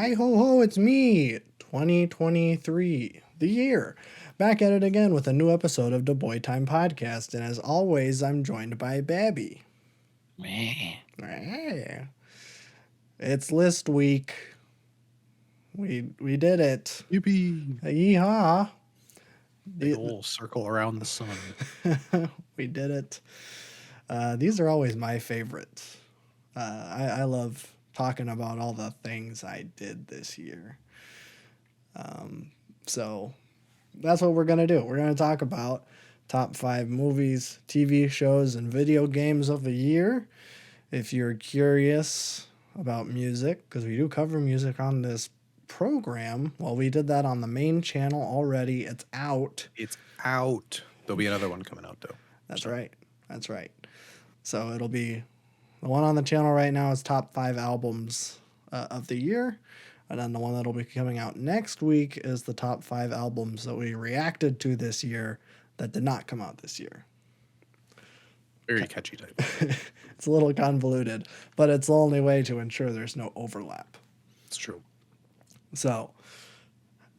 Hi ho ho, it's me, 2023, the year. Back at it again with a new episode of the Boy Time Podcast, and as always, I'm joined by Babby. Meh. Hey, it's list week. We did it. Yippee! Yeehaw. Big The- ol' circle around the sun. we did it. These are always my favorites. I love talking about all the things I did this year. So that's what we're going to do. We're going to talk about top 5 movies, TV shows, and video games of the year. If you're curious about music, because we do cover music on this program, well, we did that on the main channel already. It's out. It's out. There'll be another one coming out though. That's So, right. That's right. So it'll be the one on the channel right now is top 5 albums of the year. And then the one that'll be coming out next week is the top 5 albums that we reacted to this year that did not come out this year. very catchy title. It's a little convoluted, but it's the only way to ensure there's no overlap. It's true. So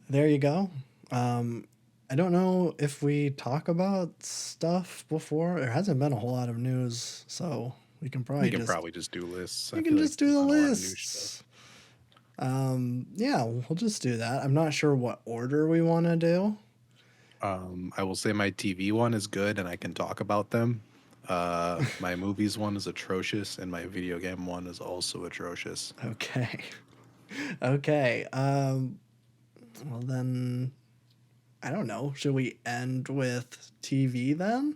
there you go. I don't know if we talk about stuff before. There hasn't been a whole lot of news, so we can probably We can just probably just do lists. we I can feel just like do the there's not a lot of new lists. stuff. Yeah, we'll just do that. I'm not sure what order we want to do. I will say my TV one is good and I can talk about them. My movies one is atrocious and my video game one is also atrocious. Okay. Okay. Well then, I don't know. Should we end with TV then?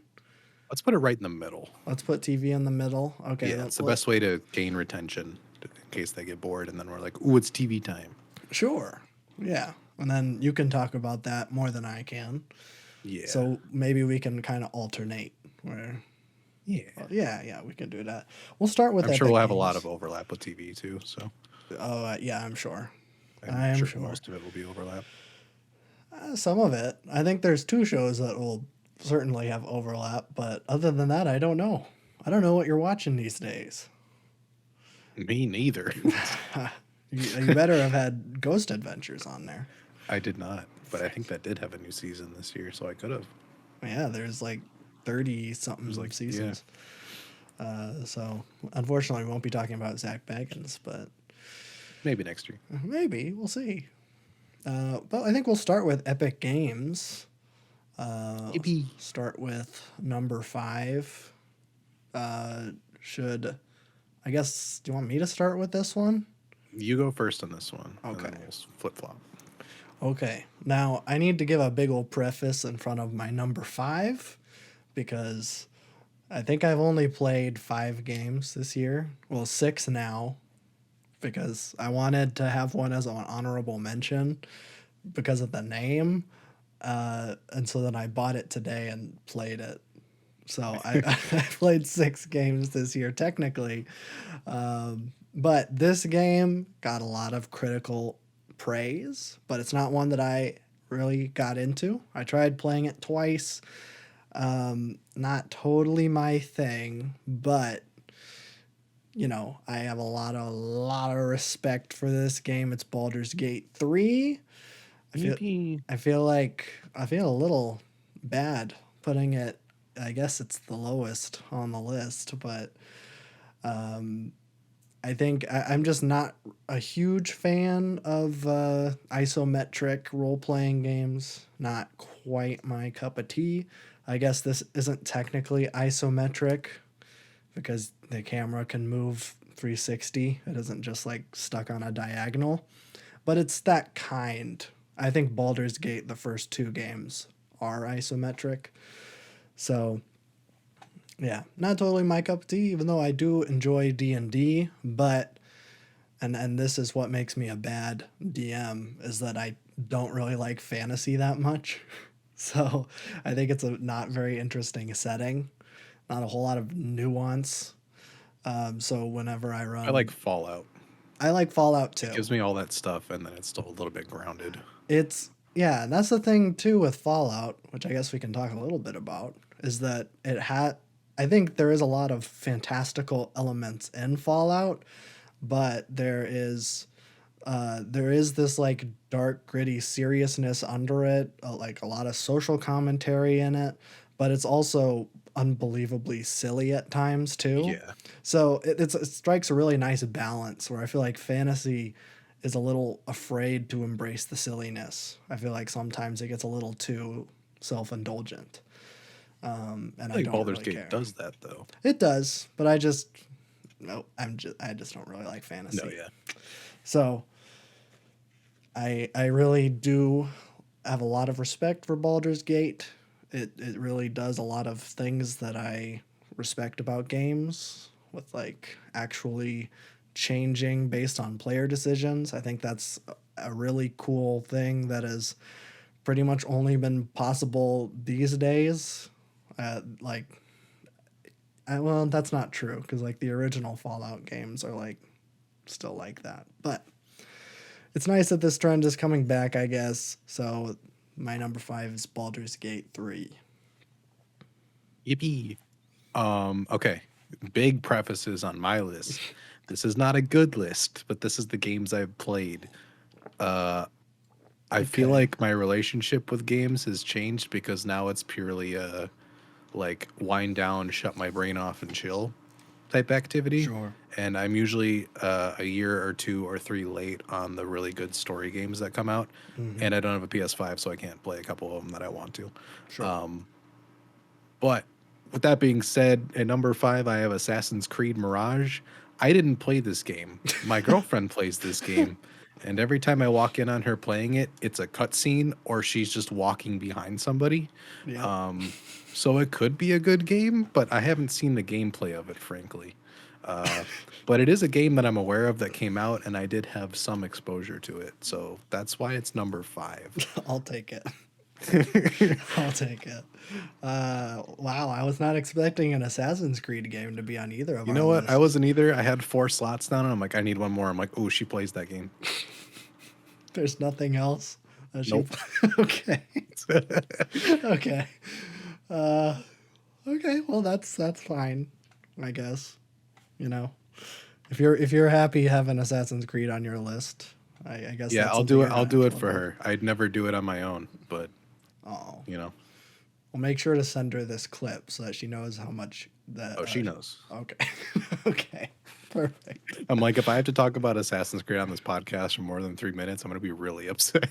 Let's put it right in the middle. Let's put TV in the middle. Okay. Yeah, it's the best way to gain retention in case they get bored and then we're like, ooh, it's TV time. Sure. Yeah. And then you can talk about that more than I can. Yeah. So maybe we can kind of alternate where. yeah. Yeah, we can do that. We'll start with I'm sure Epic we'll have a lot Games. of overlap with TV too. So Oh, yeah, I'm sure. I'm I am sure sure. most of it will be overlap. Some of it. I think there's 2 shows that will certainly have overlap, but other than that, I don't know. I don't know what you're watching these days. Me neither. You better have had Ghost Adventures on there. I did not, but I think that did have a new season this year, so I could have. Yeah, there's like 30 something There's like seasons. So unfortunately, we won't be talking about Zach Baggins, but maybe next year. maybe we'll see. But I think we'll start with Epic Games. Yippee. Start with number 5. Should I guess? Do you want me to start with this one? You go first on this one. And Okay. then we'll flip flop. Okay. Now I need to give a big old preface in front of my number 5 because I think I've only played 5 games this year. Well, 6 now because I wanted to have one as an honorable mention because of the name. And so then I bought it today and played it. So I played 6 games this year, technically. But this game got a lot of critical praise, but it's not one that I really got into. I tried playing it twice. Not totally my thing, but I have a lot of respect for this game. It's Baldur's Gate 3. Yippee. I feel a little bad putting it. I guess it's the lowest on the list, but I think I'm just not a huge fan of isometric role playing games. Not quite my cup of tea. I guess this isn't technically isometric because the camera can move 360. It isn't just like stuck on a diagonal, but it's that kind. I think Baldur's Gate, the first 2 games, are isometric. So, yeah, not totally my cup of tea, even though I do enjoy D&D, but and this is what makes me a bad DM is that I don't really like fantasy that much. So, I think it's a not very interesting setting, not a whole lot of nuance. So whenever I I like run, Fallout. I like Fallout It too. gives me all that stuff, and then it's still a little bit grounded. It's yeah, and that's the thing too with Fallout, which I guess we can talk a little bit about, is that it had I think there is a lot of fantastical elements in Fallout, but there is There is this like dark, gritty seriousness under it, like a lot of social commentary in it, but it's also unbelievably silly at times too. Yeah. So it strikes a really nice balance where I feel like fantasy is a little afraid to embrace the silliness. I feel like sometimes it gets a little too self indulgent, and I I think don't Baldur's really Gate care. does that though. It does, but I just no, I just don't really like No, fantasy. yeah. So I really do have a lot of respect for Baldur's Gate. It really does a lot of things that I respect about games with like actually changing based on player decisions. I think that's a really cool thing that has pretty much only been possible these days. Like, well, that's not true because like the original Fallout games are like still like that, but it's nice that this trend is coming back, I guess. So my number 5 is Baldur's Gate 3. Yippee. Okay. Big prefaces on my list. This is not a good list, but this is the games I've played. I feel Okay. like my relationship with games has changed because now it's purely a like wind down, shut my brain off and chill type activity. Sure. And I'm usually a year or two or three late on the really good story games that come out. Mm-hmm. And I don't have a PS5, so I can't play a couple of them that I want to. Sure. But with that being said, at number 5, I have Assassin's Creed Mirage. I didn't play this game. My girlfriend plays this game. And every time I walk in on her playing it, it's a cutscene or she's just walking behind somebody. Yep. So it could be a good game, but I haven't seen the gameplay of it, frankly. But it is a game that I'm aware of that came out, and I did have some exposure to it. So that's why it's number 5. I'll take it. I'll take it. Wow, I was not expecting an Assassin's Creed game to be on either of You our know what? I lists. wasn't either. I had 4 slots down, and I'm like, I need one more. I'm like, oh, she plays that game. There's nothing else. She... Nope. okay. Okay. Uh, okay. Well, that's fine. I guess. You know, if you're happy having Assassin's Creed on your list, I guess Yeah, that's I'll something do it. you're I'll gonna do have it to live for with. her. I'd never do it on my own, but Oh, you know, well, make sure to send her this clip so that she knows how much that. oh, she knows. Okay, okay, perfect. I'm like, if I have to talk about Assassin's Creed on this podcast for more than 3 minutes, I'm gonna be really upset.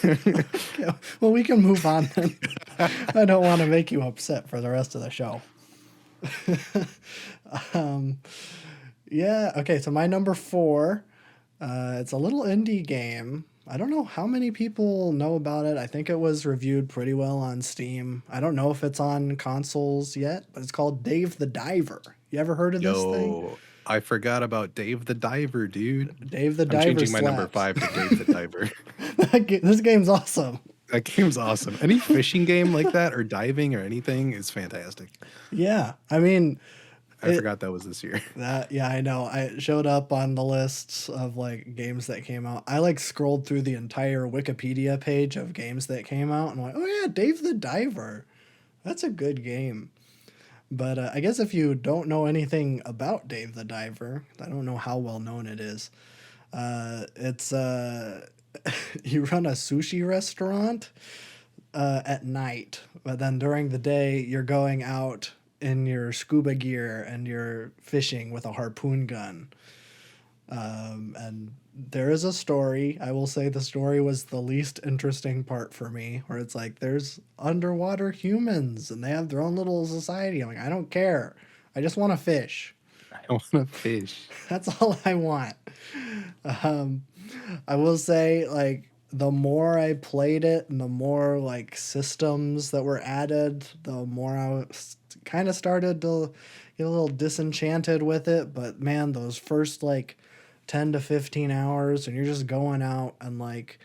Okay, well, we can move on then. I don't want to make you upset for the rest of the show. Yeah. Okay. So my number 4, it's a little indie game. I don't know how many people know about it. I think it was reviewed pretty well on Steam. I don't know if it's on consoles yet, but it's called Dave the Diver. You ever heard of this thing? Yo, I forgot about Dave the Diver, dude. Dave the I'm Diver changing my number slaps. 5 to Dave the Diver. This game's awesome. That game's awesome. Any fishing game like that or diving or anything is fantastic. Yeah. I mean, I it forgot that was this year. that yeah, I know. I showed up on the lists of like games that came out. I like scrolled through the entire Wikipedia page of games that came out and went, "Oh yeah, Dave the Diver. That's a good game." But I guess if you don't know anything about Dave the Diver, I don't know how well known it is. It's you run a sushi restaurant at night, but then during the day you're going out in your scuba gear and you're fishing with a harpoon gun. And there is a story. I will say the story was the least interesting part for me, where it's like there's underwater humans and they have their own little society. I'm like, I don't care. I just want to fish. I want to fish. That's all I want. Um, I will say, like, the more I played it and the more, like, systems that were added, the more I kind of started to get a little disenchanted with it. But man, those first, like, 10 to 15 hours, and you're just going out and, like,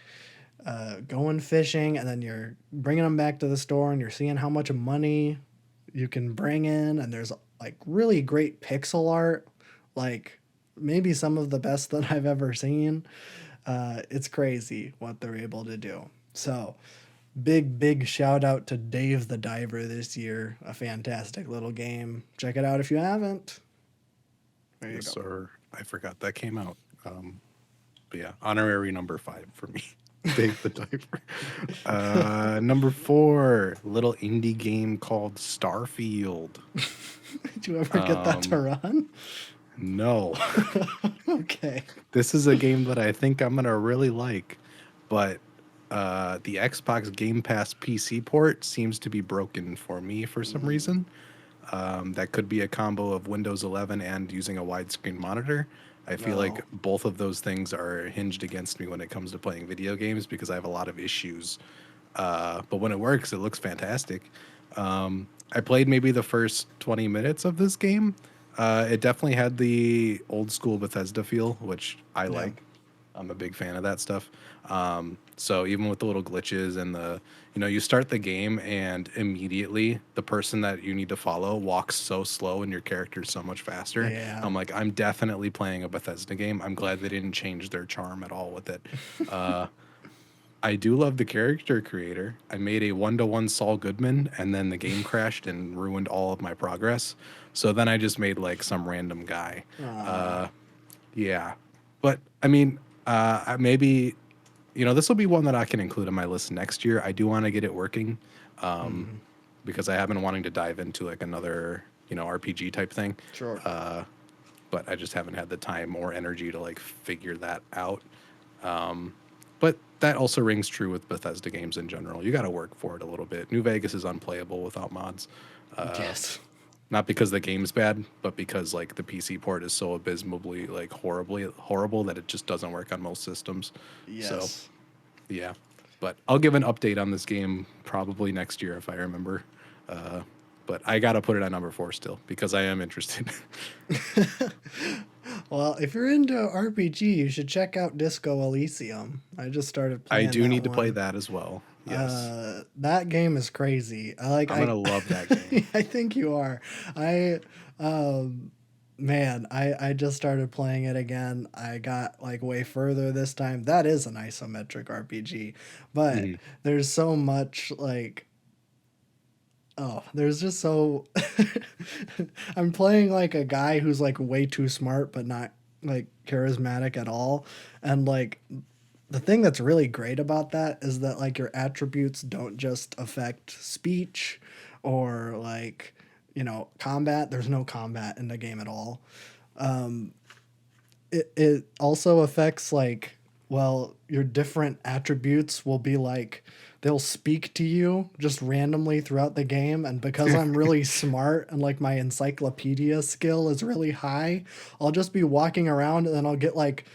going fishing, and then you're bringing them back to the store and you're seeing how much money you can bring in, and there's like really great pixel art, like maybe some of the best that I've ever seen. It's crazy what they're able to do. So big shout out to Dave the Diver this year. A fantastic little game. Check it out if you haven't. There you Yes, go. sir. I forgot that came out. But yeah, honorary number 5 for me. Dave the Diver. Number 4, little indie game called Starfield. Did you ever get that to Um, run? no. Okay. This is a game that I think I'm gonna really like, but the Xbox Game Pass PC port seems to be broken for me for some reason. That could be a combo of Windows 11 and using a widescreen monitor. I feel like No. both of those things are hinged against me when it comes to playing video games because I have a lot of issues. But when it works, it looks fantastic. I played maybe the first 20 minutes of this game. It definitely had the old school Bethesda feel, which I Yeah. like. I'm a big fan of that stuff. So even with the little glitches and you start the game and immediately the person that you need to follow walks so slow and your character's so much faster. Yeah. I'm like, I'm definitely playing a Bethesda game. I'm glad they didn't change their charm at all with it. Uh, I do love the character creator. I made a 1-to-1 Saul Goodman and then the game crashed and ruined all of my progress. So then I just made like some random guy. Aw. Uh, yeah. But I mean, maybe this will be one that I can include on my list next year. I do want to get it working, um, Mhm. because I have been wanting to dive into like another RPG type thing. Sure. But I just haven't had the time or energy to like figure that out. But that also rings true with Bethesda games in general. You got to work for it a little bit. New Vegas is unplayable without mods. Yes. Not because the game's bad, but because like the PC port is so abysmally like horribly horrible that it just doesn't work on most systems. So Yes. yeah, but I'll give an update on this game probably next year if I remember. Uh, but I gotta put it on number 4 still because I am interested. Well, if you're into RPG, you should check out Disco Elysium. I just started I playing do that need to play one. that as well. Yes, That game is crazy. I'm gonna love that game. I think you are. I um man, I just started playing it again. I got like way further this time. That is an isometric RPG, but Hmm. there's so much like oh, there's just so I'm playing like a guy who's like way too smart but not like charismatic at all. And like the thing that's really great about that is that like your attributes don't just affect speech or like, combat. There's no combat in the game at all. It also affects like, well, your different attributes will be like they'll speak to you just randomly throughout the game, and because I'm really smart and like my encyclopedia skill is really high, I'll just be walking around and then I'll get like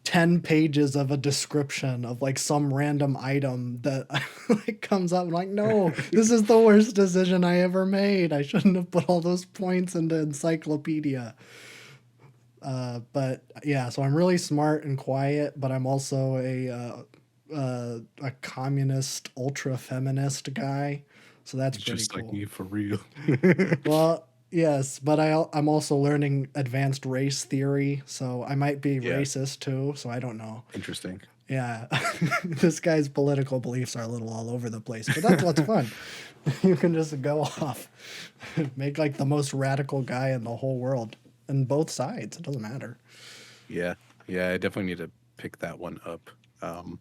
10 pages of a description of like some random item that like comes up. I'm like, no, this is the worst decision I ever made. I shouldn't have put all those points into encyclopedia. But yeah, so I'm really smart and quiet, but I'm also a communist ultra feminist guy. So that's pretty Just like cool. me for real. Well, yes, but I'm also learning advanced race theory, so I might be Yeah, racist too, so I don't know. interesting. Yeah. This guy's political beliefs are a little all over the place, but that's what's fun. You can just go off, make like the most radical guy in the whole world, and both sides. It doesn't matter. Yeah, yeah, I definitely need to pick that one up. Um,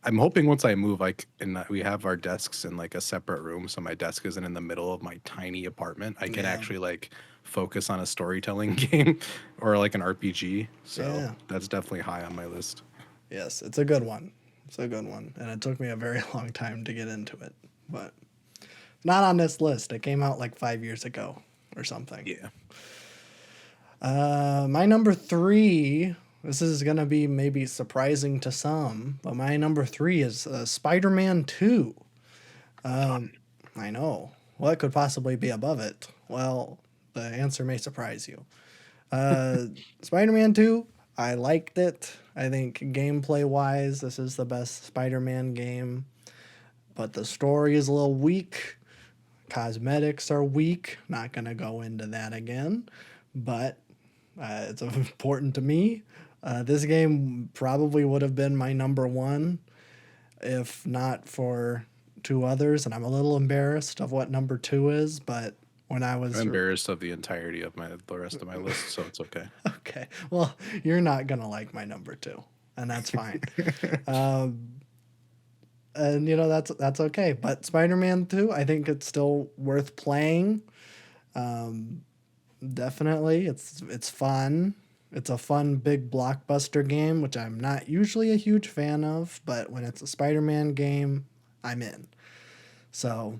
I'm hoping once I move, and we have our desks in like a separate room, so my desk isn't in the middle of my tiny apartment. I can Yeah. actually like focus on a storytelling game or like an RPG. So Yeah. that's definitely high on my list. Yes, it's a good one. It's a good one, and it took me a very long time to get into it, but not on this list. It came out like 5 years ago or something. Yeah. My number three. This is gonna be maybe surprising to some, but my number three is Spider-Man 2. I know. What could possibly be above it? Well, the answer may surprise you. Uh, Spider-Man 2, I liked it. I think gameplay wise, this is the best Spider-Man game, but the story is a little weak. Cosmetics are weak. Not gonna go into that again, but it's important to me. This game probably would have been my number one if not for two others, and I'm a little embarrassed of what number two is. But when I I'm was embarrassed of the entirety of the rest of my list, so it's okay. okay, well, you're not gonna like my number two. and that's fine. Um, and that's okay. But Spider-Man 2, I think it's still worth playing. Definitely, it's fun. It's a fun big blockbuster game, which I'm not usually a huge fan of, but when it's a Spider-Man game, I'm in. So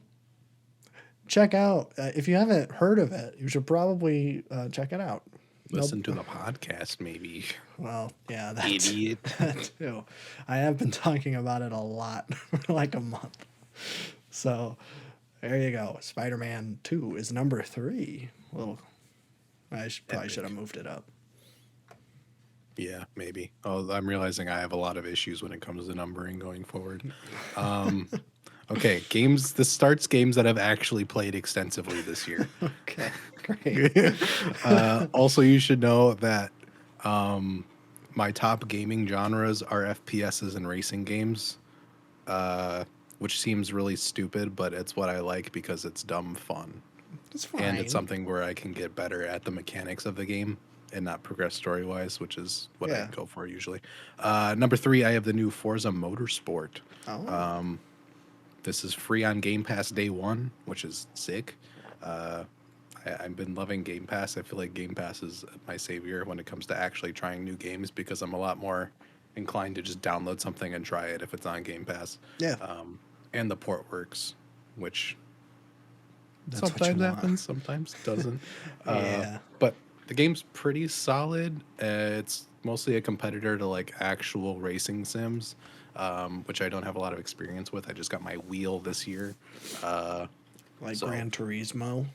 check out if you haven't heard of it, you should probably check it out. Nope. Listen to the podcast, maybe. Well, yeah, Idiot. that too. I have been talking about it a lot for like a month. So there you go. Spider-Man 2 is number 3. Well, probably should have Epic. moved it up. Yeah, maybe. Oh, I'm realizing I have a lot of issues when it comes to numbering going forward. Um, okay, games. This starts games that I've actually played extensively this year. Okay, great. Also, you should know that my top gaming genres are FPSs and racing games, which seems really stupid, but it's what I like because it's dumb fun. It's And it's fine. something where I can get better at the mechanics of the game and not progress story wise, which is what I Yeah. go for usually. Number 3, I have the new Forza Motorsport. Oh, This is free on Game Pass day one, which is sick. I've been loving Game Pass. I feel like Game Pass is my savior when it comes to actually trying new games because I'm a lot more inclined to just download something and try it if it's on Game Pass. yeah. And the port works, which That's what you sometimes want. happens, sometimes doesn't. Yeah. But the game's pretty solid. It's mostly a competitor to like actual racing sims, which I don't have a lot of experience with. I just got my wheel this year. Like So Gran Turismo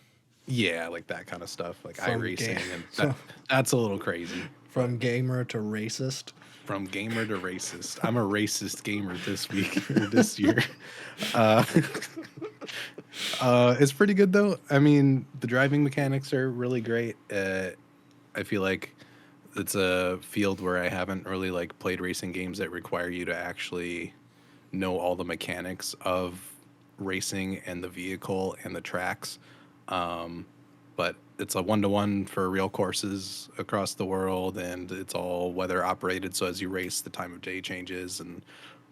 yeah, like that kind of stuff, like from iRacing, and that's a little crazy. But from gamer to racist. from gamer to racist, I'm a racist gamer this week or this year. Uh, it's pretty good though. I mean, the driving mechanics are really great. I feel like it's a field where I haven't really like played racing games that require you to actually know all the mechanics of racing and the vehicle and the tracks. But it's a 1-to-1 for real courses across the world, and it's all weather operated. So as you race, the time of day changes and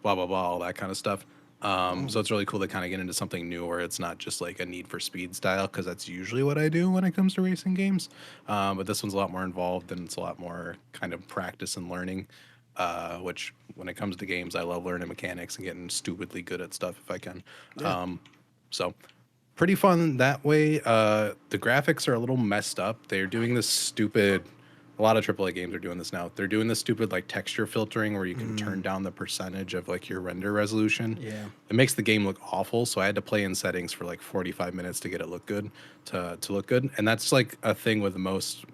blah blah blah, all that kind of stuff. So it's really cool to kind of get into something new where it's not just like a Need for Speed style, because that's usually what I do when it comes to racing games. But this one's a lot more involved and it's a lot more kind of practice and learning. Which when it comes to games, I love learning mechanics and getting stupidly good at stuff if I can. Yeah. So pretty fun that way. The graphics are a little messed up. They're doing this stupid. A lot of AAA games are doing this now. They're doing this stupid like texture filtering where you can turn down the percentage of like your render resolution. Yeah. It makes the game look awful. So I had to play in settings for like 45 minutes to get it look good to look good. And that's like a thing with most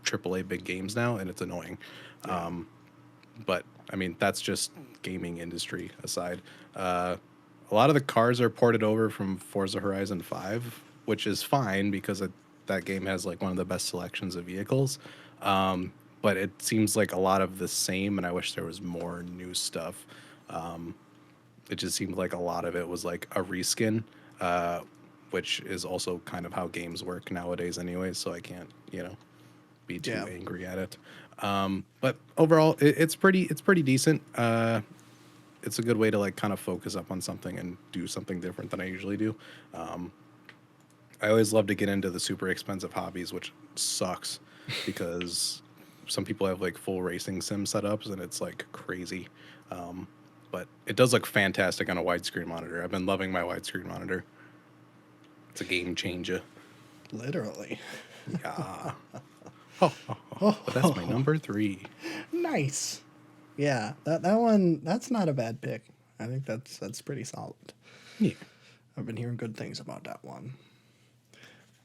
AAA big games now, and it's annoying. But I mean, that's just gaming industry aside. A lot of the cars are ported over from Forza Horizon 5, which is fine because that game has like one of the best selections of vehicles. But it seems like a lot of the same, and I wish there was more new stuff. It just seemed like a lot of it was like a reskin, which is also kind of how games work nowadays, anyways. So I can't, be too Yeah. angry at it. But overall, it's pretty decent. It's a good way to like kind of focus up on something and do something different than I usually do. I always love to get into the super expensive hobbies, which sucks because some people have like full racing sim setups and it's like crazy. But it does look fantastic on a widescreen monitor. I've been loving my widescreen monitor. It's a game changer. Literally. Yeah. But that's my number 3. Nice. Yeah. That one, that's not a bad pick. I think that's pretty solid. Yeah. I've been hearing good things about that one.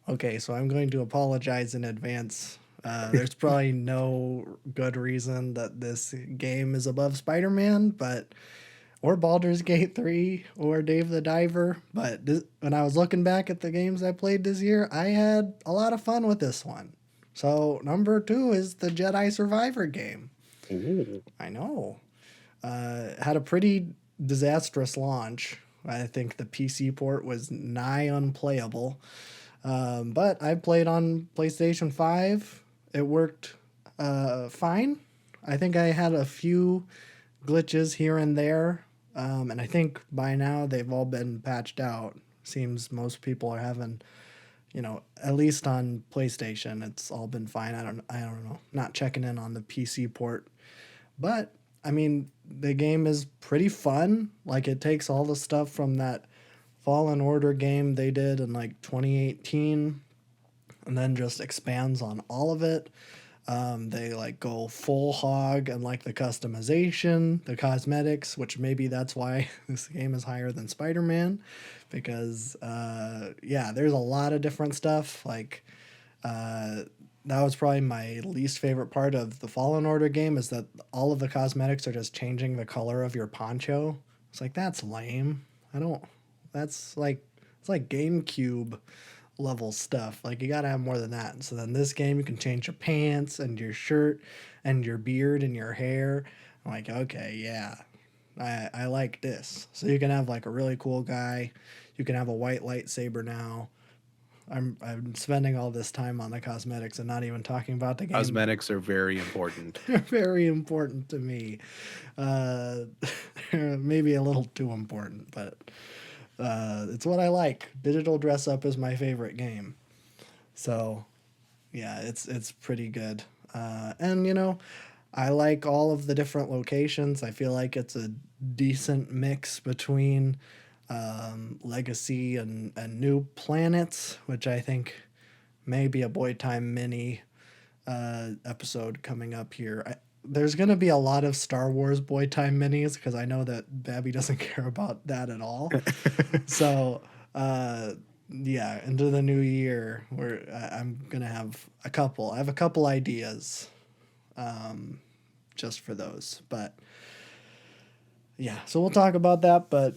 Okay, so I'm going to apologize in advance. There's probably no good reason that this game is above Spider-Man, or Baldur's Gate 3 or Dave the Diver. But when I was looking back at the games I played this year, I had a lot of fun with this one. So number 2 is the Jedi Survivor game. Ooh. I know. Had a pretty disastrous launch. I think the PC port was nigh unplayable. But I played on PlayStation 5. It worked fine. I think I had a few glitches here and there, and I think by now they've all been patched out. Seems most people are having, at least on PlayStation, it's all been fine. I don't know. Not checking in on the PC port, but I mean, the game is pretty fun. Like it takes all the stuff from that Fallen Order game they did in like 2018 and then just expands on all of it. They like go full hog and like the customization, the cosmetics, which maybe that's why this game is higher than Spider Man, because yeah, there's a lot of different stuff. Like that was probably my least favorite part of the Fallen Order game is that all of the cosmetics are just changing the color of your poncho. It's like that's lame. I don't. That's like it's like GameCube level stuff. Like you gotta have more than that. So then this game you can change your pants and your shirt and your beard and your hair. I'm like, okay, yeah. I like this. So you can have like a really cool guy. You can have a white lightsaber now. I'm spending all this time on the cosmetics and not even talking about the game. Cosmetics are very important. They're very important to me. Uh, maybe a little too important, but it's what I like. Digital dress up is my favorite game. So yeah, it's pretty good. And I like all of the different locations. I feel like it's a decent mix between legacy and new planets, which I think may be a Boy Time mini episode coming up here. There's going to be a lot of Star Wars Boy Time minis because I know that Babby doesn't care about that at all. So, yeah, into the new year, where I'm going to have a couple. I have a couple ideas just for those. But yeah, so we'll talk about that. But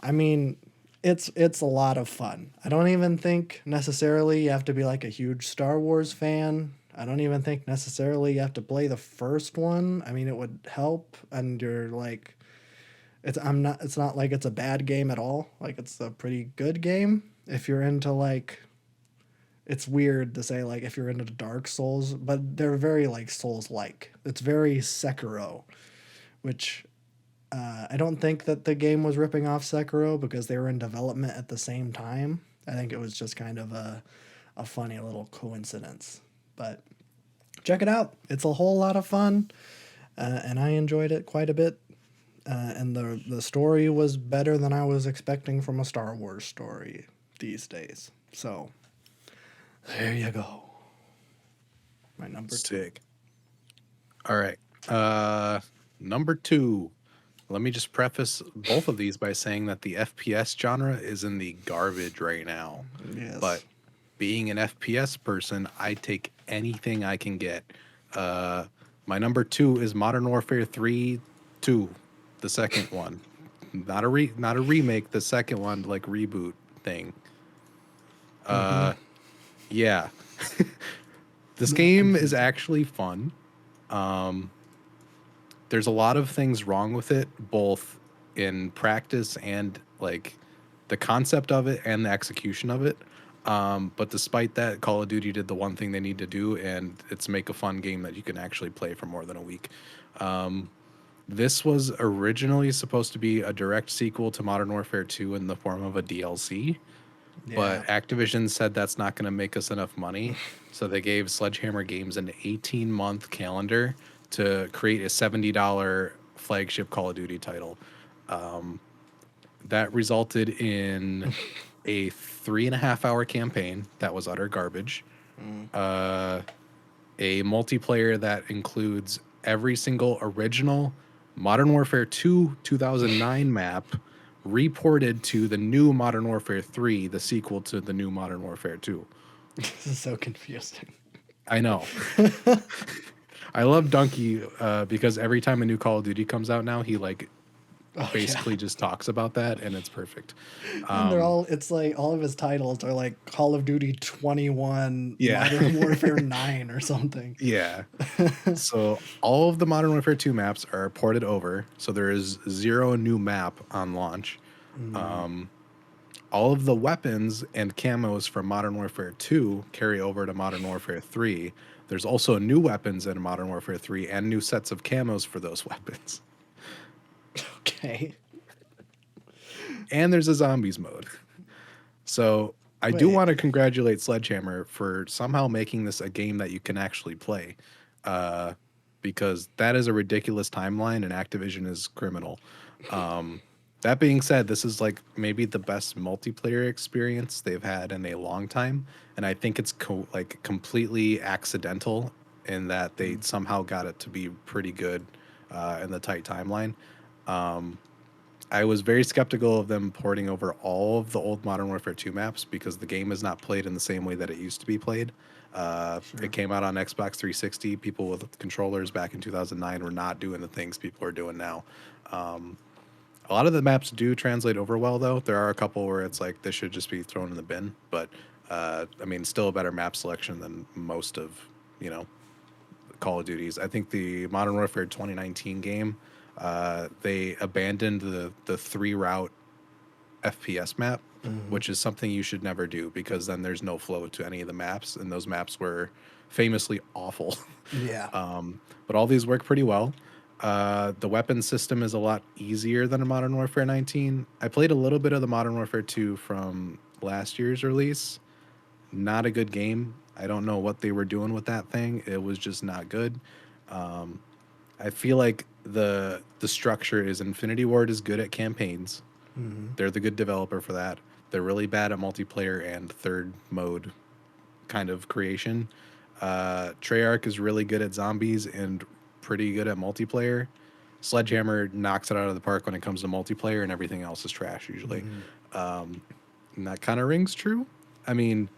I mean, it's a lot of fun. I don't even think necessarily you have to be like a huge Star Wars fan. I don't even think necessarily you have to play the first one. I mean, it would help, and you're like, It's not like it's a bad game at all. Like it's a pretty good game if you're into like. It's weird to say like if you're into Dark Souls, but they're very like Souls like. It's very Sekiro, which I don't think that the game was ripping off Sekiro because they were in development at the same time. I think it was just kind of a funny little coincidence. But check it out. It's a whole lot of fun, and I enjoyed it quite a bit. And the story was better than I was expecting from a Star Wars story these days. So there you go. My number Sick. 2. All right. Number 2. Let me just preface both of these by saying that the FPS genre is in the garbage right now. Yes. But being an FPS person, I take anything I can get. My number 2 is Modern Warfare 3 2, the second one. Not a remake, the second one, like reboot thing. Yeah. This game is actually fun. There's a lot of things wrong with it, both in practice and like the concept of it and the execution of it. But despite that, Call of Duty did the one thing they need to do, and it's make a fun game that you can actually play for more than a week. This was originally supposed to be a direct sequel to Modern Warfare 2 in the form of a DLC. Yeah. But Activision said that's not going to make us enough money. So they gave Sledgehammer Games an 18-month calendar to create a $70 flagship Call of Duty title. That resulted in a 3.5-hour campaign that was utter garbage. A multiplayer that includes every single original Modern Warfare 2 2009 map reported to the new Modern Warfare 3, the sequel to the new Modern Warfare 2. This is so confusing. I know. I love Donkey because every time a new Call of Duty comes out now, he like basically just talks about that, and it's perfect. And it's like all of his titles are like Call of Duty 21, Yeah. Modern Warfare 9 or something. Yeah. So all of the Modern Warfare 2 maps are ported over, so there is 0 new map on launch. all of the weapons and camos from Modern Warfare 2 carry over to Modern Warfare 3. There's also new weapons in Modern Warfare 3 and new sets of camos for those weapons. Okay. And there's a zombies mode. So I do Wait. want to congratulate Sledgehammer for somehow making this a game that you can actually play, uh, because that is a ridiculous timeline, and Activision is criminal. That being said, this is like maybe the best multiplayer experience they've had in a long time, and I think it's like completely accidental in that they somehow got it to be pretty good in the tight timeline. I was very skeptical of them porting over all of the old Modern Warfare 2 maps because the game is not played in the same way that it used to be played. It Sure. came out on Xbox 360. People with controllers back in 2009 were not doing the things people are doing now. A lot of the maps do translate over well, though. There are a couple where it's like this should just be thrown in the bin, but I mean, still a better map selection than most of, you know, Call of Duties. I think the Modern Warfare 2019 game, they abandoned the three route FPS map, Hmm. which is something you should never do because then there's no flow to any of the maps, and those maps were famously awful. Yeah. But all these work pretty well. The weapon system is a lot easier than a Modern Warfare 19. I played a little bit of the Modern Warfare 2 from last year's release. Not a good game. I don't know what they were doing with that thing. It was just not good. I feel like the structure is Infinity Ward is good at campaigns. Hmm. They're the good developer for that. They're really bad at multiplayer and third mode kind of creation. Treyarch is really good at zombies and pretty good at multiplayer. Sledgehammer knocks it out of the park when it comes to multiplayer, and everything else is trash usually. Hmm. And that kind of rings true. I mean,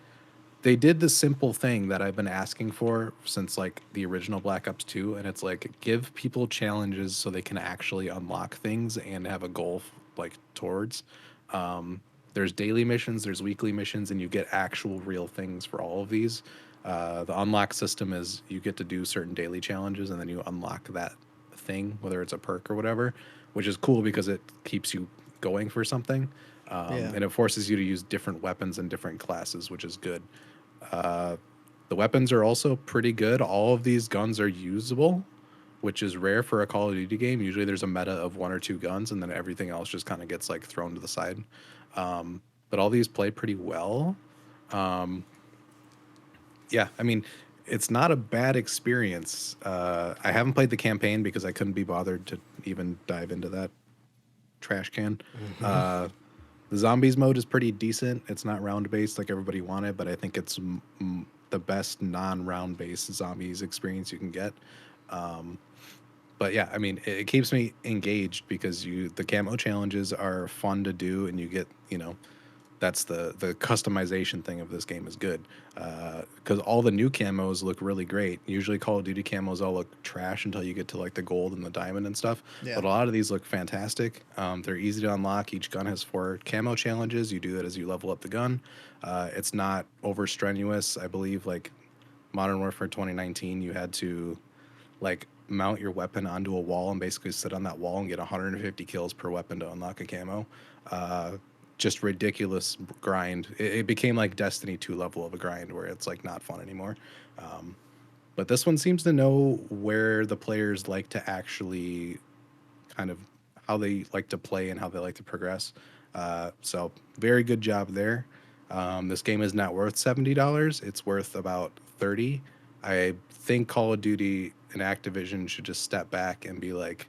they did the simple thing that I've been asking for since like the original Black Ops 2, and it's like give people challenges so they can actually unlock things and have a goal like towards. There's daily missions, there's weekly missions, and you get actual real things for all of these. The unlock system is you get to do certain daily challenges and then you unlock that thing, whether it's a perk or whatever, which is cool because it keeps you going for something. Yeah. And it forces you to use different weapons and different classes, which is good. The weapons are also pretty good. All of these guns are usable, which is rare for a Call of Duty game. Usually there's a meta of one or two guns, and then everything else just kind of gets like thrown to the side. But all these play pretty well. Yeah, I mean, it's not a bad experience. I haven't played the campaign because I couldn't be bothered to even dive into that trash can. Hmm. Uh, the zombies mode is pretty decent. It's not round based like everybody wanted, but I think it's the best non round based zombies experience you can get. But yeah, I mean, it keeps me engaged because the camo challenges are fun to do, and you get that's the customization thing of this game is good because all the new camos look really great. Usually, Call of Duty camos all look trash until you get to like the gold and the diamond and stuff. Yeah. But a lot of these look fantastic. They're easy to unlock. Each gun has 4 camo challenges. You do it as you level up the gun. It's not over strenuous. I believe like Modern Warfare 2019, you had to like mount your weapon onto a wall and basically sit on that wall and get 150 kills per weapon to unlock a camo. Uh, just ridiculous grind. It became like Destiny 2 level of a grind where it's like not fun anymore. But this one seems to know where the players like to actually kind of how they like to play and how they like to progress. So very good job there. This game is not worth $70. It's worth about 30. I think Call of Duty and Activision should just step back and be like,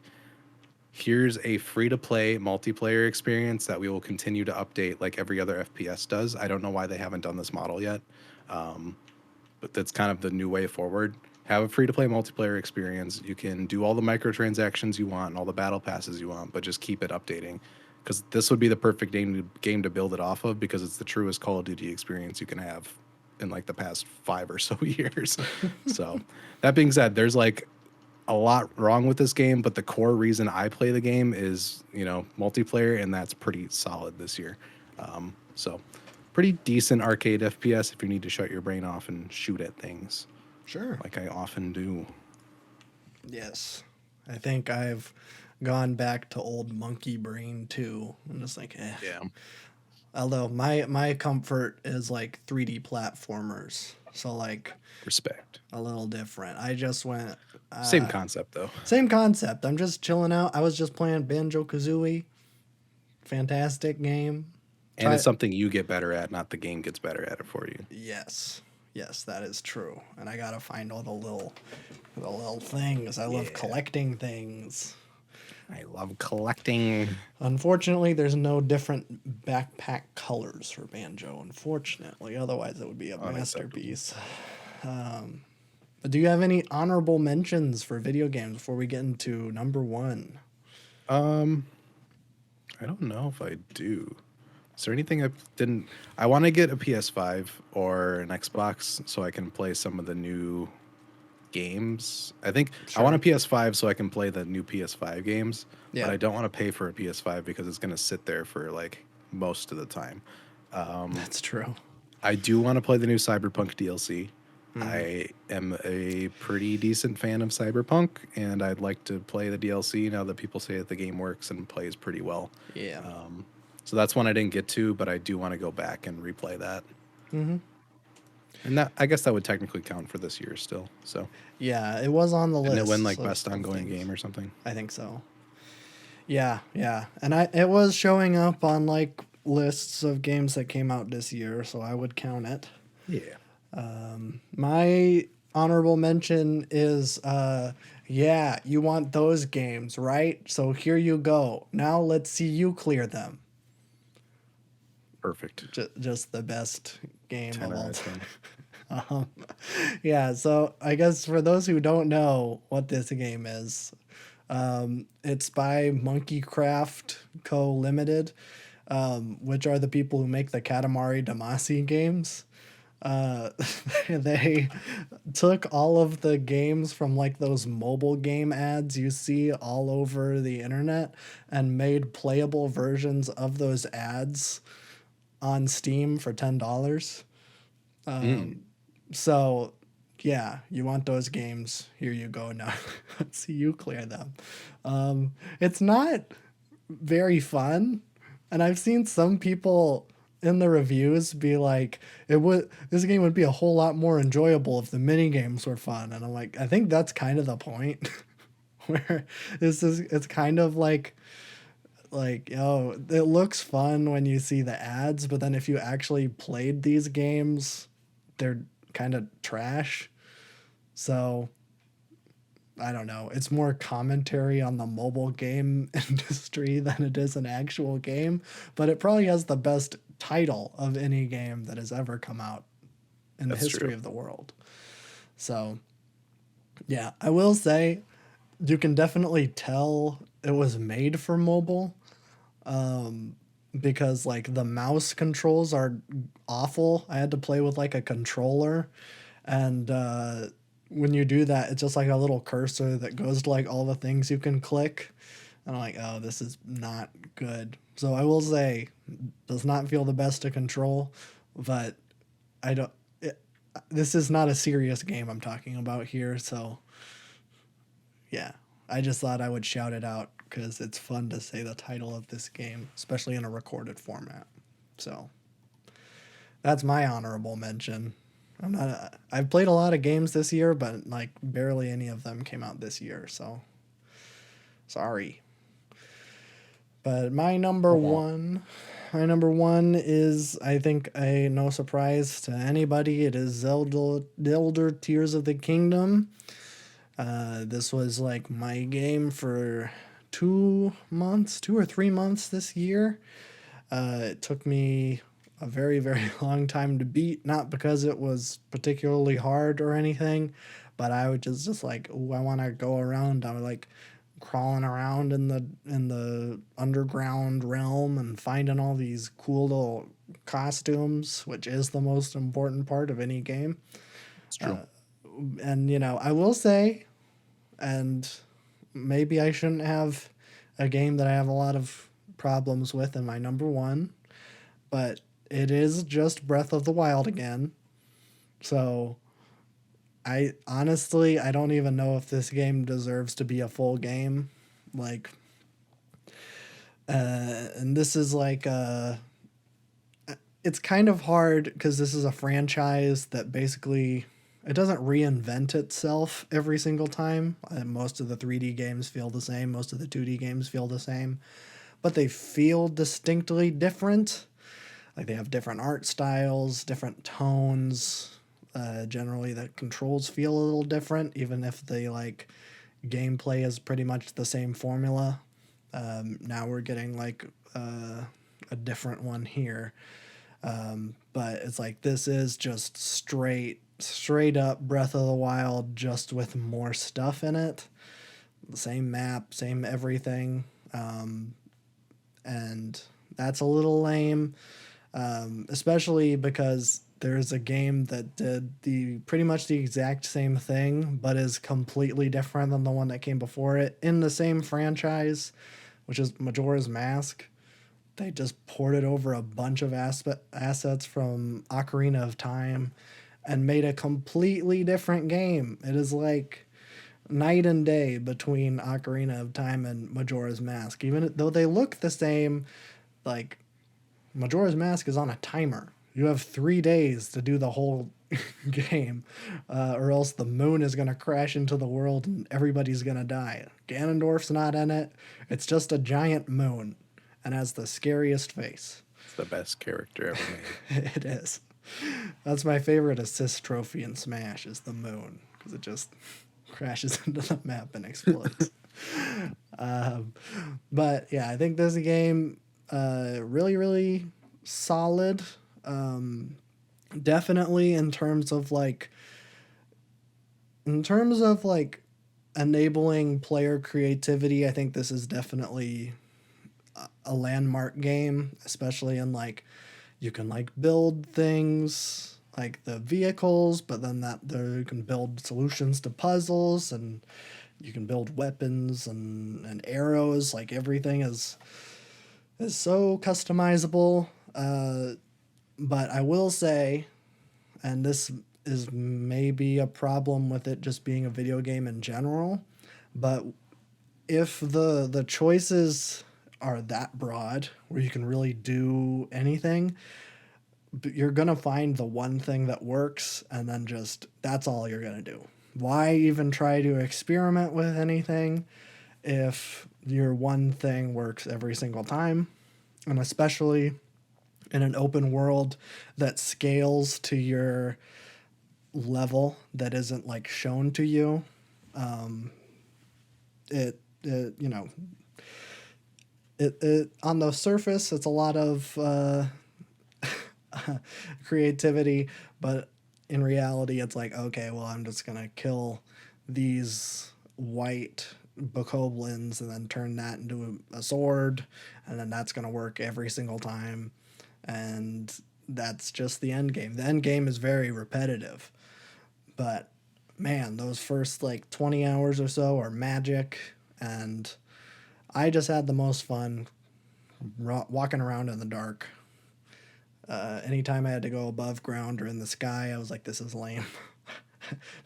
here's a free to play multiplayer experience that we will continue to update like every other FPS does. I don't know why they haven't done this model yet, but that's kind of the new way forward. Have a free to play multiplayer experience. You can do all the microtransactions you want and all the battle passes you want, but just keep it updating. Because this would be the perfect game to build it off of because it's the truest Call of Duty experience you can have in like the past 5 or so years. So, that being said, there's like a lot wrong with this game, but the core reason I play the game is, multiplayer, and that's pretty solid this year. So, pretty decent arcade FPS if you need to shut your brain off and shoot at things, Sure. like I often do. Yes. I think I've gone back to old monkey brain too. I'm just like, Yeah. Although my comfort is like 3D platformers, so like Respect. a little different. I just went Same concept though. same concept. I'm just chilling out. I was just playing Banjo Kazooie. Fantastic game. And it's Try something you get better at, not the game gets better at it for you. yes. Yes, that is true. And I gotta find all the little things. I love Yeah. collecting things. I love collecting. Unfortunately, there's no different backpack colors for Banjo. Unfortunately, otherwise it would be a Unacceptable. masterpiece. But do you have any honorable mentions for video games before we get into number one? Um, I don't know if I do. Is there anything I didn't? I want to get a PS5 or an Xbox so I can play some of the new games. I think I want a Sure. PS5 so I can play the new PS5 games, but Yeah, I don't want to pay for a PS5 because it's going to sit there for like most of the time. that's true. I do want to play the new Cyberpunk DLC. Hmm. I am a pretty decent fan of Cyberpunk, and I'd like to play the DLC now that people say that the game works and plays pretty well. Yeah. So that's one I didn't get to, but I do want to go back and replay that. Hmm. And that I guess that would technically count for this year still. So Yeah, it was on the didn't it win list like best of ongoing things. game or something? I think so. Yeah, yeah. And I it was showing up on like lists of games that came out this year, so I would count it. Yeah. My honorable mention is yeah, you want those games, right? So here you go. Now let's see you clear them. Perfect. Just the best game 10 of out all of time. 10. Yeah, so I guess for those who don't know what this game is, it's by Monkey Craft Co. Limited, which are the people who make the Katamari Damacy games. Uh, they took all of the games from like those mobile game ads you see all over the internet and made playable versions of those ads on Steam for $10. Mm, So, yeah, you want those games? Here you go. Now, let's see you clear them. It's not very fun, and I've seen some people in the reviews be like, "It would this game would be a whole lot more enjoyable if the mini games were fun." And I'm like, I think that's kind of the point, where it's kind of like oh, it looks fun when you see the ads, but then if you actually played these games, they're kind of trash. So I don't know. It's more commentary on the mobile game industry than it is an actual game, but it probably has the best title of any game that has ever come out in the that's history true. of the world. So, yeah, I will say you can definitely tell it was made for mobile because like the mouse controls are awful. I had to play with like a controller, and when you do that, it's just like a little cursor that goes to like all the things you can click. And I'm like, oh, this is not good. So I will say, does not feel the best to control, but I don't. This is not a serious game I'm talking about here, so yeah. I just thought I would shout it out because it's fun to say the title of this game, especially in a recorded format. So that's my honorable mention. I've played a lot of games this year, but like barely any of them came out this year. So sorry. But Wah-wah. my number one is I think a no surprise to anybody. It is Zelda Tears of the Kingdom. This was like my game for 2 months, 2 or 3 months this year. It took me a very, very long time to beat, not because it was particularly hard or anything, but I would just like, oh, I want to go around. I was like crawling around in the underground realm and finding all these cool little costumes, which is the most important part of any game. It's true. And I will say, and maybe I shouldn't have a game that I have a lot of problems with in my number one, but it is just Breath of the Wild again. So I honestly I don't even know if this game deserves to be a full game. Like and this is like it's kind of hard because this is a franchise that basically it doesn't reinvent itself every single time. Most of the 3D games feel the same, most of the 2D games feel the same, but they feel distinctly different. Like they have different art styles, different tones. Generally, the controls feel a little different, even if the like gameplay is pretty much the same formula. Now we're getting like a different one here. But it's like this is just straight up Breath of the Wild, just with more stuff in it. The same map, same everything, and that's a little lame, especially because there's a game that did the pretty much the exact same thing, but is completely different than the one that came before it in the same franchise, which is Majora's Mask. They just ported over a bunch of assets from Ocarina of Time and made a completely different game. It is like night and day between Ocarina of Time and Majora's Mask. Even though they look the same, like Majora's Mask is on a timer. You have 3 days to do the whole game, or else the moon is going to crash into the world and everybody's going to die. Ganondorf's not in it. It's just a giant moon and has the scariest face. It's the best character ever made. It is. That's my favorite assist trophy in Smash is the moon because it just crashes into the map and explodes. But yeah, I think this game really, really solid. Definitely in terms of like enabling player creativity, I think this is definitely a landmark game, especially in like you can like build things like the vehicles, but then that there you can build solutions to puzzles and you can build weapons and arrows. Like everything is so customizable. But I will say, and this is maybe a problem with it just being a video game in general, but if the choices are that broad where you can really do anything, but you're gonna find the one thing that works and then just that's all you're gonna do. Why even try to experiment with anything if your one thing works every single time? And especially in an open world that scales to your level that isn't like shown to you. It you know it on the surface it's a lot of creativity, but in reality it's like, okay, well, I'm just gonna kill these white bokoblins and then turn that into a sword, and then that's gonna work every single time, and that's just the end game. The end game is very repetitive, but man, those first like 20 hours or so are magic, and I just had the most fun walking around in the dark. Anytime I had to go above ground or in the sky, I was like, this is lame.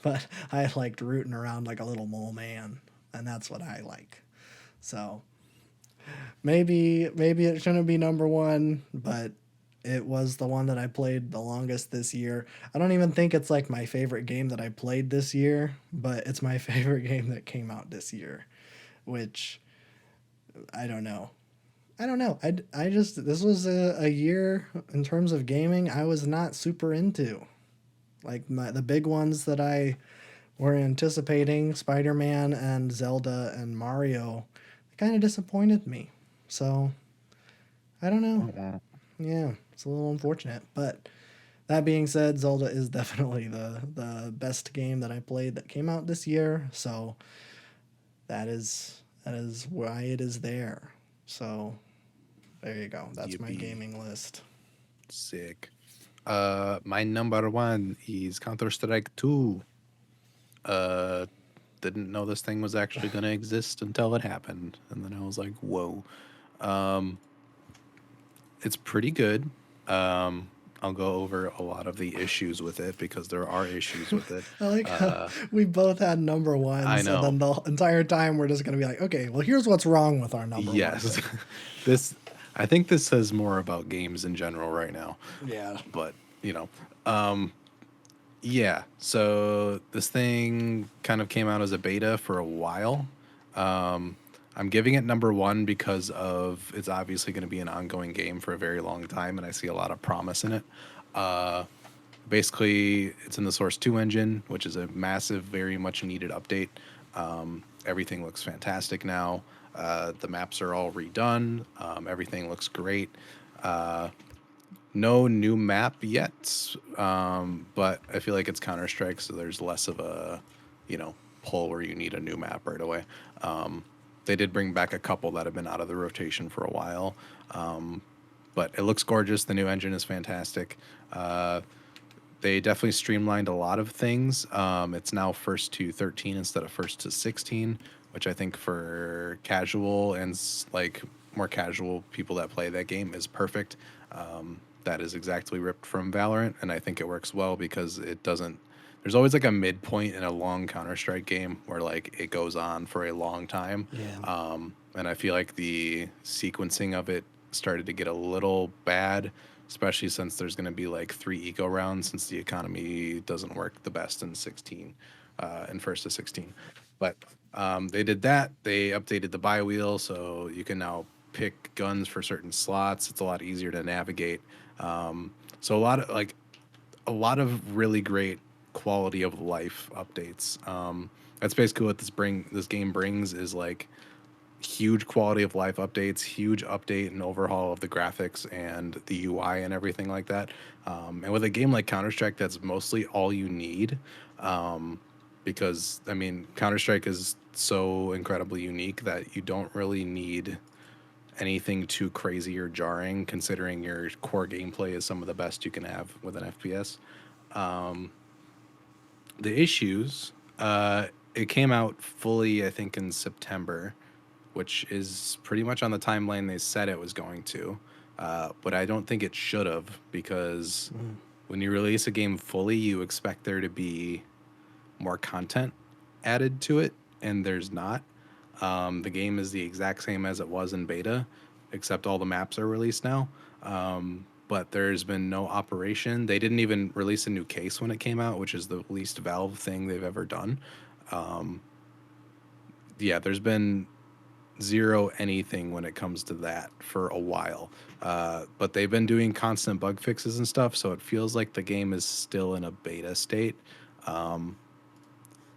But I liked rooting around like a little mole man, and that's what I like. So maybe it shouldn't be number one, but it was the one that I played the longest this year. I don't even think it's like my favorite game that I played this year, but it's my favorite game that came out this year, which I don't know. I don't know. I just, this was a year in terms of gaming I was not super into. Like the big ones that I were anticipating, Spider-Man and Zelda and Mario, kind of disappointed me. So I don't know. Yeah, it's a little unfortunate. But that being said, Zelda is definitely the best game that I played that came out this year. So that is why it is there. So there you go. That's my Yippee. gaming list. Sick. My number one is Counter-Strike 2. Didn't know this thing was actually going to exist until it happened. And then I was like, whoa. It's pretty good. I'll go over a lot of the issues with it because there are issues with it. I like how we both had number ones. I know. And then the entire time we're just going to be like, okay, well, here's what's wrong with our number Yes. one. This I think this says more about games in general right now, Yeah. but you know, um, yeah. So this thing kind of came out as a beta for a while. Um, I'm giving it number one because of it's obviously going to be an ongoing game for a very long time, and I see a lot of promise in it. Uh, Basically, it's in the Source 2 engine, which is a massive, very much needed update. Everything looks fantastic now. The maps are all redone. Everything looks great. Uh, no new map yet, but I feel like it's Counter Strike, so there's less of a, you know, pull where you need a new map right away. They did bring back a couple that have been out of the rotation for a while, but it looks gorgeous. The new engine is fantastic. They definitely streamlined a lot of things. It's now first to 13 instead of first to 16, which I think for casual and like more casual people that play that game is perfect. That is exactly ripped from Valorant, and I think it works well because it doesn't. There's always like a midpoint in a long Counter Strike game where like it goes on for a long time, Yeah. and I feel like the sequencing of it started to get a little bad, especially since there's going to be like 3 eco rounds since the economy doesn't work the best in 16, in first to 16. But they did that. They updated the buy wheel so you can now pick guns for certain slots. It's a lot easier to navigate. So a lot of really great quality of life updates. That's basically what this game brings is like huge quality of life updates, huge update and overhaul of the graphics and the UI and everything like that. And with a game like Counter Strike, that's mostly all you need, because I mean Counter Strike is so incredibly unique that you don't really need anything too crazy or jarring, considering your core gameplay is some of the best you can have with an FPS. The issues, it came out fully, I think, in September, which is pretty much on the timeline they said it was going to. But I don't think it should have because Mm. when you release a game fully, you expect there to be more content added to it, and there's not. The game is the exact same as it was in beta, except all the maps are released now. But there's been no operation. They didn't even release a new case when it came out, which is the least Valve thing they've ever done. Yeah, there's been zero anything when it comes to that for a while. But they've been doing constant bug fixes and stuff, so it feels like the game is still in a beta state.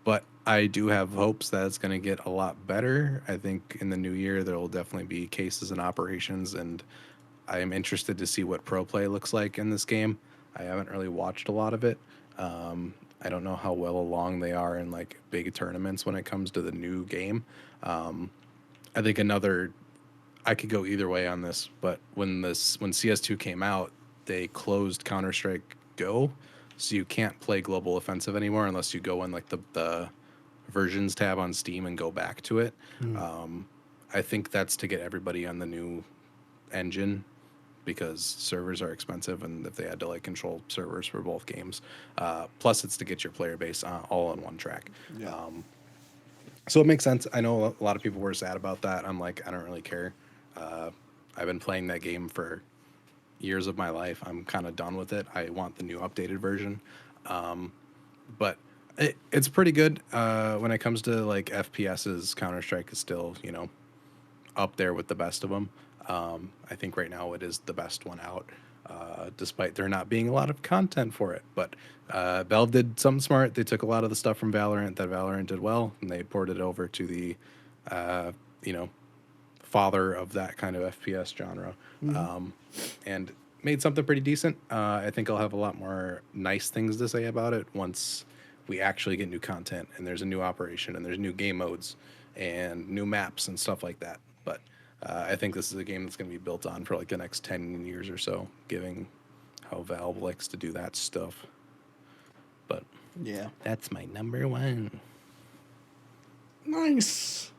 But I do have hopes that it's going to get a lot better. I think in the new year there will definitely be cases and operations, and I am interested to see what pro play looks like in this game. I haven't really watched a lot of it. I don't know how well along they are in like big tournaments when it comes to the new game. I think another I could go either way on this, but when CS2 came out, they closed Counter Strike Go, so you can't play Global Offensive anymore unless you go in like the versions tab on Steam and go back to it. Mm. I think that's to get everybody on the new engine because servers are expensive, and if they had to like control servers for both games, plus it's to get your player base all on one track. Yeah. So it makes sense. I know a lot of people were sad about that. I'm like, I don't really care. Uh, I've been playing that game for years of my life. I'm kind of done with it. I want the new updated version. But it's pretty good when it comes to like FPSs. Counter Strike is still, you know, up there with the best of them. I think right now it is the best one out, despite there not being a lot of content for it. But Valve did something smart. They took a lot of the stuff from Valorant that Valorant did well, and they ported it over to the, you know, father of that kind of FPS genre, Mm. and made something pretty decent. I think I'll have a lot more nice things to say about it once we actually get new content and there's a new operation and there's new game modes and new maps and stuff like that. But I think this is a game that's going to be built on for like the next 10 years or so, given how Valve likes to do that stuff. But Yeah. that's my number one. Nice.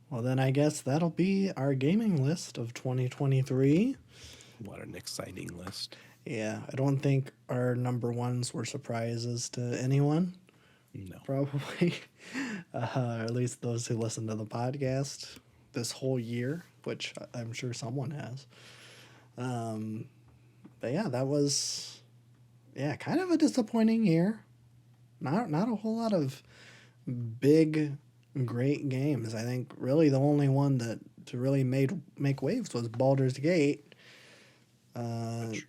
Well, then I guess that'll be our gaming list of 2023. What an exciting list. Yeah, I don't think our number ones were surprises to anyone, No. probably. At least those who listen to the podcast this whole year. which I'm sure someone has. But yeah, that was kind of a disappointing year. Not a whole lot of big, great games. I think really the only one that to really make waves was Baldur's Gate.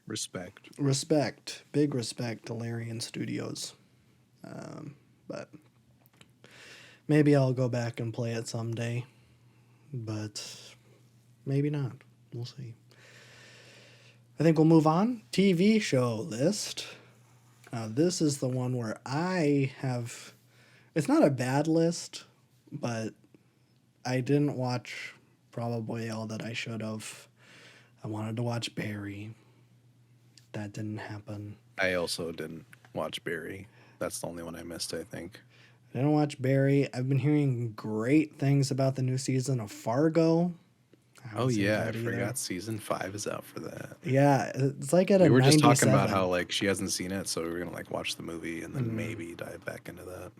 Respect. Big respect to Larian Studios. But maybe I'll go back and play it someday. But maybe not. We'll see. I think we'll move on. TV show list. Now, this is the one where I have. It's not a bad list, but I didn't watch probably all that I should have. I wanted to watch Barry. That didn't happen. I also didn't watch Barry. That's the only one I missed, I think. I didn't watch Barry. I've been hearing great things about the new season of Fargo. Oh yeah, I forgot season 5 is out for that. Yeah, it's like at a 97. We were just talking about how like she hasn't seen it, so we are gonna like watch the movie and then maybe dive back into that.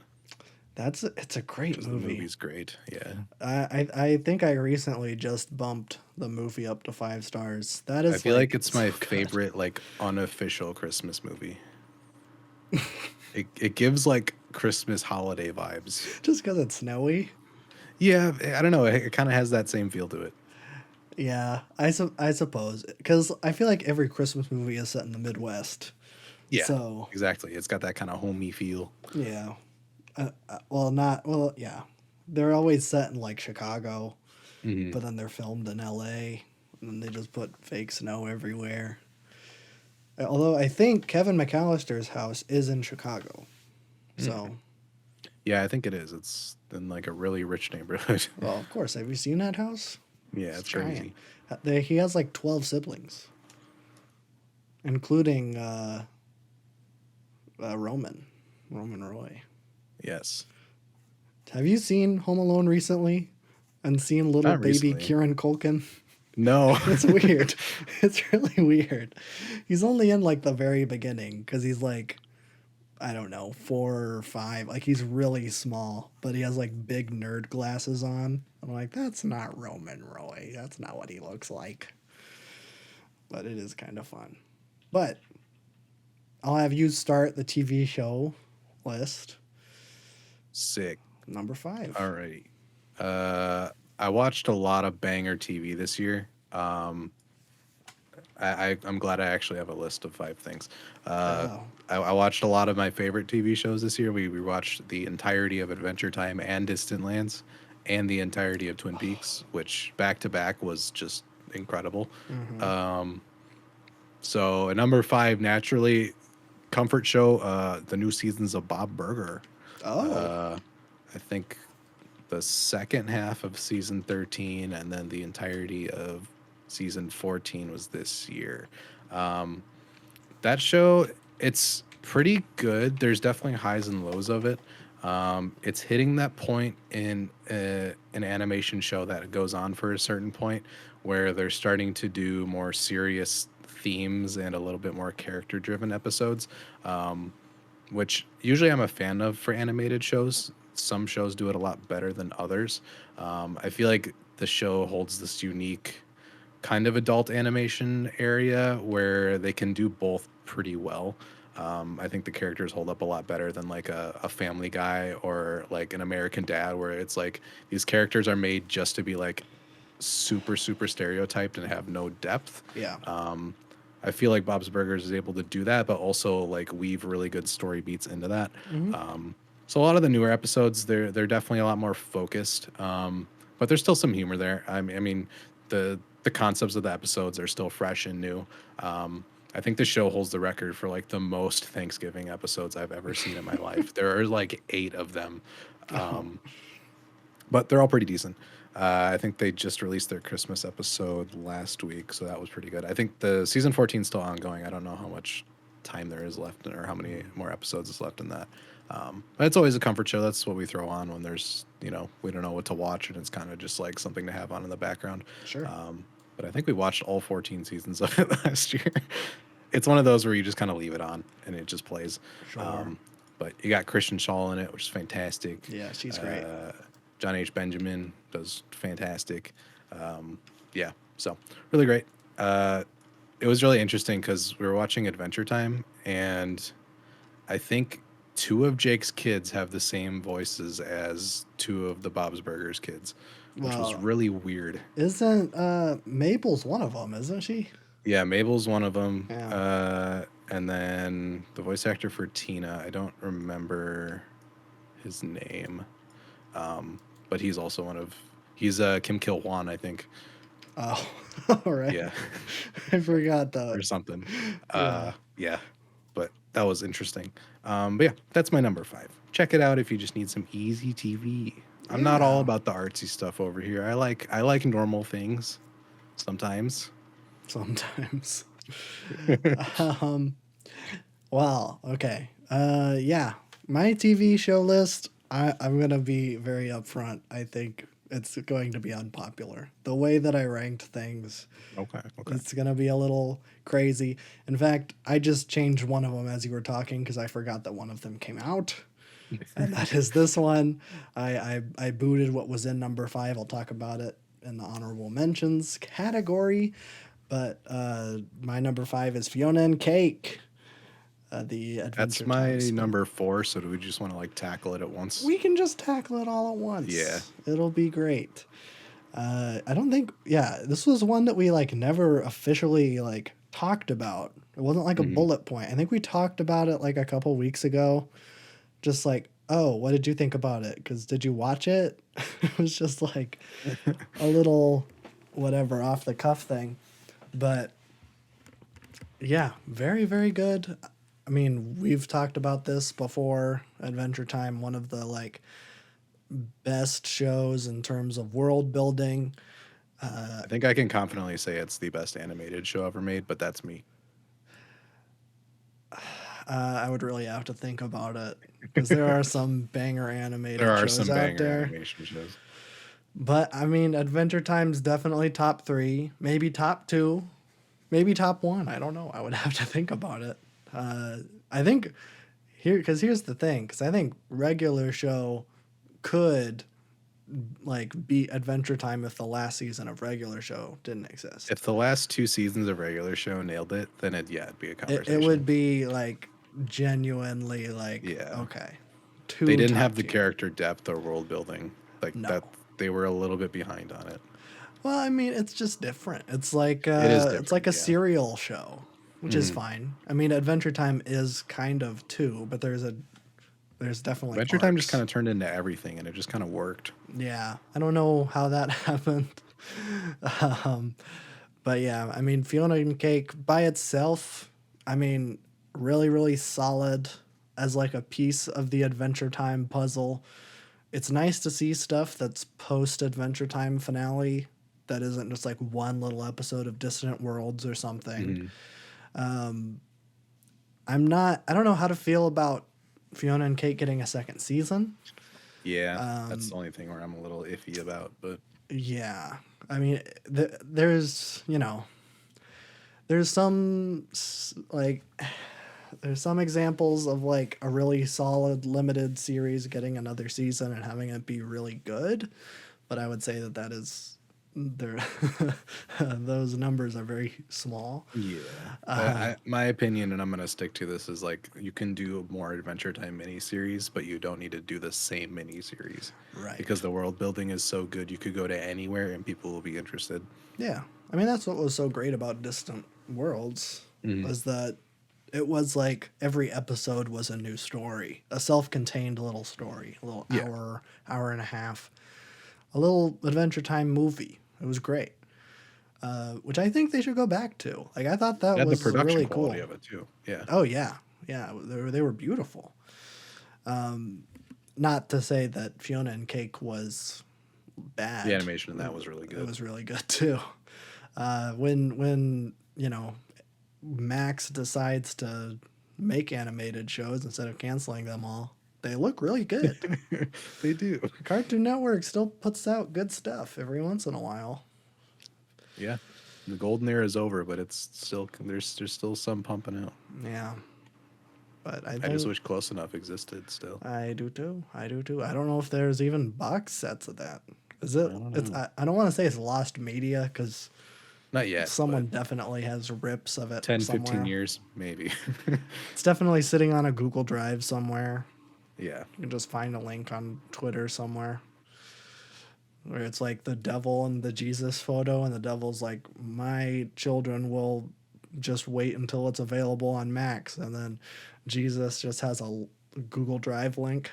It's a great movie. The movie's great. Yeah. I think I recently just bumped the movie up to 5 stars. That is. I feel like it's my favorite like unofficial Christmas movie. It gives like Christmas holiday vibes. Just because it's snowy. Yeah, I don't know. It kind of has that same feel to it. Yeah, I suppose because I feel like every Christmas movie is set in the Midwest. Yeah. So exactly, it's got that kind of homey feel. Yeah. Yeah. They're always set in like Chicago, but then they're filmed in LA, and then they just put fake snow everywhere. Although I think Kevin McAllister's house is in Chicago, so. Yeah, I think it is. It's in like a really rich neighborhood. Well, of course. Have you seen that house? Yeah, it's crazy. He has like 12 siblings, including Roman Roy. Yes. Have you seen Home Alone recently and seen little baby Kieran Culkin? No. It's weird. It's really weird. He's only in like the very beginning because he's like, I don't know, 4 or 5. Like he's really small, but he has like big nerd glasses on. I'm like, that's not Roman Roy. That's not what he looks like. But it is kind of fun. But I'll have you start the TV show list. Sick. Number 5. All right. I watched a lot of banger TV this year. I'm glad I actually have a list of 5 things. I watched a lot of my favorite TV shows this year. We watched the entirety of Adventure Time and Distant Lands and the entirety of Twin Peaks, which back to back was just incredible. So at number 5, naturally, comfort show, the new seasons of Bob Burger. I think the second half of season 13 and then the entirety of season 14 was this year. That show, it's pretty good. There's definitely highs and lows of it. It's hitting that point in an animation show that goes on for a certain point where they're starting to do more serious themes and a little bit more character driven episodes, which usually I'm a fan of for animated shows. Some shows do it a lot better than others. I feel like the show holds this unique kind of adult animation area where they can do both pretty well. I think the characters hold up a lot better than like a Family Guy or like an American Dad, where it's like these characters are made just to be like super stereotyped and have no depth. Yeah. I feel like Bob's Burgers is able to do that, but also like weave really good story beats into that. So a lot of the newer episodes, they're definitely a lot more focused, but there's still some humor there. I mean, the concepts of the episodes are still fresh and new. I think the show holds the record for like the most Thanksgiving episodes I've ever seen in my life. There are like 8 of them, but they're all pretty decent. I think they just released their Christmas episode last week, so that was pretty good. I think the season 14 is still ongoing. I don't know how much time there is left or how many more episodes is left in that. But it's always a comfort show. That's what we throw on when there's, we don't know what to watch, and it's kind of just like something to have on in the background. Sure. But I think we watched all 14 seasons of it last year. It's one of those where you just kind of leave it on and it just plays. Sure. But you got Kristen Schaal in it, which is fantastic. Yeah, she's great. John H. Benjamin does fantastic. Yeah, so really great. Uh, it was really interesting because we were watching Adventure Time, and I think two of Jake's kids have the same voices as two of the Bob's Burgers kids, which was Well, really weird. isn't Mabel's one of them, isn't she? Yeah, Mabel's one of them. Yeah. And then the voice actor for Tina, I don't remember his name, but he's also one of he's Kim Kil Hwan, I think. Oh, all right. Yeah, I forgot or that. something. Yeah. Yeah, but that was interesting. But yeah, that's my number 5. Check it out if you just need some easy TV. I'm not all Yeah. about the artsy stuff over here. I like normal things sometimes. Sometimes. um. Well. Okay. Yeah. My TV show list. I'm gonna be very upfront. I think it's going to be unpopular. The way that I ranked things, Okay, okay. it's gonna be a little crazy. In fact, I just changed one of them as you were talking because I forgot that one of them came out, and that is this one. I booted what was in number 5. I'll talk about it in the honorable mentions category, but my number 5 is Fiona and Cake, the That's Adventure Time my spin. number 4. So do we just want to like tackle it at once? We can just tackle it all at Yeah. once. It'll be great. I don't think, yeah, this was one that we like never officially like talked about. It wasn't like a Hmm. bullet point. I think we talked about it like a couple weeks ago. Just like, oh, what did you think about it? Because did you watch it? It was just like a little whatever off the cuff thing. But yeah, very, very good. I mean, we've talked about this before. Adventure Time, one of the like best shows in terms of world building. I think I can confidently say it's the best animated show ever made, but that's me. I would really have to think about it because there are some banger There animated are shows some out banger there. animation shows. But I mean, Adventure Time's definitely top 3, maybe top 2, maybe top 1. I don't know. I would have to think about it. I think here's the thing, because I think regular show could like beat Adventure Time if the last season of regular show didn't exist. If the last 2 seasons of regular show nailed it, then it'd be a It would conversation. be like genuinely like Yeah. okay, They two didn't have top the tier. character depth or world building. Like No. that they were a little bit behind on it. Well, I mean, it's just different. It is It's like different, a yeah. serial show, which is Hmm. fine. I mean, Adventure Time is kind of too, but there's definitely Adventure Time just kind arcs. of turned into everything and it just kind of worked. Yeah, I don't know how that happened. um, but yeah, I mean, Fiona and Cake by itself, I mean, really, really solid as like a piece of the Adventure Time puzzle. It's nice to see stuff that's post Adventure Time finale that isn't just like one little episode of Distant Worlds or something. Hmm. I don't know how to feel about Fiona and Kate getting a second season. Yeah, that's the only thing where I'm a little iffy about, but Yeah. I mean, there's, there's like there's some examples of like a really solid limited series getting another season and having it be really good, but I would say that is there those numbers are very small. yeah. My opinion, and I'm gonna stick to this, is like you can do more Adventure Time miniseries, but you don't need to do the same miniseries because Right. the world building is so good. You could go to anywhere and people will be interested. Yeah. I mean, that's what was so great about Distant Worlds Hmm. was that it was like every episode was a new story, a self-contained little story, a little Yeah, hour and a half, a little Adventure Time movie. It was great, which I think they should go back to. Like I thought that and the was production really quality cool. of it too. Yeah, Oh yeah, yeah, they were beautiful. Not to say that Fiona and Cake was the bad. animation in that was really It good. was really good too. When Max decides to make animated shows instead of canceling them all, they look really good. They do. Cartoon Network still puts out good stuff every once in a while. Yeah, the golden era is over, but it's still there's still some pumping out. Yeah, but I I just think wish Close Enough existed still. I do too. I do too. I don't know if there's even box sets of that. Is I it? don't It's. know. I don't want to say it's lost media because Not yet, but someone definitely has rips of it 10, 15 somewhere. years, maybe. It's definitely sitting on a Google Drive somewhere. Yeah. You can just find a link on Twitter somewhere where it's like the devil and the Jesus photo, and the devil's like, "My children will just wait until it's available on Macs," and then Jesus just has a Google Drive link.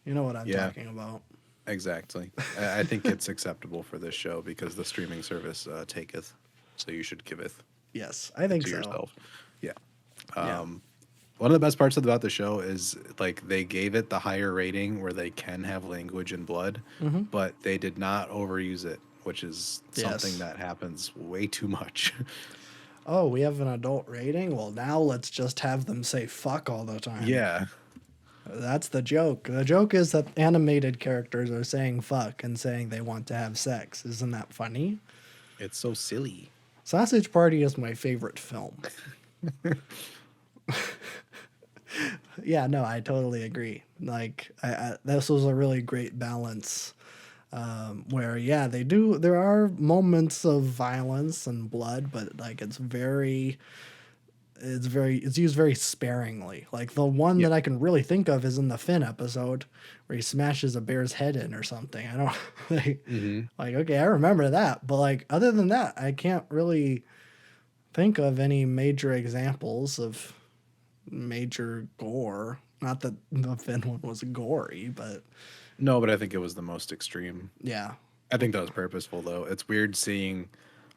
You know what I'm Yeah, talking about? exactly. I think it's acceptable for this show because the streaming service taketh, so you should giveth Yes, I it think to so. yourself. Yeah. Yeah. One of the best parts about the show is like they gave it the higher rating where they can have language and blood, Mm-hmm. but they did not overuse it, which is something Yes. that happens way too much. Oh, we have an adult rating? Well, now let's just have them say fuck all the time. Yeah, That's the joke. The joke is that animated characters are saying fuck and saying they want to have sex. Isn't that funny? it's so silly. Sausage Party is my favorite film. Yeah, no, I totally agree. Like, this was a really great balance where, yeah, they do, there are moments of violence and blood, but like it's used very sparingly. Like the one Yeah. that I can really think of is in the Finn episode where he smashes a bear's head in or something. I don't Hmm. like okay, I remember that, but like other than that, I can't really think of any major examples of major gore. Not that the Finn one was gory, but No, but I think it was the most extreme. yeah. I think that was purposeful, though. It's weird seeing,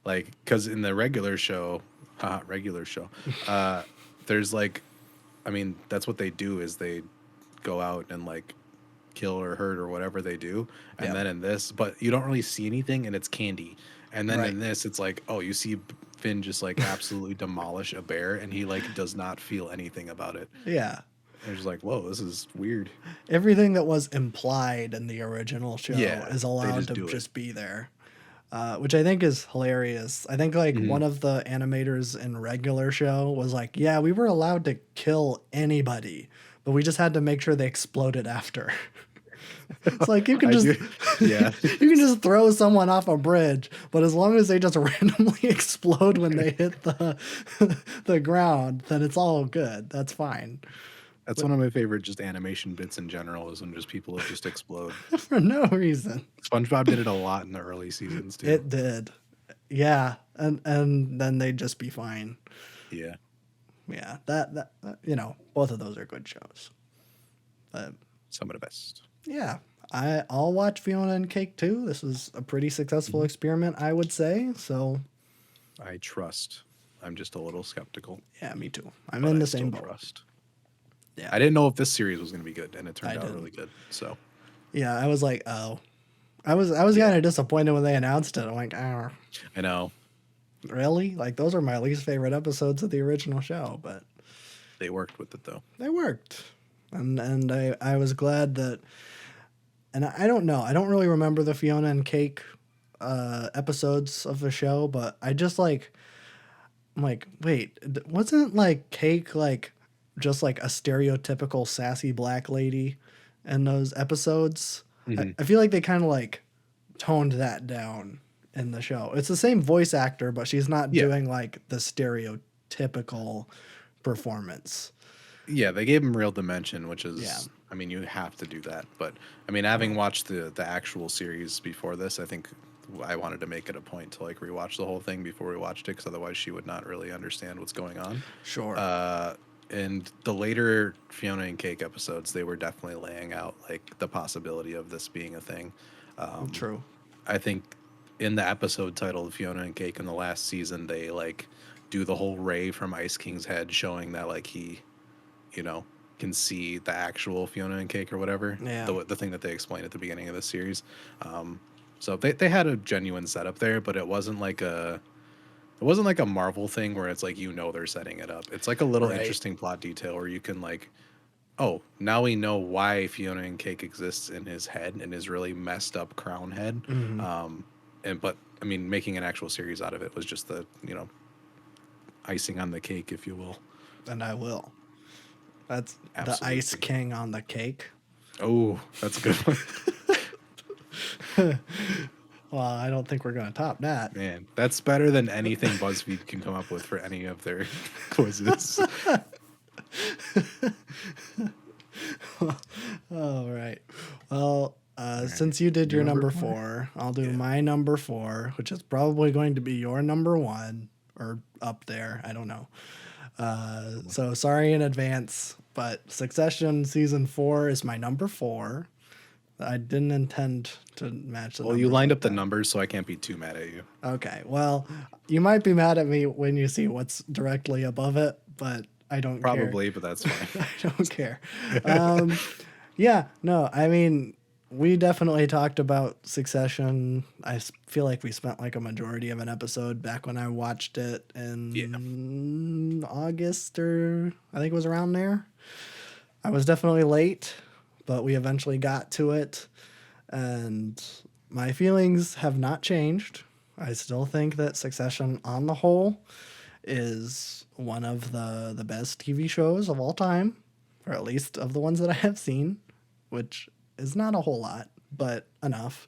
like, because in the regular show, uh, there's like, I mean, that's what they do is they go out and like kill or hurt or whatever they do. And Yeah. then in this, but you don't really see anything and it's candy. And then Right. in this, it's like, oh, you see Finn just like absolutely demolish a bear and he like does not feel anything about it. Yeah. And it's just like, whoa, this is weird. Everything that was implied in the original show Yeah, is they allowed just to do it. just be there. Which I think is hilarious. I think like Hmm. one of the animators in regular show was like, "Yeah, we were allowed to kill anybody, but we just had to make sure they exploded after." It's like you can I just do. Yeah. you can just throw someone off a bridge, but as long as they just randomly explode when they hit the the ground, then it's all good. That's fine. That's But one of my favorite just animation bits in general is when just people would just explode. for no reason, SpongeBob did it a lot in the early seasons too. it did. Yeah, and then they'd just be fine. Yeah, Yeah, you know, both of those are good shows. But some of the best. yeah, I'll watch Fiona and Cake too. This was a pretty successful Mhm. experiment, I would say. So I trust. I'm just a little skeptical, yeah, me too. I'm but in I the still same boat. trust. Yeah, I didn't know if this series was going to be good, and it I turned out didn't. really good. So, Yeah, I was like, oh, I was yeah, kind of disappointed when they announced it. I'm like, oh, I know really? Like those are my least favorite episodes of the original show, but they worked with it though. they worked, and I was glad that. And I don't know. I don't really remember the Fiona and Cake episodes of the show, but I just like I'm like, wait, wasn't like Cake like just like a stereotypical sassy black lady in those episodes? Hmm. I feel like they kind of like toned that down in the show. It's the same voice actor, but she's not Yeah, doing like the stereotypical performance. yeah, they gave him real dimension, which Yeah. is, I mean, you have to do that. But I mean, having watched the actual series before this, I think I wanted to make it a point to like rewatch the whole thing before we watched it, because otherwise she would not really understand what's going on. Sure. And the later Fiona and Cake episodes, they were definitely laying out like the possibility of this being a thing. True. I think in the episode titled Fiona and Cake in the last season, they like do the whole ray from Ice King's head, showing that like he, you know, can see the actual Fiona and Cake or whatever. Yeah. The thing that they explained at the beginning of the series. So they had a genuine setup there, but it wasn't like a Marvel thing where it's like they're setting it up. It's like a little Right. interesting plot detail where you can like, oh, now we know why Fiona and Cake exists in his head, in his really messed up crown head. Hmm. And but I mean, making an actual series out of it was just the icing on the cake, if you will. And I will. That's the Ice Absolutely. King on the cake. Oh, that's a good one. Well, I don't think we're going to top that. Man, that's better than anything BuzzFeed can come up with for any of their quizzes. All right. Well, All right. since you did Your your number number four? 4, I'll do Yeah. my number 4, which is probably going to be your number 1 or up there. I don't know. So sorry in advance, but Succession season 4 is my number 4. I didn't intend to match the Well, you numbers lined like up the that. numbers, so I can't be too mad at you. Okay. Well, you might be mad at me when you see what's directly above it, but I don't care. Probably, but that's fine. I don't care. Yeah, no, I mean, we definitely talked about Succession. Feel like we spent like a majority of an episode back when I watched it Yeah. in August, or I think it was around there. I was definitely late, but we eventually got to it. And my feelings have not changed. I still think that Succession on the whole is one of the best TV shows of all time, or at least of the ones that I have seen, which is not a whole lot, but enough.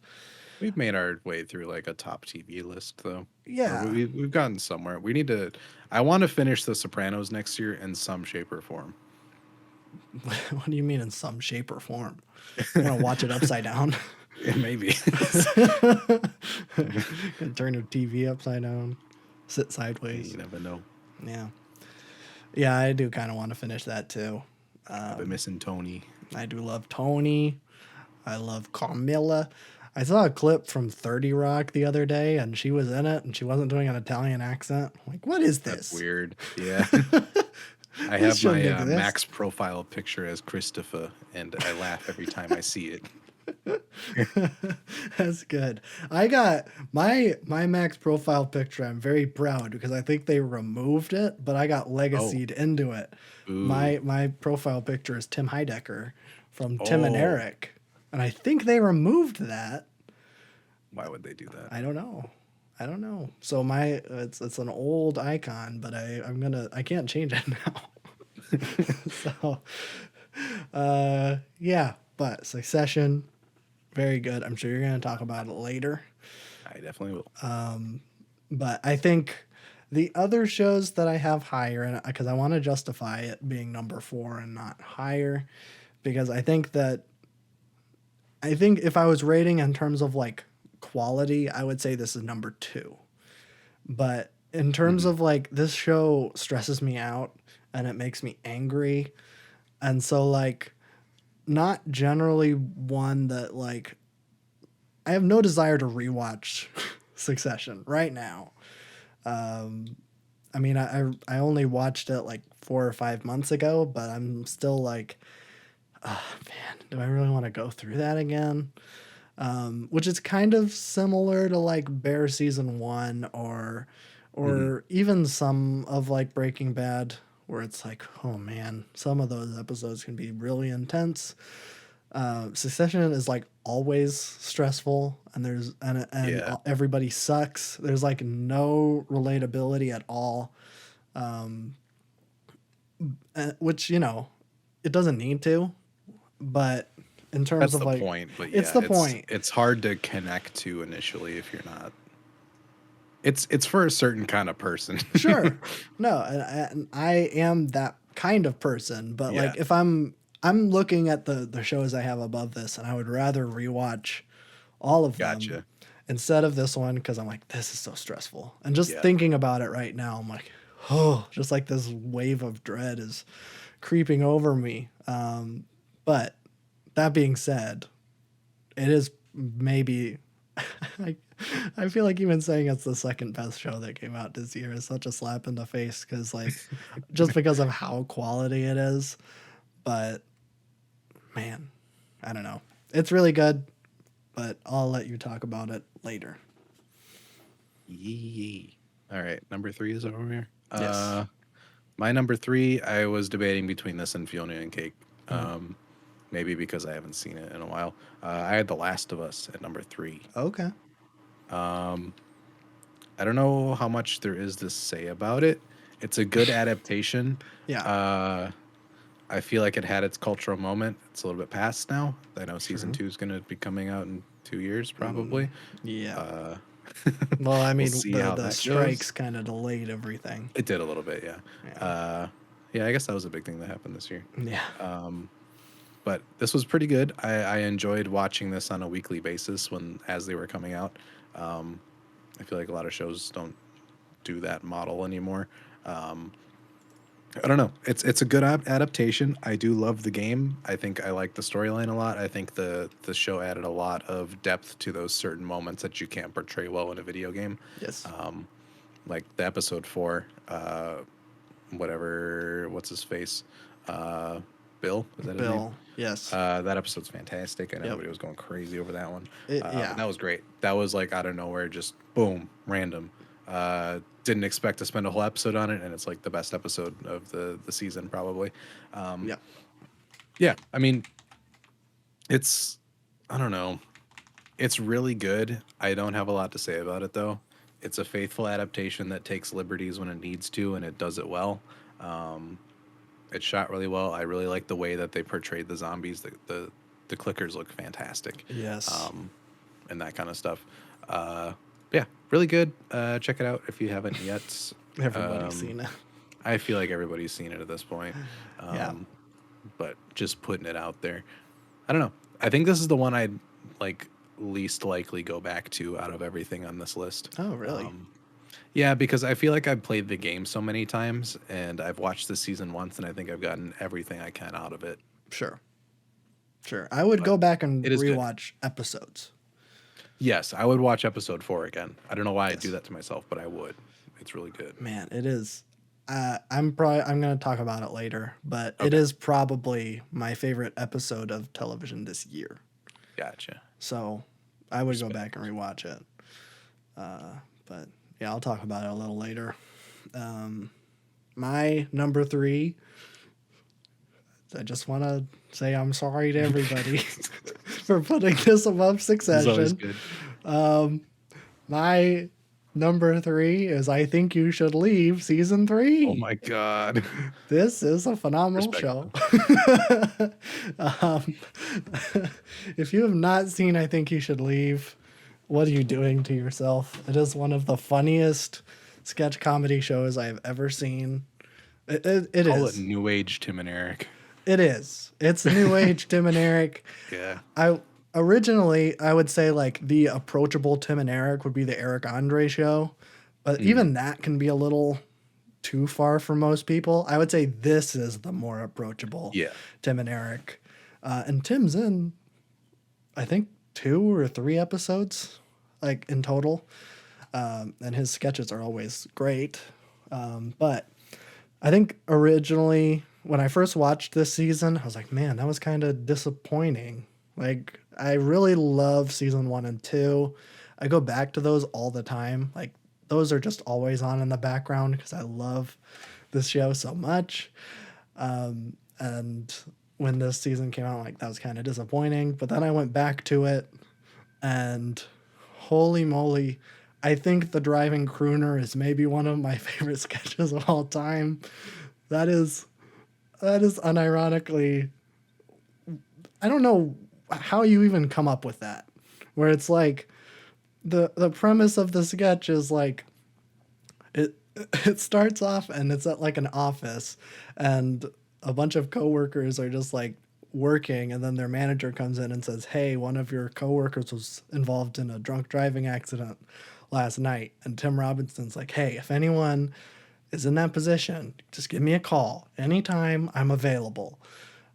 We've made our way through like a top TV list, though. Or Yeah. we've gotten somewhere. We need to. I want to finish The Sopranos next year in some shape or form. What do you mean in some shape or form? You want to watch it upside down? Yeah, maybe. Turn your TV upside down, sit sideways. You never know. Yeah. Yeah, I do kind of want to finish that too. I've been missing Tony. I do love Tony. I love Carmilla. I saw a clip from 30 Rock the other day, and she was in it, and she wasn't doing an Italian accent. Like, what is this? That's weird. Yeah. I This have my shouldn't exist. Max profile picture as Christopher, and I laugh every time I see it. That's good. I got my Max profile picture. I'm very proud because I think they removed it, but I got legacied into it. Ooh. My profile picture is Tim Heidecker from Tim and Oh. Eric, and I think they removed that. Why would they do that? I don't know. I don't know. So it's an old icon, but I can't change it now. So yeah, but Succession, very good. I'm sure you're gonna talk about it later. I definitely will. But I think the other shows that I have higher, and because I want to justify it being number 4 and not higher, because I think if I was rating in terms of like quality, I would say this is number 2. But in terms of like, this show stresses me out and it makes me angry. And so like, not generally one that like, I have no desire to rewatch Succession right now. I mean, I only watched it like 4 or 5 months ago, but I'm still like, oh man, do I really want to go through that again? Which is kind of similar to like Bear season 1 or even some of like Breaking Bad, where it's like, oh man, some of those episodes can be really intense. Succession is like always stressful, and Yeah. everybody sucks. There's like no relatability at all, which it doesn't need to, but in terms That's of the like, point. But it's yeah, the point. it's hard to connect to initially if you're not. It's for a certain kind of person. Sure, no, and I am that kind of person, but Yeah. like if I'm looking at the shows I have above this, and I would rather rewatch all of them Gotcha. instead of this one, because I'm like, this is so stressful. And just Yeah. thinking about it right now, I'm like, oh, just like this wave of dread is creeping over me. But that being said, it is maybe I, I feel like even saying it's the second best show that came out this year is such a slap in the face, because like, just because of how quality it is. But man, I don't know. It's really good, but I'll let you talk about it later. Yee. All right, number 3 is over here. Yes. My number 3, I was debating between this and Fiona and Cake. Maybe because I haven't seen it in a while. I had The Last of Us at number 3. Okay. I don't know how much there is to say about it. It's a good adaptation. Yeah. I feel like it had its cultural moment. It's a little bit past now. I know season True. 2 is going to be coming out in 2 years probably. Yeah. Uh, Well, I we'll mean, see the how the that strikes goes. kind of delayed everything. It did a little bit, yeah. Yeah. Yeah, I guess that was a big thing that happened this year. Yeah. But this was pretty good. I enjoyed watching this on a weekly basis as they were coming out. I feel like a lot of shows don't do that model anymore. I don't know. It's a good adaptation. I do love the game. I think I like the storyline a lot. I think the show added a lot of depth to those certain moments that you can't portray well in a video game. Yes. Like the episode 4, what's his face, Bill, is that his name? Bill. Yes. That episode's fantastic, and Yep. everybody was going crazy over that one. Yeah. That was great. That was like out of nowhere, just boom, random. Didn't expect to spend a whole episode on it, and it's like the best episode of the season probably. Yeah. Yeah, I mean, it's I don't know, it's really good. I don't have a lot to say about it though. It's a faithful adaptation that takes liberties when it needs to, and it does it well. It's shot really well. I really like the way that they portrayed the zombies. The clickers look fantastic. Yes. And that kind of stuff. Yeah, really good. Check it out if you haven't yet. Everybody's seen it. I feel like everybody's seen it at this point. Yeah. But just putting it out there. I don't know. I think this is the one I'd like least likely go back to out of everything on this list. Oh, really? Yeah, because I feel like I've played the game so many times, and I've watched the season once, and I think I've gotten everything I can out of it. Sure. Sure. I would go back and it is good. rewatch episodes. Yes, I would watch episode 4 again. I don't know why I Yes. do that to myself, but I would. It's really good. Man, it is. I'm going to talk about it later, but it is probably my favorite episode of television this year. Gotcha. So I would go back and rewatch it. But yeah, I'll talk about it a little later. My number 3, I just want to say I'm sorry to everybody for putting this above Succession. It's always good. My number 3 is I Think You Should Leave season 3. Oh my god. This is a phenomenal Respect. show. um, if you have not seen I Think You Should Leave, what are you doing to yourself? It is one of the funniest sketch comedy shows I have ever seen. It Call is. it New Age Tim and Eric. It is. It's New Age Tim and Eric. Yeah. Originally, I would say like the approachable Tim and Eric would be the Eric Andre show, but even that can be a little too far for most people. I would say this is the more approachable Tim and Eric. And Tim's in, I think, 2 or 3 episodes, like in total. And his sketches are always great. But I think originally when I first watched this season, I was like, man, that was kind of disappointing. Like, I really love season 1 and 2. I go back to those all the time. Like, those are just always on in the background because I love this show so much. And when this season came out, like, that was kind of disappointing. But then I went back to it, and holy moly, I think the driving crooner is maybe one of my favorite sketches of all time. That is unironically, I don't know how you even come up with that, where it's like the premise of the sketch is like it starts off and it's at like an office, and a bunch of coworkers are just like working, and then their manager comes in and says, hey, one of your coworkers was involved in a drunk driving accident last night. And Tim Robinson's like, hey, if anyone is in that position, just give me a call anytime, I'm available.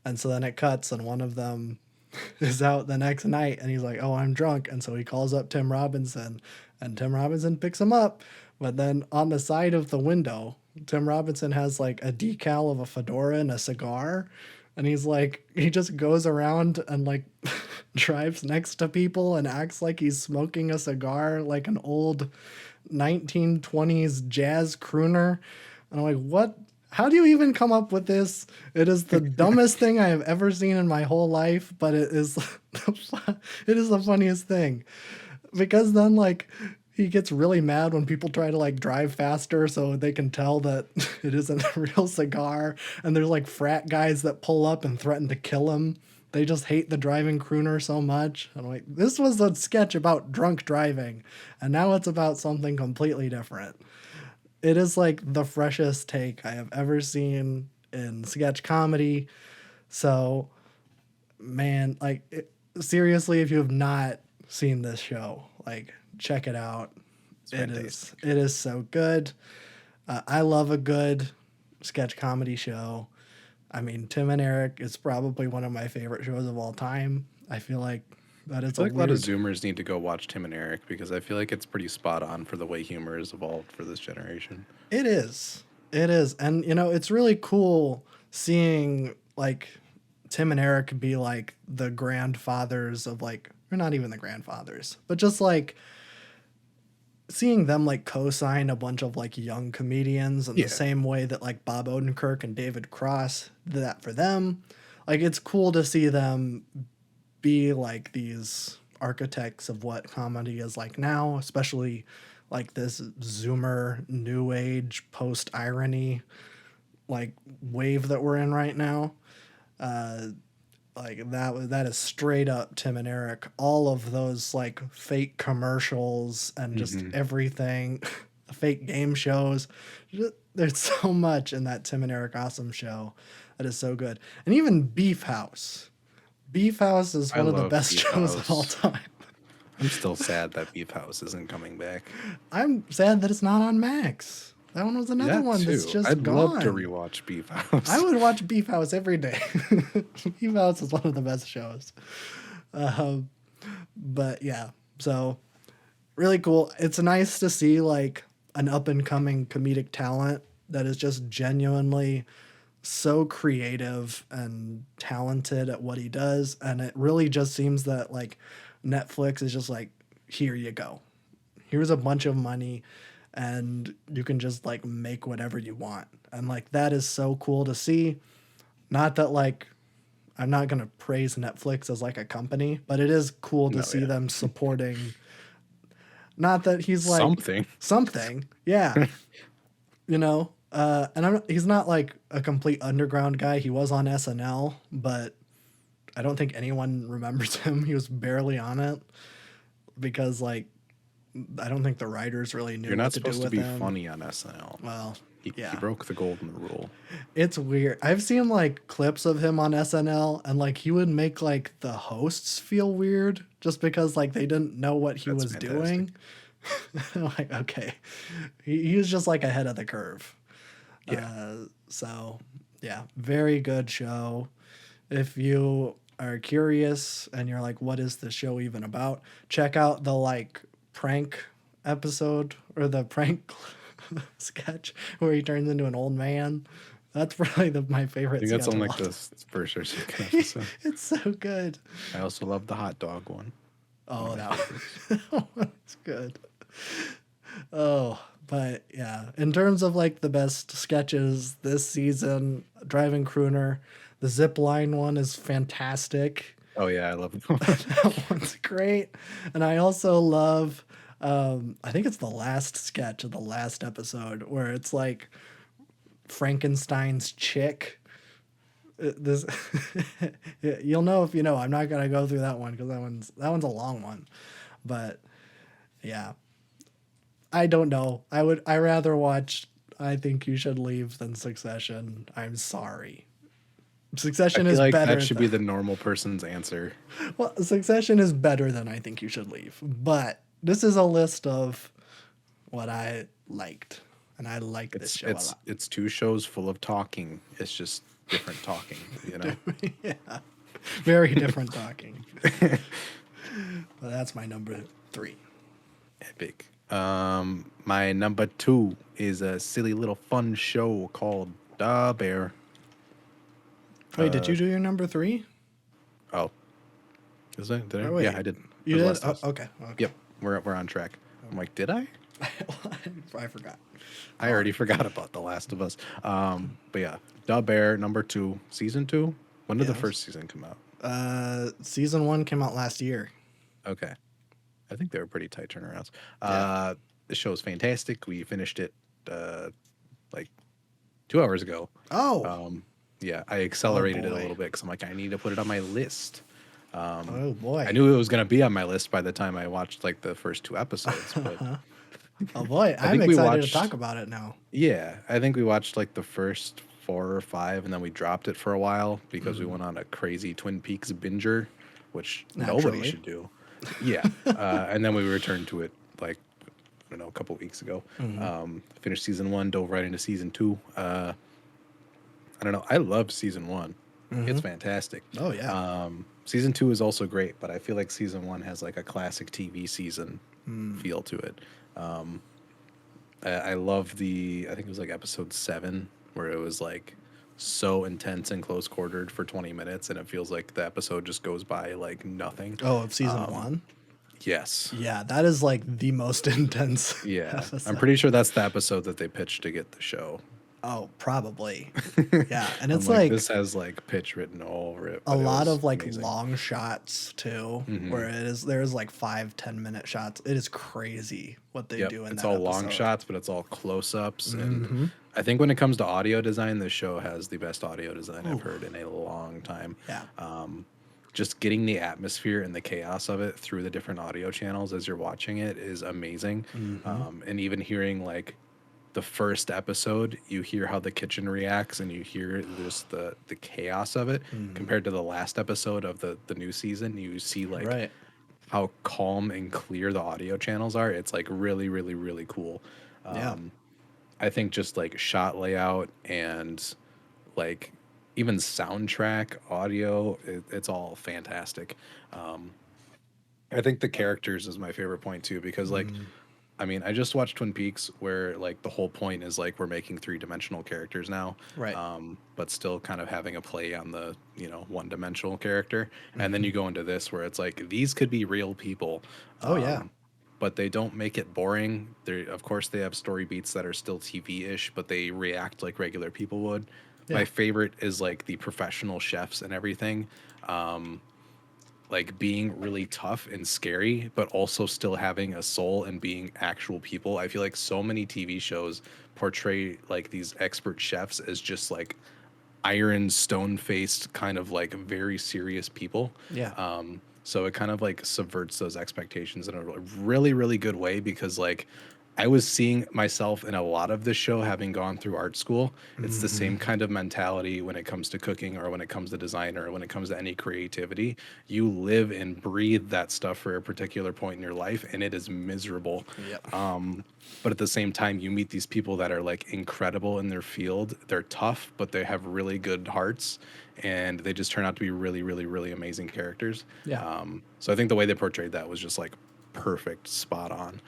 And so then it cuts, and one of them is out the next night, and he's like, oh, I'm drunk. And so he calls up Tim Robinson, and Tim Robinson picks him up. But then on the side of the window, Tim Robinson has like a decal of a fedora and a cigar. And he's like, he just goes around and like drives next to people and acts like he's smoking a cigar, like an old 1920s jazz crooner. And I'm like, what? How do you even come up with this? It is the dumbest thing I have ever seen in my whole life, but it is the funniest thing. Because then like he gets really mad when people try to like drive faster so they can tell that it isn't a real cigar. And there's like frat guys that pull up and threaten to kill him they just hate the driving crooner so much. I'm like, this was a sketch about drunk driving, and now it's about something completely different. It is like the freshest take I have ever seen in sketch comedy. So, man, like seriously, if you have not seen this show, like check it out. It's fantastic. It is so good. I love a good sketch comedy show. I mean, Tim and Eric is probably one of my favorite shows of all time. I feel like that I is a feel like a lot of weird. Zoomers need to go watch Tim and Eric because I feel like it's pretty spot on for the way humor has evolved for this generation. It is. It is. And, you know, it's really cool seeing like Tim and Eric be like the grandfathers of like, or not even the grandfathers, but just like seeing them like co-sign a bunch of like young comedians in the Yeah. same way that like Bob Odenkirk and David Cross did that for them. Like it's cool to see them be like these architects of what comedy is like now, especially like this Zoomer new age post irony like wave that we're in right now. Uh, like that is straight up Tim and Eric. All of those like fake commercials and just Hmm. everything, fake game shows. There's so much in that Tim and Eric awesome show that is so good. And even Beef House. Beef House is I one of the love best Beef shows of all House. time. I'm still sad that Beef House isn't coming back. I'm sad that it's not on Max. That one was another That one that's too. just I'd love to gone. rewatch Beef I House. would watch Beef House every day. Beef House is one of the best shows. Um, but yeah, so really cool. It's nice to see like an up and coming comedic talent that is just genuinely so creative and talented at what he does. And it really just seems that like Netflix is just like, here you go. Here's a bunch of money and you can just like make whatever you want. And like that is so cool to see. Not that like I'm not going to praise Netflix as like a company, but it is cool to No, see yeah. them supporting. Not that he's like Something. something, yeah, you know. And he's not like a complete underground guy. He was on SNL, but I don't think anyone remembers him. He was barely on it because like I don't think the writers really knew You're what not to do supposed to with be him. funny on SNL. Well, He yeah. broke the golden rule. It's weird. I've seen like clips of him on SNL and like he would make like the hosts feel weird just because like they didn't know what he That's was fantastic. doing. Like, okay. He was just like ahead of the curve. Yeah. So yeah, very good show. If you are curious and you're like, what is the show even about? Check out the like prank episode or the prank sketch where he turns into an old man. That's probably my I favorite think that's sketch on of like all the time. first or second episode. It's so good. I also love the hot dog one. One Oh, of my that favorites. one's good. Oh, but yeah, in terms of like the best sketches this season, Driving Crooner, the zip line one is fantastic. Oh yeah, I love it. That one's great. And I also love I think it's the last sketch of the last episode where it's like Frankenstein's chick. This you'll know if you know. I'm not gonna go through that one because that one's a long one. But yeah, I don't know. I rather watch I Think You Should Leave than Succession. I'm sorry. I Succession feel is like better that should be than the normal person's answer. well, Succession is better than I Think You Should Leave. But this is a list of what I liked, and I like this It's show a it's lot. it's two shows full of talking. It's just different talking, you know? Yeah, very different talking. But that's my number 3. Epic. My number 2 is a silly little fun show called Da Bear. Wait, did you do your number 3? Oh, is that? Did I? Oh, wait, Yeah, I did. you It was did. Last of Oh, Us. okay. Okay. Yep, we're on track. I'm like, did I? I forgot. I already forgot about The Last of Us. But yeah, Da Bear number 2, season 2. When did the Yes. first season come out? Season 1 came out last year. Okay, I think they were pretty tight turnarounds. Yeah. The show is fantastic. We finished it like 2 hours ago. Oh, Um, Yeah, I Oh accelerated it a boy. little bit because I'm like, I need to put it on my list. Oh I boy. knew it was going to be on my list by the time I watched like the first two episodes, but Oh boy. I I'm think we excited to talk watched, about it now. yeah, I think we watched like the first four or five, and then we dropped it for a while because we Mm, went on a crazy Twin Peaks binger, which nobody naturally. should do. Yeah, and then we returned to it like I don't know a couple weeks ago. Hmm. Finished season one, dove right into season two. I don't know. I love season one. Hmm. It's fantastic. Oh yeah. Season two is also great, but I feel like season one has like a classic TV season Mm. feel to it. I love I think it was like episode seven, where it was like so intense and close quartered for 20 minutes, and it feels like the episode just goes by like nothing. Oh, of season one. Yes. Yeah, that is like the most intense Yeah. I'm episode. pretty sure that's the episode that they pitched to get the show. Oh, probably. Yeah, and I'm it's like, like this has like pitch written all over it, a but it lot was of like amazing. long shots too, Hmm. where there's like 5-10 minute shots. It is crazy what they Yep, do in it's that all long episode. shots, but it's all close ups. And Hmm. I think when it comes to audio design, this show has the best audio design I've Ooh, heard in a long time. yeah. Just getting the atmosphere and the chaos of it through the different audio channels as you're watching it is amazing. Hmm. And even hearing like the first episode, you hear how the kitchen reacts and you hear just the chaos of it Hmm. compared to the last episode of the new season. You see like Right. how calm and clear the audio channels are. It's like really, really, really cool. Yeah. I think just like shot layout and like even soundtrack, audio, it's all fantastic. I think the characters is my favorite point too, because like, Mm. I mean, I just watched Twin Peaks where like the whole point is like we're making three-dimensional characters now, Right. but still kind of having a play on the, one-dimensional character. And then Hmm. you go into this where it's like these could be real people, Oh yeah. but they don't make it boring. They, of course, they have story beats that are still TV-ish, but they react like regular people would. My Yeah. favorite is like the professional chefs and everything, like being really tough and scary, but also still having a soul and being actual people. I feel like so many TV shows portray like these expert chefs as just like iron, stone faced, kind of like very serious people. Yeah. So it kind of like subverts those expectations in a really, really good way because like I was seeing myself in a lot of this show having gone through art school. It's the Hmm. same kind of mentality when it comes to cooking or when it comes to design or when it comes to any creativity. You live and breathe that stuff for a particular point in your life and it is miserable. Yep. But at the same time, you meet these people that are like incredible in their field. They're tough, but they have really good hearts and they just turn out to be really, really, really amazing characters. Yeah. So I think the way they portrayed that was just like perfect, spot on.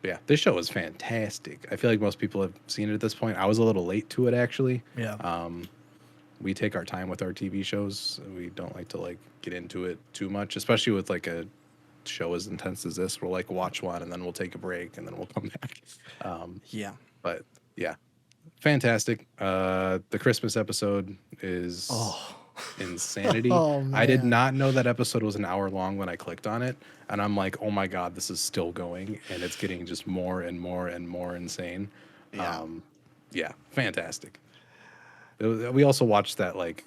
But yeah, this show is fantastic. I feel like most people have seen it at this point. I was a little late to it actually. Yeah. We take our time with our TV shows. We don't like to like get into it too much, especially with like a show as intense as this. We'll like watch one and then we'll take a break and then we'll come back. Yeah. But yeah, fantastic. The Christmas episode is Oh. insanity. Oh I did man. not know that episode was an hour long when I clicked on it, and I'm like, oh my god, this is still going, and it's getting just more and more and more insane. Yeah. Yeah, fantastic. We also watched that like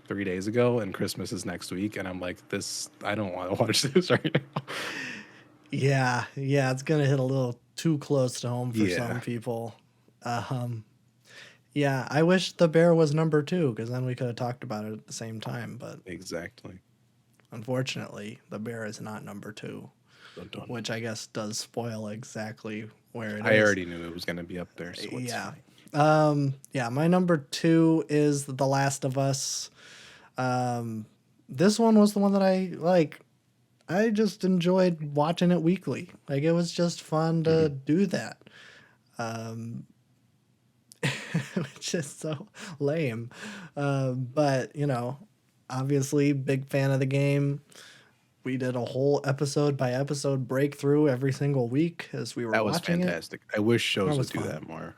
3 days ago, and Christmas is next week, and I'm like, this, I don't want to watch this right now. Yeah. Yeah. It's gonna hit a little too close to home for some Yeah, people. Um. Yeah. I wish the bear was number two because then we could have talked about it at the same time. But exactly. unfortunately, the bear is not number two, Dun, dun. which I guess does spoil exactly where it I is. already knew it was going to be up there, so it's Yeah. fine. Yeah, my number two is The Last of Us. This one was the one that I like. I just enjoyed watching it weekly. Like it was just fun to Hmm. do that. Um, which is so lame. But obviously, big fan of the game. We did a whole episode by episode breakthrough every single week as we were That was watching it. fantastic. I wish That shows would was do fun. that more.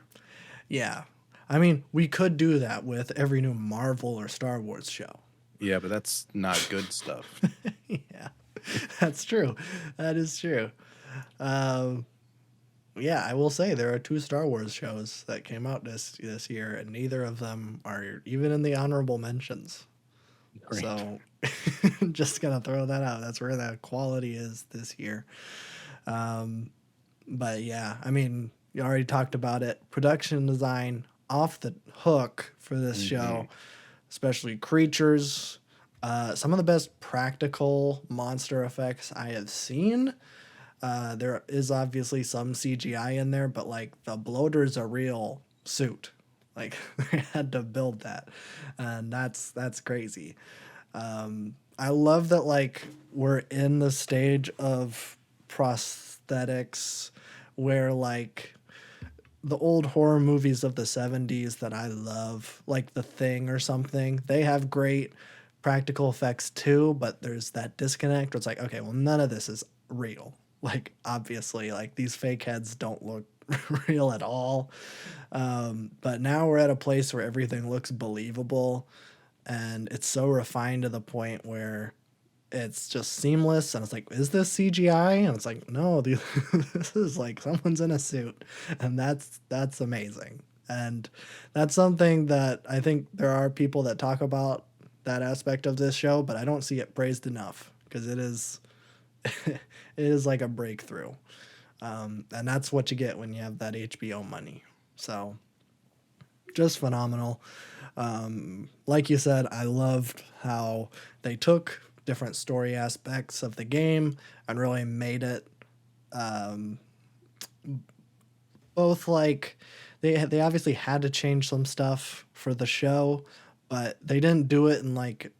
Yeah. I mean, we could do that with every new Marvel or Star Wars show. Yeah, but that's not good stuff. Yeah, that's true. That is true. Um, Yeah, I will say there are two Star Wars shows that came out this year, and neither of them are even in the honorable mentions. Great. So, just gonna throw that out. That's where the quality is this year. But yeah, I mean, you already talked about it. Production design off the hook for this Hmm. show, especially creatures. Some of the best practical monster effects I have seen. There is obviously some CGI in there, but like the bloater's a real suit. Like they had to build that, and that's crazy. I love that like we're in the stage of prosthetics where like the old horror movies of the 70s that I love, like The Thing or something, they have great practical effects too, but there's that disconnect where it's like, okay, well, none of this is real. Like, obviously, like these fake heads don't look real at all. But now we're at a place where everything looks believable and it's so refined to the point where it's just seamless and it's like, is this CGI? And it's like, no, dude, this is like someone's in a suit, and that's amazing. And that's something that I think there are people that talk about that aspect of this show, but I don't see it praised enough because it is it is like a breakthrough. And that's what you get when you have that HBO money. So just phenomenal. Like you said, I loved how they took different story aspects of the game and really made it both like they obviously had to change some stuff for the show, but they didn't do it in like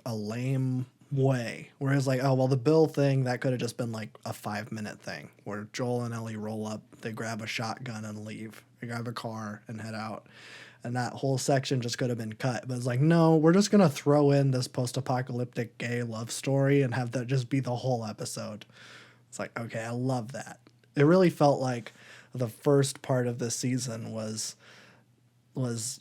a lame way. Whereas like, oh well, the Bill thing that could have just been like a 5 minute thing where Joel and Ellie roll up, they grab a shotgun and leave. They grab a car and head out. And that whole section just could have been cut. But it's like, no, we're just gonna throw in this post apocalyptic gay love story and have that just be the whole episode. It's like, okay, I love that. It really felt like the first part of this season was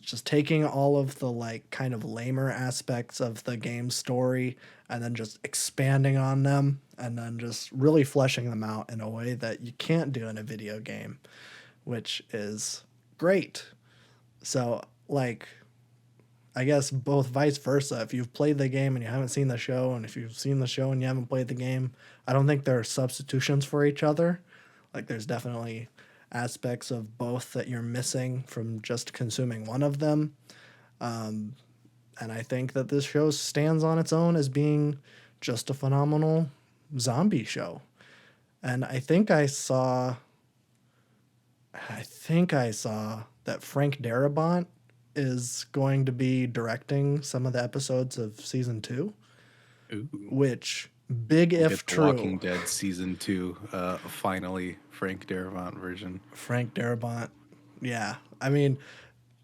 just taking all of the like kind of lamer aspects of the game story and then just expanding on them and then just really fleshing them out in a way that you can't do in a video game, which is great. So like I guess both vice versa. If you've played the game and you haven't seen the show, and if you've seen the show and you haven't played the game, I don't think there are substitutions for each other. Like there's definitely aspects of both that you're missing from just consuming one of them. And I think that this show stands on its own as being just a phenomenal zombie show. And I think I saw that Frank Darabont is going to be directing some of the episodes of season 2, Ooh. which big We'll get if the true. Walking Dead season 2, finally Frank Darabont version. Frank Darabont. Yeah. I mean,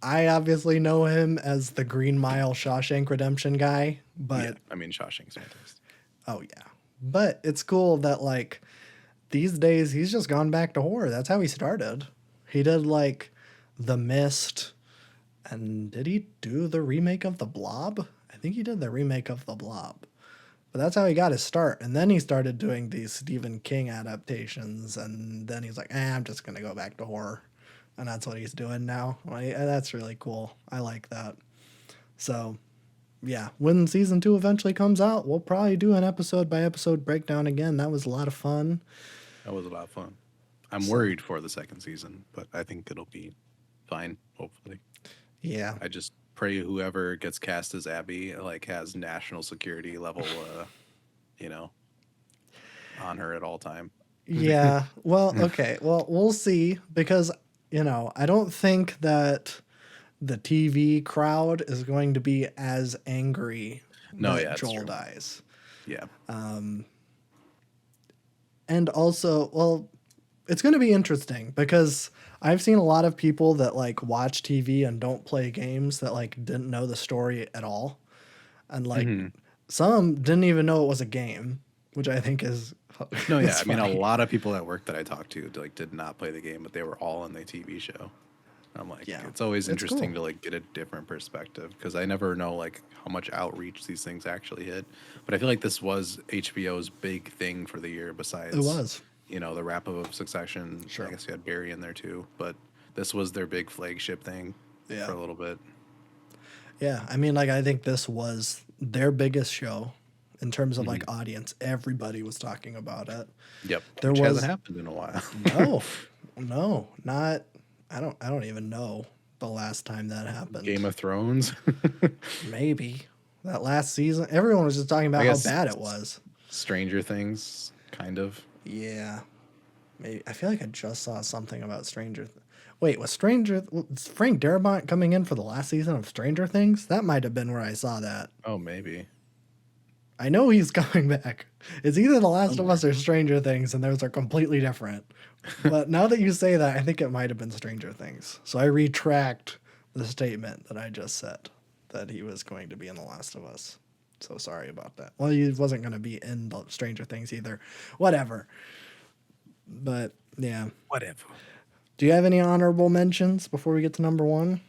I obviously know him as the Green Mile Shawshank Redemption guy, Yeah, but I mean Shawshank's fantastic. oh yeah. But it's cool that like these days he's just gone back to horror. That's how he started. He did like The Mist, and did he do the remake of The Blob? I think he did the remake of The Blob. But that's how he got his start. And then he started doing these Stephen King adaptations. And then he's like, I'm just going to go back to horror. And that's what he's doing now. Like, that's really cool. I like that. So, yeah, when season 2 eventually comes out, we'll probably do an episode by episode breakdown again. That was a lot of fun. That was a lot of fun. I'm So, worried for the second season, but I think it'll be fine, hopefully. yeah. I just pray whoever gets cast as Abby like has national security level you know, on her at all time. Yeah. Well, okay. Well, we'll see because, I don't think that the TV crowd is going to be as angry No, that yeah, it's Joel true. dies. Yeah. And also, well, it's going to be interesting because I've seen a lot of people that like watch TV and don't play games that like didn't know the story at all. And like Hmm. some didn't even know it was a game, which I think is No, yeah. is I mean, a funny. lot of people at work that I talked to like did not play the game, but they were all in the TV show. I'm like, Yeah. it's always It's cool. interesting to like get a different perspective because I never know like how much outreach these things actually hit. But I feel like this was HBO's big thing for the year It besides was. the wrap up of Succession. I Sure. guess you had Barry in there too, but this was their big flagship thing for Yeah. a little bit. Yeah. I mean, like, I think this was their biggest show in terms of Hmm. like audience. Everybody was talking about it. Yep, There which hasn't was happened in a while. no, no, not. I don't even know the last time that happened. Game of Thrones. Maybe that last season, everyone was just talking I about how guess bad it was. Stranger Things, kind of. Yeah. Maybe I feel like I just saw something about Wait, was Frank Darabont coming in for the last season of Stranger Things? That might have been where I saw that. Oh, maybe. I know he's coming back. It's either The Last of Somewhere. Us or Stranger Things, and those are completely different. But now that you say that, I think it might have been Stranger Things. So I retract the statement that I just said that he was going to be in The Last of Us. So sorry about that. Well, he wasn't going to be in the Stranger Things either. Whatever. But yeah. Whatever. Do you have any honorable mentions before we get to number one?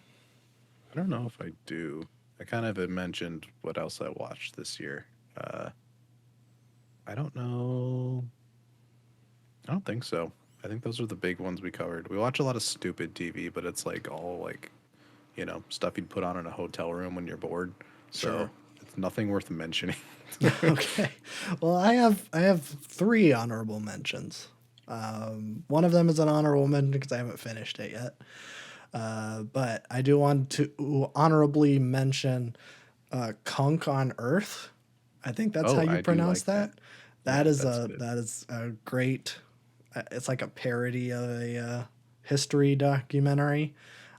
I don't know if I do. I kind of had mentioned what else I watched this year. Uh, I don't know. I don't think so. I think those are the big ones we covered. We watch a lot of stupid TV, but it's like all like, stuff you'd put on in a hotel room when you're bored. So Sure. it's nothing worth mentioning. Okay. Well, I have three honorable mentions. One of them is an honorable mention because I haven't finished it yet. But I do want to honorably mention Kunk on Earth. I think that's how Oh, you I do pronounce like that. that. Yeah, That is that's a good. that is a great. It's like a parody of a history documentary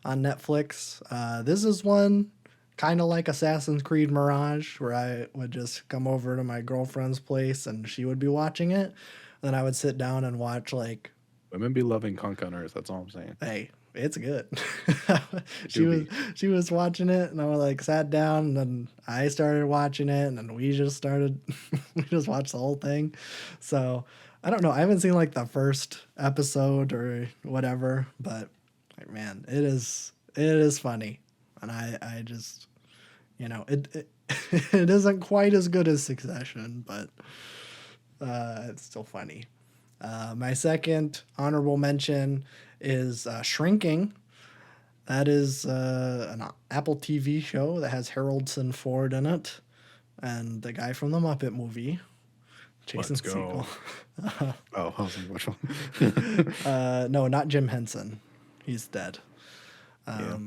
on Netflix. This is one kind of like Assassin's Creed Mirage, where I would just come over to my girlfriend's place and she would be watching it. Then I would sit down and watch like, Women be loving Conk on Earth. That's all I'm saying. hey, it's good. It she do was be. she was watching it, and I was like sat down, and then I started watching it, and then we just started we just watched the whole thing. So I don't know. I haven't seen like the first episode or whatever, but like man, it is funny, and I just it it isn't quite as good as Succession, but it's still funny. My second honorable mention is Shrinking. That is an Apple TV show that has Haroldson Ford in it and the guy from the Muppet movie, Jason Let's Segel. go. Oh, I was like, which one? No, not Jim Henson. He's dead. Yeah.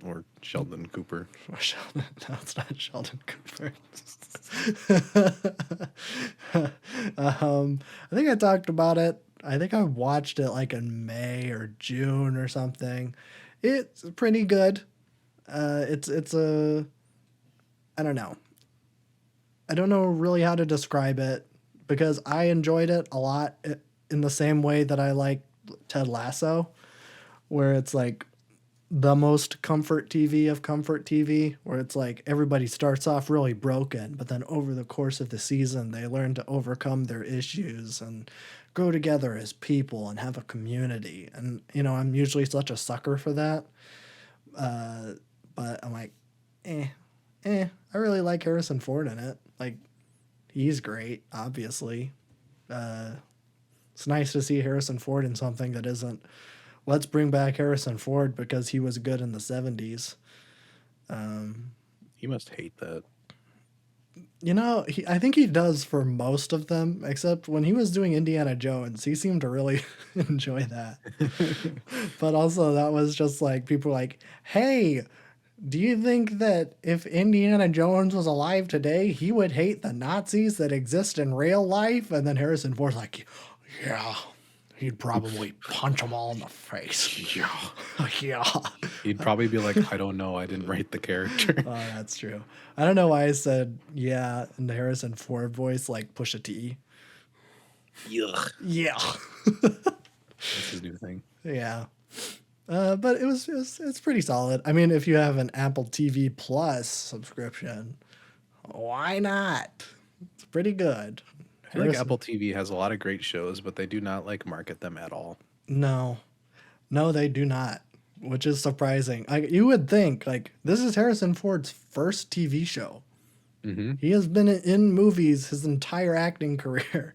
Or Sheldon Cooper. Sheldon, no, it's not Sheldon Cooper. I think I talked about it. I think I watched it like in May or June or something. It's pretty good. It's a I don't know. I don't know really how to describe it because I enjoyed it a lot in the same way that I like Ted Lasso, where it's like the most comfort TV of comfort TV, where it's like everybody starts off really broken, but then over the course of the season, they learn to overcome their issues and grow together as people and have a community. And, I'm usually such a sucker for that. But I'm like, I really like Harrison Ford in it. Like, he's great, obviously. It's nice to see Harrison Ford in something that isn't, let's bring back Harrison Ford because he was good in the 70s. You must hate that. I think he does for most of them, except when he was doing Indiana Jones, he seemed to really enjoy that. But also, that was just like people were like, hey, do you think that if Indiana Jones was alive today, he would hate the Nazis that exist in real life? And then Harrison Ford's like, yeah, he'd probably punch them all in the face. Yeah. Yeah. He'd probably be like, I don't know. I didn't write the character. Oh, that's true. I don't know why I said yeah in the Harrison Ford voice like Pusha T. Yuck. Yeah. That's his new thing. Yeah. But it's pretty solid. I mean, if you have an Apple TV Plus subscription, why not? It's pretty good. I feel like Apple TV has a lot of great shows, but they do not like market them at all. No, no, they do not, which is surprising. You would think like this is Harrison Ford's first TV show. Mm-hmm. He has been in movies his entire acting career,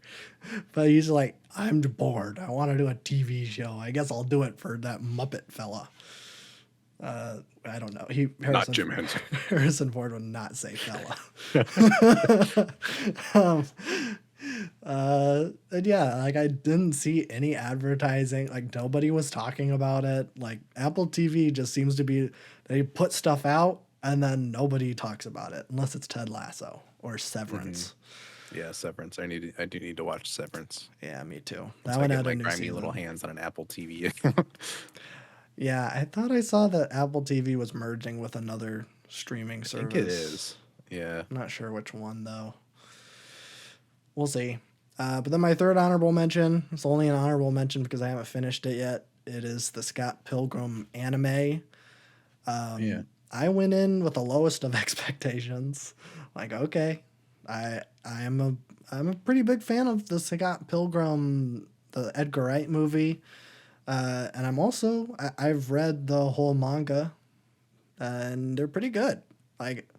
but he's like, I'm bored. I want to do a TV show. I guess I'll do it for that Muppet fella. I don't know. Not Jim Henson. Harrison Ford would not say fella. um, and yeah, like I didn't see any advertising. Like nobody was talking about it. Like Apple TV just seems to be they put stuff out and then nobody talks about it unless it's Ted Lasso or Mm-hmm. Severance. Yeah, Severance. I do need to watch Severance. Yeah, me too. Once That I one get had a my new grimy little season. hands on an Apple TV account. Yeah, I thought I saw that Apple TV was merging with another streaming I think it service. is. Yeah. I'm not sure which one though. We'll see. But then my third honorable mention, it's only an honorable mention because I haven't finished it yet. It is the Scott Pilgrim anime. Yeah. I went in with the lowest of expectations. Like, okay, I'm a pretty big fan of the Scott Pilgrim, the Edgar Wright movie, and I've read the whole manga, and they're pretty good. Like,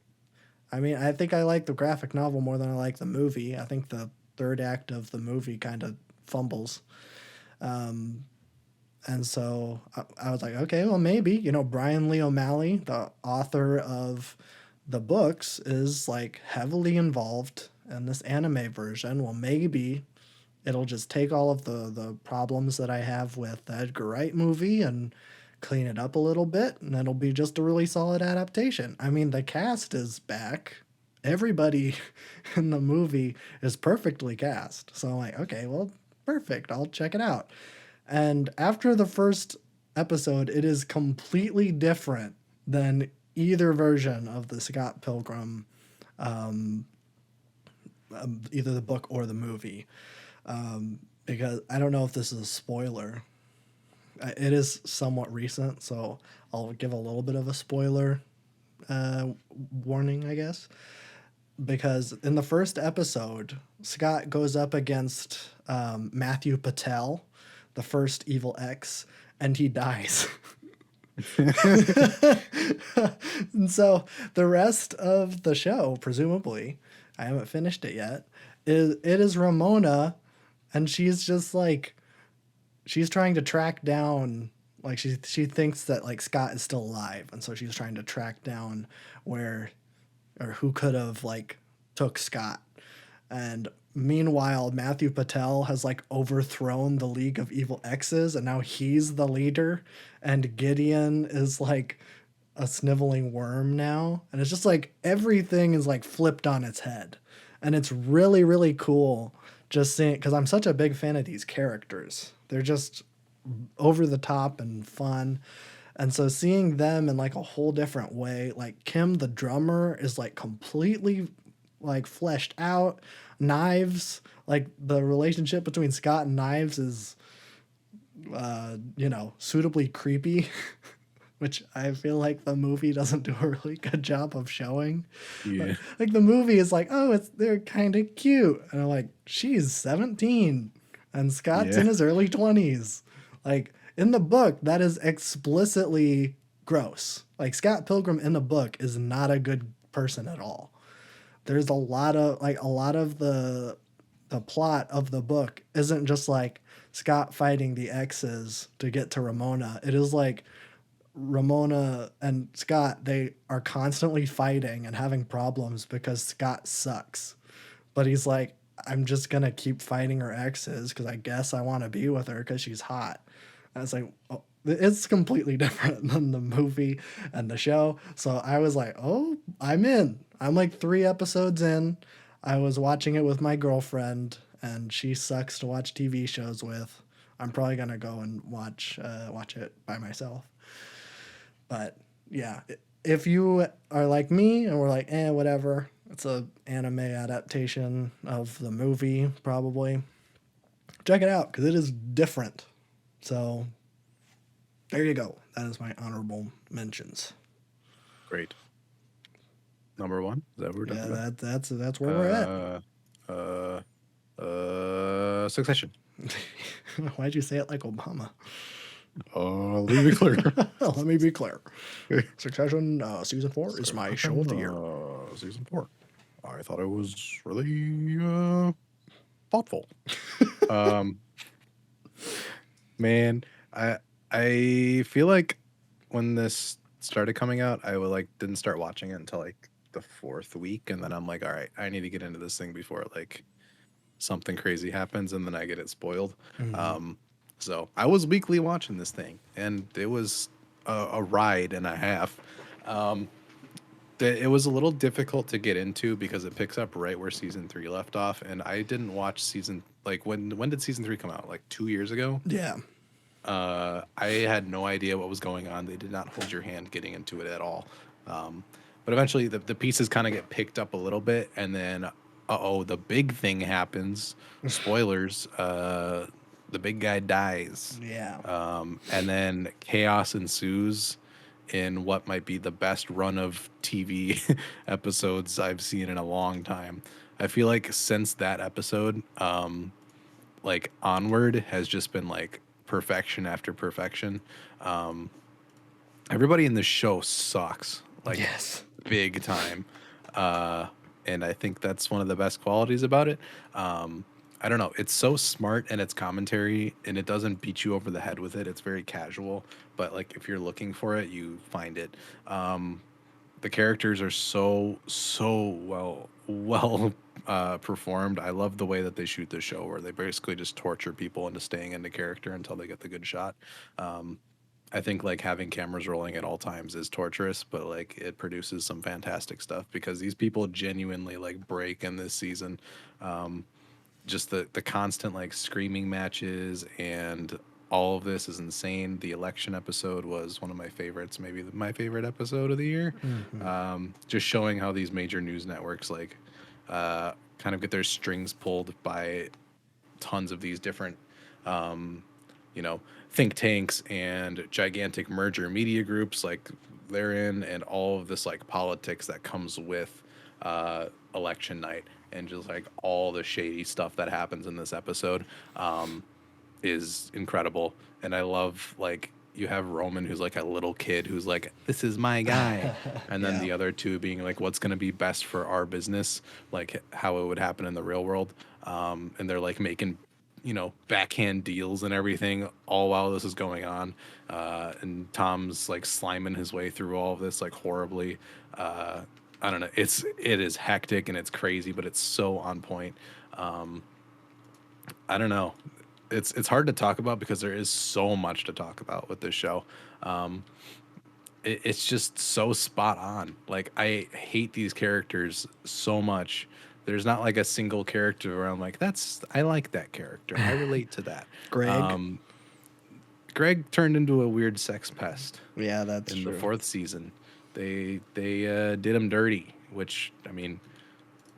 I mean, I think I like the graphic novel more than I like the movie. I think the third act of the movie kind of fumbles. And so I was like, okay, well, maybe, Brian Lee O'Malley, the author of the books, is like heavily involved in this anime version. Well, maybe it'll just take all of the problems that I have with the Edgar Wright movie and clean it up a little bit, and it'll be just a really solid adaptation. I mean, the cast is back. Everybody in the movie is perfectly cast. So I'm like, okay, well, perfect. I'll check it out. And after the first episode, it is completely different than either version of the Scott Pilgrim, either the book or the movie. Because I don't know if this is a spoiler. It is somewhat recent, so I'll give a little bit of a spoiler warning, I guess. Because in the first episode, Scott goes up against Matthew Patel, the first evil X, and he dies. And so the rest of the show, presumably, I haven't finished it yet, it is Ramona, and she's just like she's trying to track down like she thinks that like Scott is still alive, and so she's trying to track down where or who could have like took Scott. And meanwhile, Matthew Patel has like overthrown the League of Evil X's and now he's the leader, and Gideon is like a sniveling worm now. And it's just like everything is like flipped on its head. And it's really, really cool just seeing because I'm such a big fan of these characters. They're just over the top and fun. And so seeing them in like a whole different way, like Kim the drummer is like completely like fleshed out. Knives, like the relationship between Scott and Knives is suitably creepy, which I feel like the movie doesn't do a really good job of showing. Yeah. Like the movie is like, oh, they're kind of cute, and I'm like, she's 17, and Scott's in Yeah. his early 20s. Like in the book, that is explicitly gross. Like Scott Pilgrim in the book is not a good person at all. There's a lot of the plot of the book isn't just like Scott fighting the exes to get to Ramona. It is like Ramona and Scott, they are constantly fighting and having problems because Scott sucks. But he's like, I'm just gonna keep fighting her exes because I guess I want to be with her because she's hot. And it's like, oh, it's completely different than the movie and the show. So I was like, oh, I'm in. I'm like 3 episodes in. I was watching it with my girlfriend, and she sucks to watch TV shows with. I'm probably gonna go and watch it by myself. But yeah, if you are like me and we're like, whatever, it's a anime adaptation of the movie, probably check it out because it is different. So there you go. That is my honorable mentions. Great. Number one. Is that what we're talking Yeah, about? that's where we're at. Succession. Why'd you say it like Obama? Let me be clear. Let me be clear. Succession season 4 is my show of the year. Season 4. I thought it was really thoughtful. Um, Man, I I feel like when this started coming out, I would like didn't start watching it until like the fourth week, and then I'm like, all right, I need to get into this thing before like something crazy happens, and then I get it spoiled. Mhm. Um, so I was weekly watching this thing, and it was a ride and a half. Um, it was a little difficult to get into because it picks up right where season three left off, and I didn't watch season like when did season three come out? Like 2 years ago. Yeah. I had no idea what was going on. They did not hold your hand getting into it at all. Um, but eventually, the pieces kind of get picked up a little bit, and then, oh, the big thing happens. Spoilers: the big guy dies, Yeah. and then chaos ensues in what might be the best run of TV episodes I've seen in a long time. I feel like since that episode, like onward has just been like perfection after perfection. Um, Everybody in this show sucks like Yes. big time, uh, and I think that's one of the best qualities about it. I don't know. It's so smart and it's commentary, and it doesn't beat you over the head with it. It's very casual, but like if you're looking for it, you find it. The characters are so well performed. I love the way that they shoot the show, where they basically just torture people into staying into character until they get the good shot. I think like having cameras rolling at all times is torturous, but like it produces some fantastic stuff because these people genuinely like break in this season. Just the constant like screaming matches and all of this is insane. The election episode was one of my favorites, maybe my favorite episode of the year. Mhm. Just showing how these major news networks like kind of get their strings pulled by tons of these different um, you know, think tanks and gigantic merger media groups like they're in, and all of this like politics that comes with election night, and just like all the shady stuff that happens in this episode is incredible. And I love like you have Roman who's like a little kid who's like, this is my guy. And then Yeah. the other two being like, what's going to be best for our business, like how it would happen in the real world. And they're like making, backhand deals and everything all while this is going on. And Tom's like sliming his way through all of this like horribly. I don't know. It is hectic and it's crazy, but it's so on point. I don't know. It's hard to talk about because there is so much to talk about with this show. Um, it's just so spot on. Like I hate these characters so much. There's not like a single character where I'm like, I like that character. I relate to that. Greg. Um, Greg turned into a weird sex pest Yeah, that's in the true. fourth season. They did him dirty, which I mean,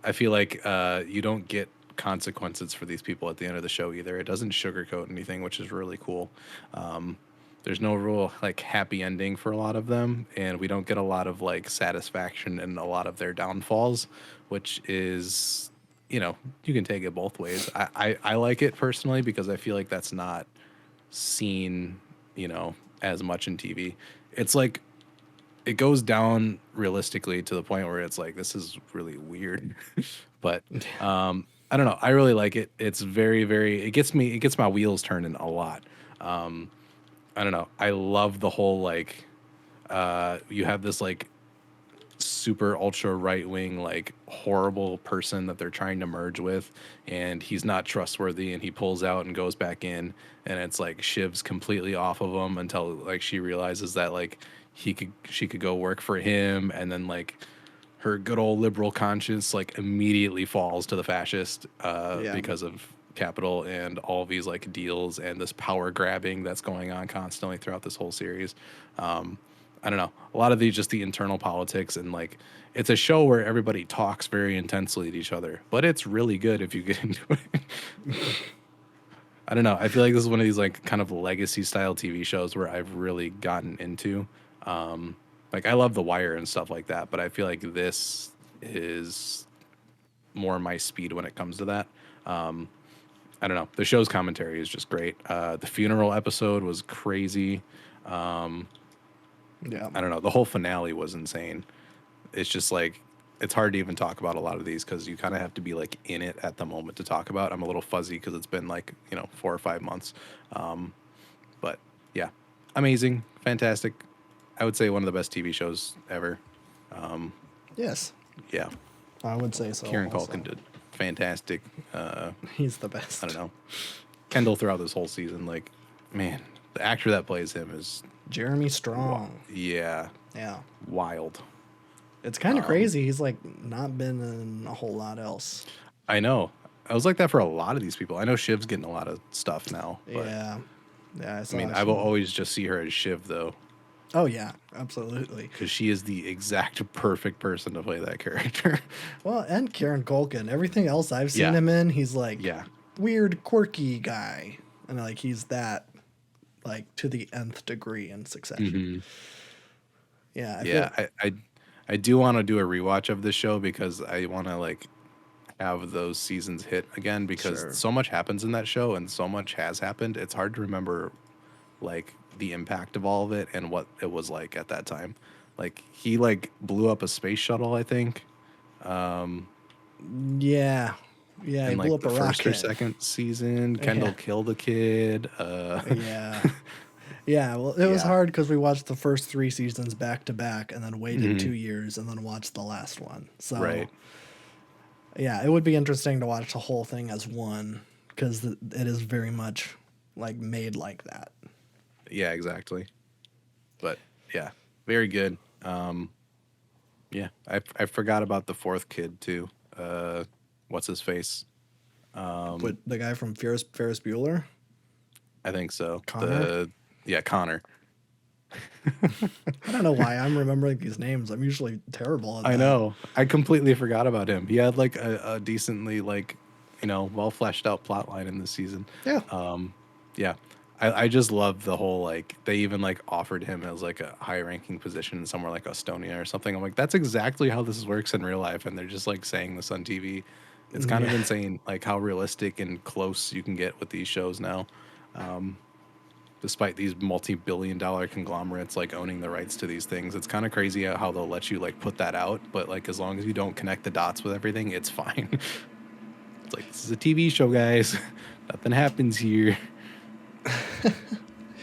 I feel like you don't get consequences for these people at the end of the show either. It doesn't sugarcoat anything, which is really cool. There's no real like happy ending for a lot of them, and we don't get a lot of like satisfaction in a lot of their downfalls, which is, you can take it both ways. I like it personally because I feel like that's not seen, as much in TV. It's like it goes down realistically to the point where it's like this is really weird. But I don't know, I really like it. It's very it gets my wheels turning a lot. I don't know, I love the whole like you have this like super ultra right wing like horrible person that they're trying to merge with, and he's not trustworthy, and he pulls out and goes back in, and it's like shivs completely off of him until like she realizes that like she could go work for him, and then like her good old liberal conscience like immediately falls to the fascist Yeah. because of capital and all these like deals and this power grabbing that's going on constantly throughout this whole series. I don't know. A lot of these just the internal politics, and like it's a show where everybody talks very intensely to each other, but it's really good if you get into it. I don't know. I feel like this is one of these like kind of legacy style TV shows where I've really gotten into. Like I love The Wire and stuff like that, but I feel like this is more my speed when it comes to that. I don't know. The show's commentary is just great. The funeral episode was crazy. Yeah. I don't know. The whole finale was insane. It's just like it's hard to even talk about a lot of these because you kind of have to be like in it at the moment to talk about. I'm a little fuzzy because it's been like 4 or 5 months, but yeah, amazing, fantastic. I would say one of the best TV shows ever. Yes, Yeah, I would say so. Kieran Also, Culkin did fantastic. he's the best. I don't know, Kendall throughout this whole season. Like, man, the actor that plays him is Jeremy Strong. yeah, Yeah, wild. it's kind of crazy. He's like not been in a whole lot else. I know. I was like that for a lot of these people. I know Shiv's getting a lot of stuff now, but Yeah, yeah. I I mean, saw. I will always just see her as Shiv though, Oh yeah, absolutely. because she is the exact perfect person to play that character. Well, and Kieran Culkin. Everything else I've seen Yeah. him in, he's like Yeah. weird, quirky guy, and like he's that like to the nth degree in Succession. Yeah, I Yeah, feel, I do want to do a rewatch of this show because I want to like have those seasons hit again because Sure. so much happens in that show and so much has happened. It's hard to remember like the impact of all of it and what it was like at that time. Like he like blew up a space shuttle, I think, yeah, yeah. He in blew like up the a first or rocket. second season. Yeah, Kendall killed a kid. yeah, yeah. Well, it was Yeah. hard because we watched the first 3 seasons back to back, and then waited Mhm. 2 years, and then watched the last one. So Right. yeah, it would be interesting to watch the whole thing as one because it is very much like made like that. Yeah, exactly. But yeah, very good. Yeah, I forgot about the fourth kid too. What's his face? But the guy from Ferris Bueller, I think so. Connor. Yeah, Connor. I don't know why I'm remembering these names. I'm usually terrible at I that. know. I completely forgot about him. He had like a decently like well fleshed out plot line in this season. Yeah. Yeah. I just love the whole like they even like offered him as like a high ranking position in somewhere like Estonia or something. I'm like, that's exactly how this works in real life, and they're just like saying this on TV. It's kind of Yeah. insane like how realistic and close you can get with these shows now. Despite these multi-billion-dollar conglomerates like owning the rights to these things, it's kind of crazy how they'll let you like put that out, but like as long as you don't connect the dots with everything, it's fine. It's like, this is a TV show, guys. Nothing happens here.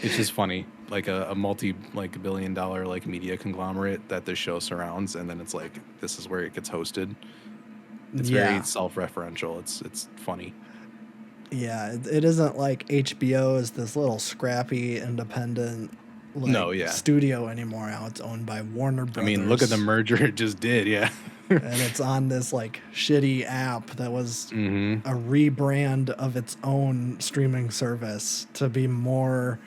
It's just funny, like a multi like billion dollar like media conglomerate that this show surrounds, and then it's like this is where it gets hosted. It's very Yeah. self-referential. It's funny. Yeah. It isn't like HBO is this little scrappy independent like No, yeah. studio anymore. Now it's owned by Warner I mean, look at the Brothers. merger it just did. Yeah. And it's on this like shitty app that was a rebrand of its own streaming service to be more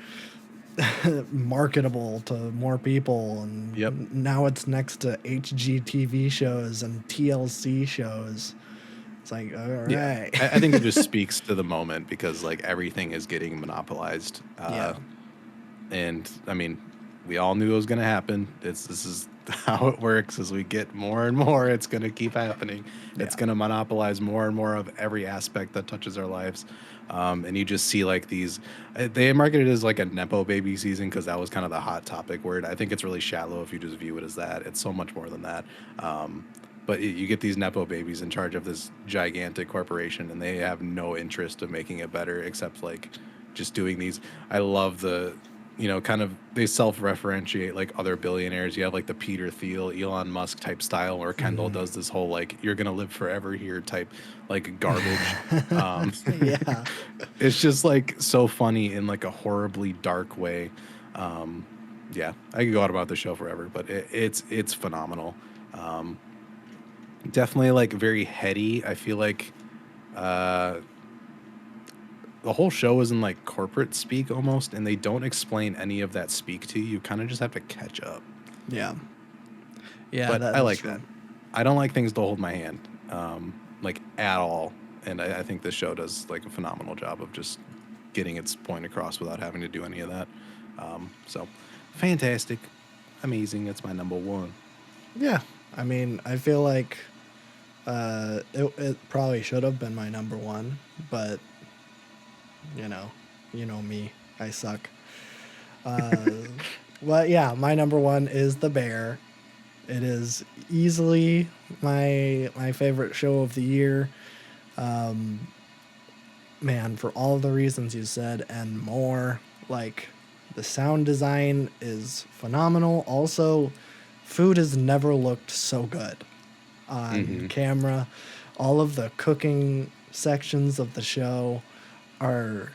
marketable to more people, Yep. and now it's next to HGTV shows and TLC shows. It's like, all Yeah, right. I think it just speaks to the moment because like everything is getting monopolized. Yeah. And I mean, we all knew it was going to happen. This is how it works. As we get more and more, it's going to keep happening. It's Yeah. going to monopolize more and more of every aspect that touches our lives. And you just see like these. They marketed it as like a nepo baby season because that was kind of the hot topic word. I think it's really shallow if you just view it as that. It's so much more than that. But you get these nepo babies in charge of this gigantic corporation, and they have no interest of making it better except like just doing these. I love the kind of they self-referentiate like other billionaires. You have like the Peter Thiel, Elon Musk type style, where Kendall does this whole like you're gonna live forever here type like garbage. Um, Yeah. it's just like so funny in like a horribly dark way. Yeah, I could go on about the show forever, but it's phenomenal. Definitely like very heady. I feel like the whole show is in like corporate speak almost, and they don't explain any of that speak to you. You kind of just have to catch up. Yeah. Yeah, But that I is like true. that. I don't like things to hold my hand, like at all. And I think this show does like a phenomenal job of just getting its point across without having to do any of that. So fantastic, amazing. It's my number one. Yeah. I mean, I feel like it probably should have been my number one, but you know, you know me, I suck. Uh, but yeah, my number one is the bear. It is easily my favorite show of the year. Man, for all the reasons you said and more. Like, the sound design is phenomenal. Also, food has never looked so good on Hmm. camera. All of the cooking sections of the show are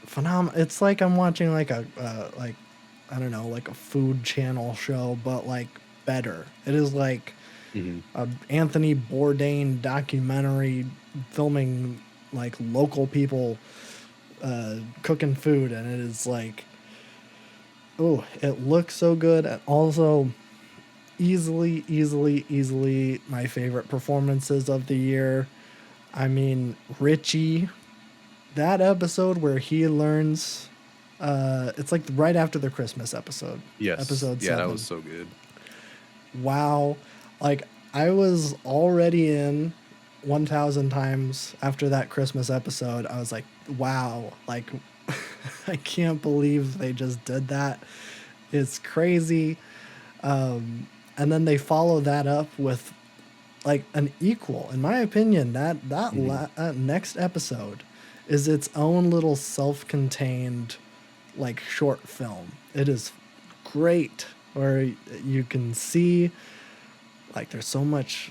phenomenal. It's like I'm watching like a like I don't know, like a food channel show, but like better. It is like Hmm. a Anthony Bourdain documentary filming like local people cooking food, and it is like, oh, it looks so good, and also easily my favorite performances of the year. I mean, Richie, that episode where he learns, it's like right after the Christmas episode, Yes. episode Yeah, that was 7. so good. Wow. Like, I was already in 1,000 times after that Christmas episode. I was like, wow, like, I can't believe they just did that. It's crazy. And then they follow that up with like an equal, in my opinion. Hmm. That next episode is its own little self-contained like short film. It is great, where you can see like there's so much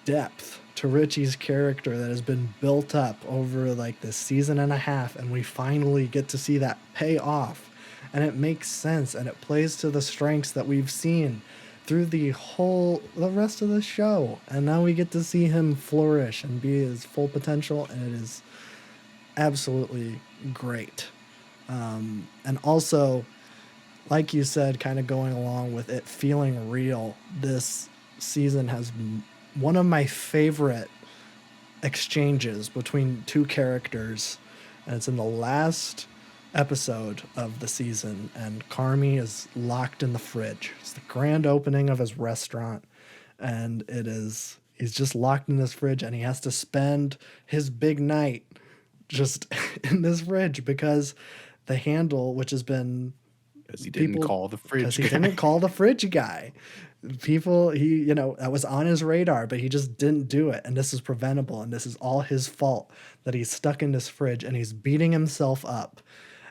depth to Richie's character that has been built up over like this season and a half, and we finally get to see that pay off. And it makes sense, and it plays to the strengths that we've seen through the rest of the show. And now we get to see him flourish and be his full potential, and it is absolutely great. And also, like you said, kind of going along with it feeling real, this season has one of my favorite exchanges between two characters, and it's in the last episode of the season, and Carmi is locked in the fridge. It's the grand opening of his restaurant, and he's just locked in this fridge, and he has to spend his big night just in this fridge because the handle, which has been Because he didn't people, call the because fridge he didn't guy. call the fridge guy. People, that was on his radar, but he just didn't do it. And this is preventable. And this is all his fault that he's stuck in this fridge, and he's beating himself up.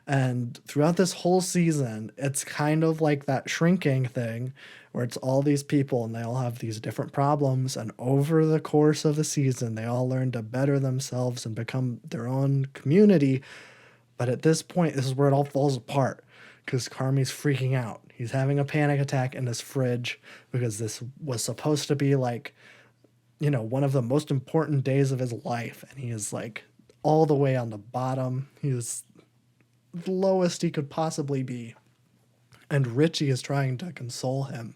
And throughout this whole season, it's kind of like that shrinking thing where it's all these people and they all have these different problems. And over the course of the season, they all learn to better themselves and become their own community. But at this point, this is where it all falls apart because Carmi's freaking out. He's having a panic attack in this fridge because this was supposed to be like, one of the most important days of his life. And he is like all the way on the bottom. He is the lowest he could possibly be. And Richie is trying to console him.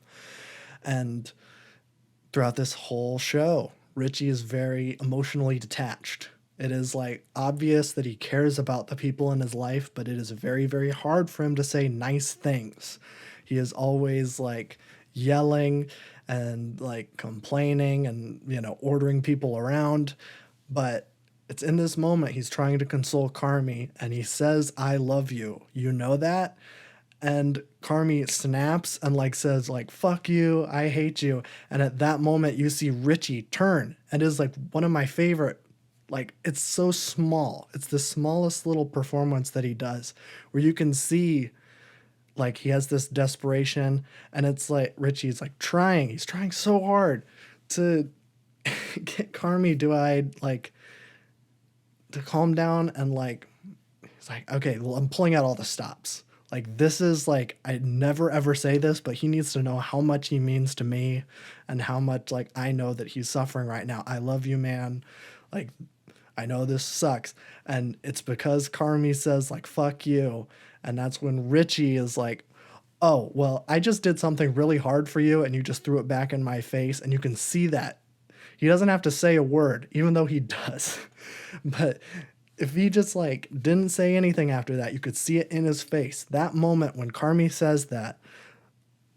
And throughout this whole show, Richie is very emotionally detached. It is like obvious that he cares about the people in his life, but it is very hard for him to say nice things. He is always like yelling and like complaining and, ordering people around. But it's in this moment he's trying to console Carmi, and he says, I love you. You know that? And Carmi snaps and like says like fuck you, I hate you. And at that moment you see Richie turn, and it is like one of my favorite, like it's so small. It's the smallest little performance that he does where you can see like he has this desperation, and it's like Richie's like he's trying so hard to get Carmi to calm down, and like it's like, okay, well, I'm pulling out all the stops. Like, this is like, I never ever say this, but he needs to know how much he means to me and how much, like, I know that he's suffering right now. I love you, man. Like, I know this sucks. And it's because Carmi says, like, fuck you. And that's when Richie is like, oh, well, I just did something really hard for you and you just threw it back in my face. And you can see that. He doesn't have to say a word, even though he does. But if he just like didn't say anything after that, you could see it in his face. That moment when Carmi says that,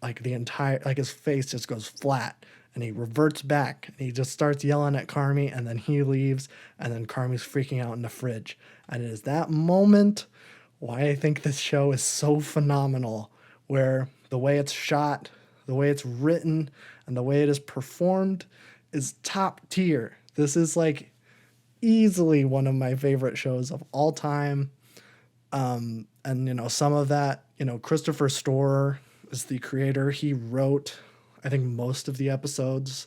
like his face just goes flat, and he reverts back and he just starts yelling at Carmi, and then he leaves, and then Carmi's freaking out in the fridge. And it is that moment why I think this show is so phenomenal, where the way it's shot, the way it's written, and the way it is performed is top tier. This is like easily one of my favorite shows of all time. And some of that, Christopher Storer is the creator. He wrote, I think, most of the episodes.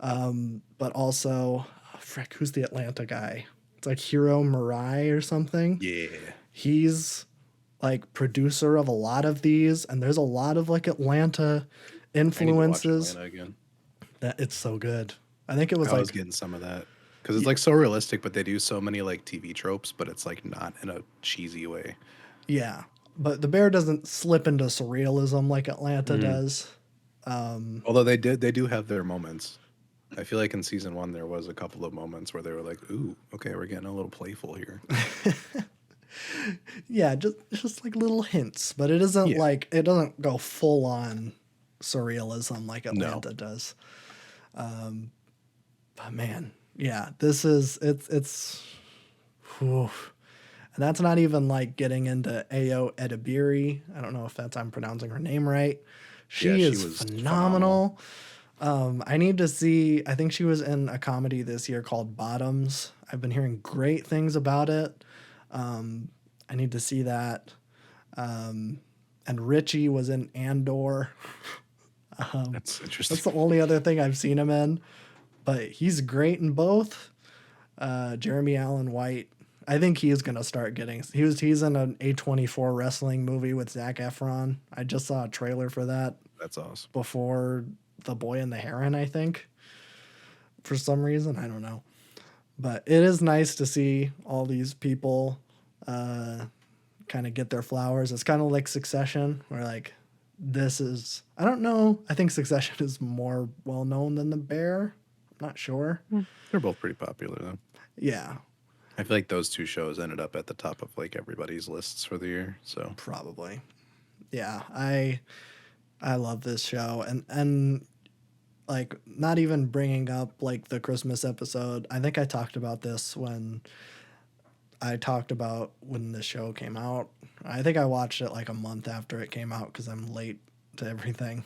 But also, frick, who's the Atlanta guy? It's like Hiro Murai or something. Yeah. He's like producer of a lot of these, and there's a lot of like Atlanta I need to watch influences. Atlanta again. That it's so good. I think it was I was like, getting some of that because it's like so realistic, but they do so many like TV tropes, but it's like not in a cheesy way. yeah, but the bear doesn't slip into surrealism like Atlanta Mhm. does. Although they do have their moments. I feel like in season one there was a couple of moments where they were like, "Ooh, okay, we're getting a little playful here." Yeah, just like little hints, but it isn't Yeah. like it doesn't go full on surrealism like No. Atlanta does. But man, yeah, this is it's whew. And that's not even like getting into Ayo Edibiri. I don't know if that's I'm pronouncing her name right. Yeah, She she is was phenomenal. phenomenal. I need to see. I think she was in a comedy this year called Bottoms. I've been hearing great things about it. I need to see that. And Richie was in Andor. That's interesting. That's the only other thing I've seen him in, but he's great in both. Jeremy Allen White. I think he's gonna start getting. He's in an A24 wrestling movie with Zac Efron. I just saw a trailer for that That's awesome. before The Boy and the Heron. I think for some reason I don't know, but it is nice to see all these people kind of get their flowers. It's kind of like Succession, where like this is. I don't know. I think Succession is more well known than The Bear. I'm not sure. They're both pretty popular though. Yeah, I feel like those two shows ended up at the top of like everybody's lists for the year. So probably. Yeah, I love this show, and like not even bringing up like the Christmas episode. I think I talked about this when I talked about when the show came out. I think I watched it like a month after it came out because I'm late to everything.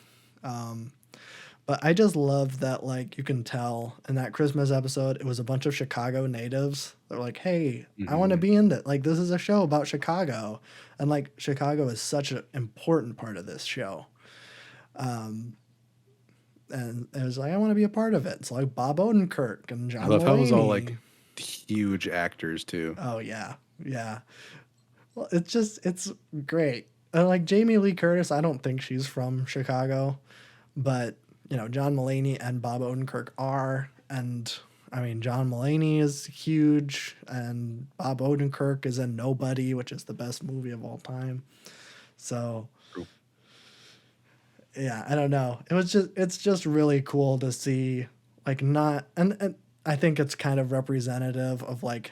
But I just love that, like, you can tell in that Christmas episode, it was a bunch of Chicago natives. They're like, hey, I want to Mhm. be in it. Like, this is a show about Chicago. And, like, Chicago is such an important part of this show. And it was like, I want to be a part of it. It's like Bob Odenkirk and I John love how it was all Mulaney. like huge actors too. Oh, yeah. Yeah. Well, it's great. And, like, Jamie Lee Curtis, I don't think she's from Chicago, but John Mulaney and Bob Odenkirk are, and I mean John Mulaney is huge, and Bob Odenkirk is in Nobody, which is the best movie of all time. So True. yeah, I don't know. It's just really cool to see, like, not and I think it's kind of representative of like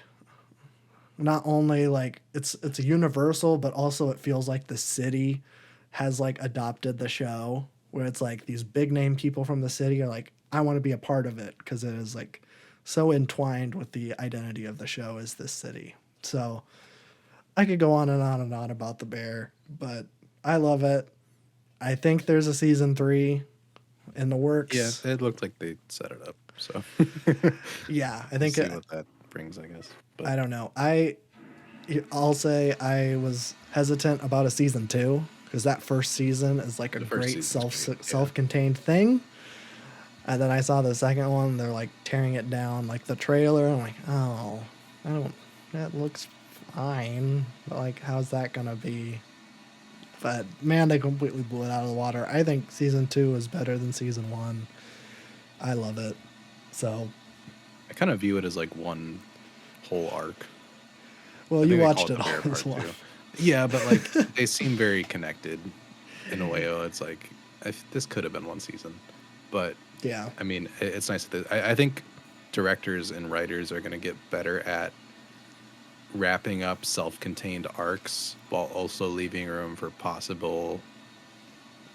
not only like it's a universal, but also it feels like the city has like adopted the show, where it's like these big name people from the city are like, I want to be a part of it because it is like so entwined with the identity of the show is this city. So I could go on and on and on about the bear, but I love it. I think there's a season 3 in the Yeah, works. it looked like they set it up. So Yeah, I we'll think see what that brings, I guess. But I don't know. I'll say I was hesitant about a season 2 because that first season is like a the first great season's great. Yeah. self-contained thing. And then I saw the second one, they're like tearing it down, like the trailer. I'm like, oh, I don't. That looks fine, but like, how's that gonna be? But man, they completely blew it out of the water. I think season 2 is better than season 1. I love it. So, I kind of view it as like one whole arc. well, I you think they call watched it it the all Bear as Part well. 2. Yeah, but like they seem very connected in a way. Oh, it's like this could have been one season, but Yeah, I mean, it's nice that I think directors and writers are going to get better at wrapping up self-contained arcs while also leaving room for possible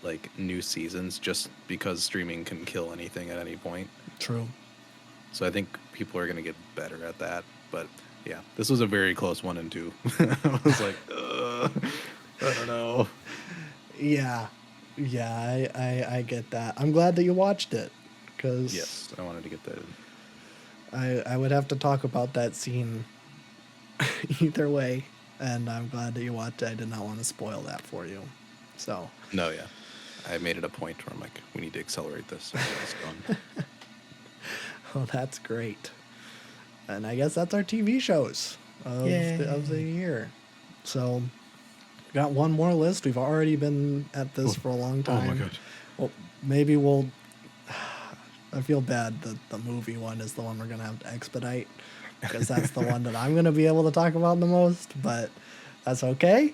like new seasons, just because streaming can kill anything at any point. true. So I think people are going to get better at that. But yeah, this was a very close 1 and 2. I was like, I don't know. Yeah. Yeah, I get that. I'm glad that you watched it because Yes, I wanted to get that in. I would have to talk about that scene either way, and I'm glad that you watched it. I did not want to spoil that for you. So, No, yeah. I made it a point where I'm like, we need to accelerate this and get this going. oh, that's great. And I guess that's our TV shows of the Yay. year. So, we got one more list. We've already been at this Oh, for a long oh my time. god. Well, maybe we'll. I feel bad that the movie one is the one we're gonna have to expedite because that's the one that I'm gonna be able to talk about the most. But that's okay.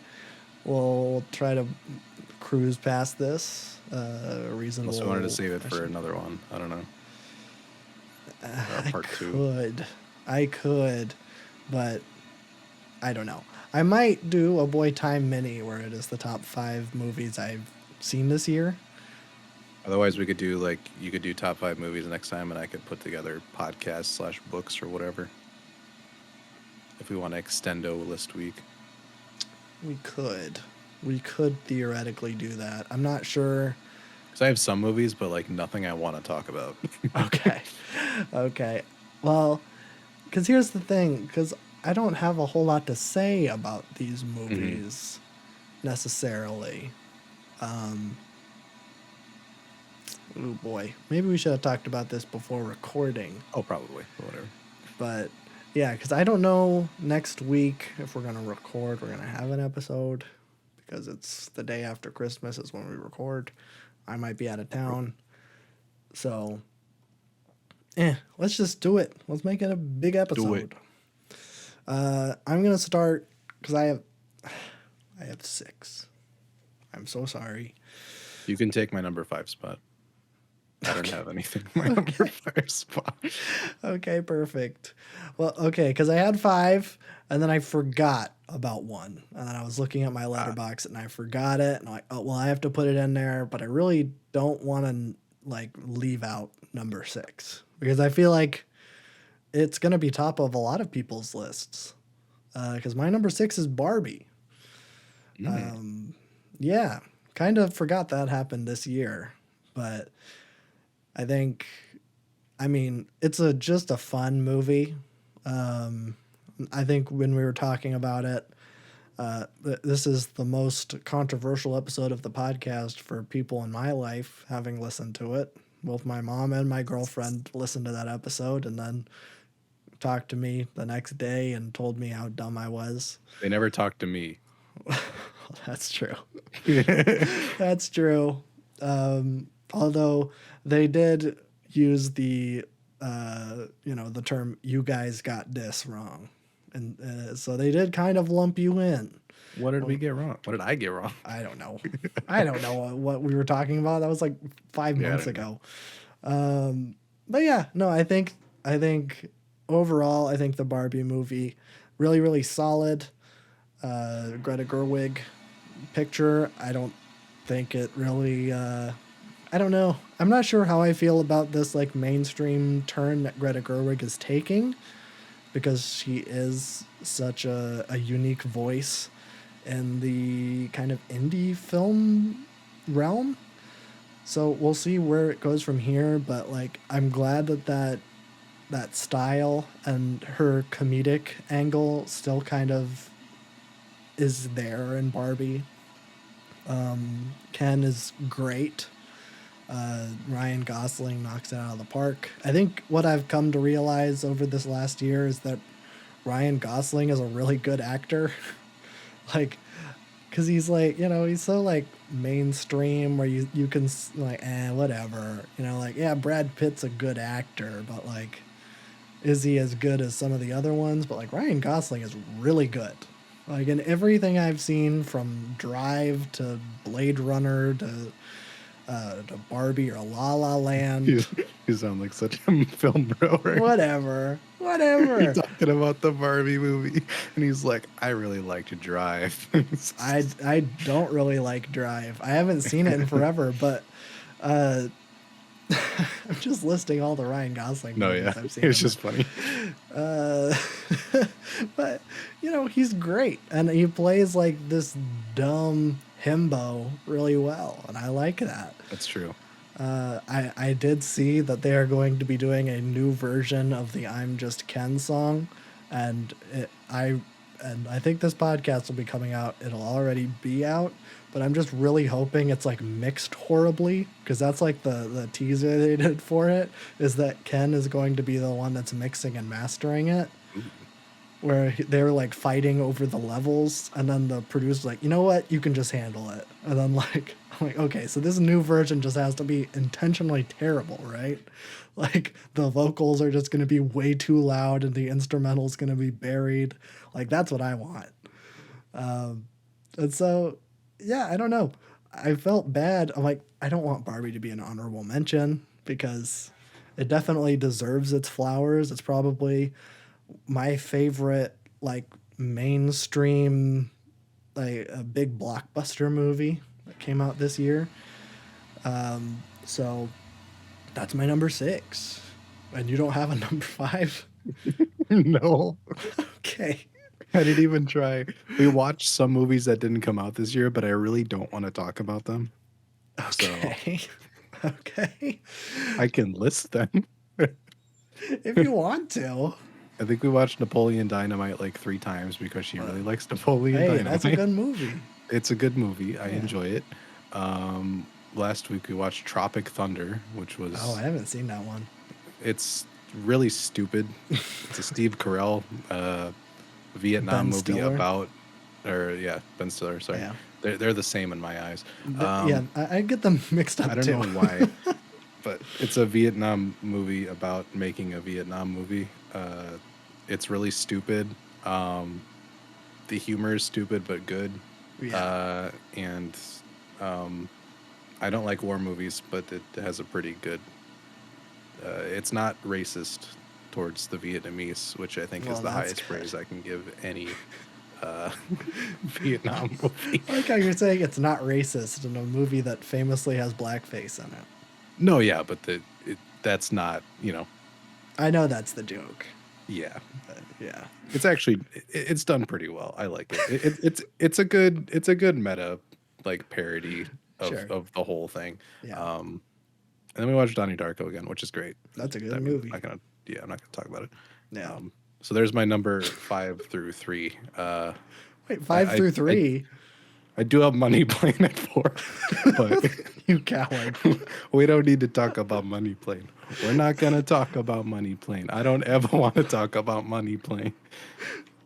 We'll try to cruise past this Unless we wanted to reasonable save it for fashion. another one. I don't know. I Part two. could, but I don't know. I might do a Boy Time mini where it is the top 5 movies I've seen this year. Otherwise, we could do like, you could do top 5 movies next time, and I could put together podcasts / books or whatever. If we want to extendo list week. We could. We could theoretically do that. I'm not sure. Because I have some movies, but like nothing I want to talk about. Okay. Okay. Well, because here's the thing, because I don't have a whole lot to say about these movies necessarily. Oh boy. Maybe we should have talked about this before recording. Oh, probably. Or whatever. But yeah, because I don't know next week if we're going to record, we're going to have an episode because it's the day after Christmas is when we record. I might be out of town. So, let's just do it. Let's make it a big episode. Do it. I'm going to start because I have 6. I'm so sorry. You can take my number 5 spot. I don't have anything in my number 5 spot. Okay, perfect. Well, okay, because I had 5, and then I forgot about 1, and then I was looking at my letterbox, and I forgot it, and I'm like, oh, well, I have to put it in there, but I really don't want to like leave out number 6 because I feel like it's gonna be top of a lot of people's lists. Because my number 6 is Barbie. Yeah, kind of forgot that happened this year, but I think, I mean, it's just a fun movie. I think when we were talking about it, this is the most controversial episode of the podcast for people in my life, having listened to it. Both my mom and my girlfriend listened to that episode and then talked to me the next day and told me how dumb I was. They never talked to me. That's true. That's true. Although they did use the the term "you guys got this wrong," and so they did kind of lump you in. What did we get wrong? What did I get wrong? I don't know. I don't know what we were talking about. That was like 5 Yeah, I months don't ago. But yeah, no, I think overall, I think the Barbie movie really, really solid. Greta Gerwig picture, I don't think it really. I don't know. I'm not sure how I feel about this like mainstream turn that Greta Gerwig is taking, because she is such a unique voice in the kind of indie film realm. So we'll see where it goes from here. But like, I'm glad that style and her comedic angle still kind of is there in Barbie. Ken is great. Ryan Gosling knocks it out of the park. I think what I've come to realize over this last year is that Ryan Gosling is a really good actor. Like, because he's like, he's so like mainstream where you can like, whatever. Like, yeah, Brad Pitt's a good actor, but like, is he as good as some of the other ones? But like, Ryan Gosling is really good. Like, in everything I've seen from Drive to Blade Runner to Barbie or La La Land. You sound like such a film bro, right? Whatever. You're talking about the Barbie movie, and he's like, I really like to drive. I don't really like Drive. I haven't seen it in forever, but I'm just listing all the Ryan Gosling movies I've seen. It's just funny. But he's great, and he plays like this dumb himbo really well, and I like that. That's true. I did see that they are going to be doing a new version of the "I'm Just Ken" song, and I think this podcast will be coming out. It'll already be out, but I'm just really hoping it's like mixed horribly, because that's like the teaser they did for it, is that Ken is going to be the one that's mixing and mastering it, Ooh. where they were like fighting over the levels, and then the producer's like, you know what, you can just handle it. And then like I'm like, okay, so this new version just has to be intentionally terrible, right? Like the vocals are just going to be way too loud and the instrumental's going to be buried. Like that's what I want. And so yeah, I don't know, I felt bad. I'm like, I don't want Barbie to be an honorable mention because it definitely deserves its flowers. It's probably my favorite like mainstream, like a big blockbuster movie that came out this year. So that's my number 6. And you don't have a number 5? No, Okay. I didn't even try. We watched some movies that didn't come out this year, but I really don't want to talk about them. So Okay. Okay. I can list them. If you want to. I think we watched Napoleon Dynamite like 3 times because she really likes Napoleon Hey, that's a Dynamite. good movie. It's a good movie. I Yeah. enjoy it. Last week we watched Tropic Thunder, which Oh, I was haven't seen that one. it's really stupid. It's a Steve Carell Vietnam Ben movie Stiller. about, or yeah, Ben Stiller. Sorry, Yeah. they're the same in my eyes. Yeah, I get them mixed up I don't too. know why, but it's a Vietnam movie about making a Vietnam movie. It's really stupid. The humor is stupid but good. Yeah. And I don't like war movies, but it has a pretty good. It's not racist towards the Vietnamese, which I think Well, is the that's highest good. praise I can give any Vietnam movie. I like how you're saying it's not racist in a movie that famously has blackface in it. No, yeah, but that's not, I know that's the joke. yeah. Yeah. It's actually it's done pretty well. I like it. It's a good meta like parody Sure. of the whole thing. Yeah. And then we watched Donnie Darko again, which is great. That's a good I mean, movie. I'm not gonna talk about it. Yeah. So there's my number 5 through 3. Wait, 5 I, through I 3? I do have Money Plane at 4, but You coward. we don't need to talk about Money Plane. We're not gonna talk about Money Plane. I don't ever want to talk about Money Plane.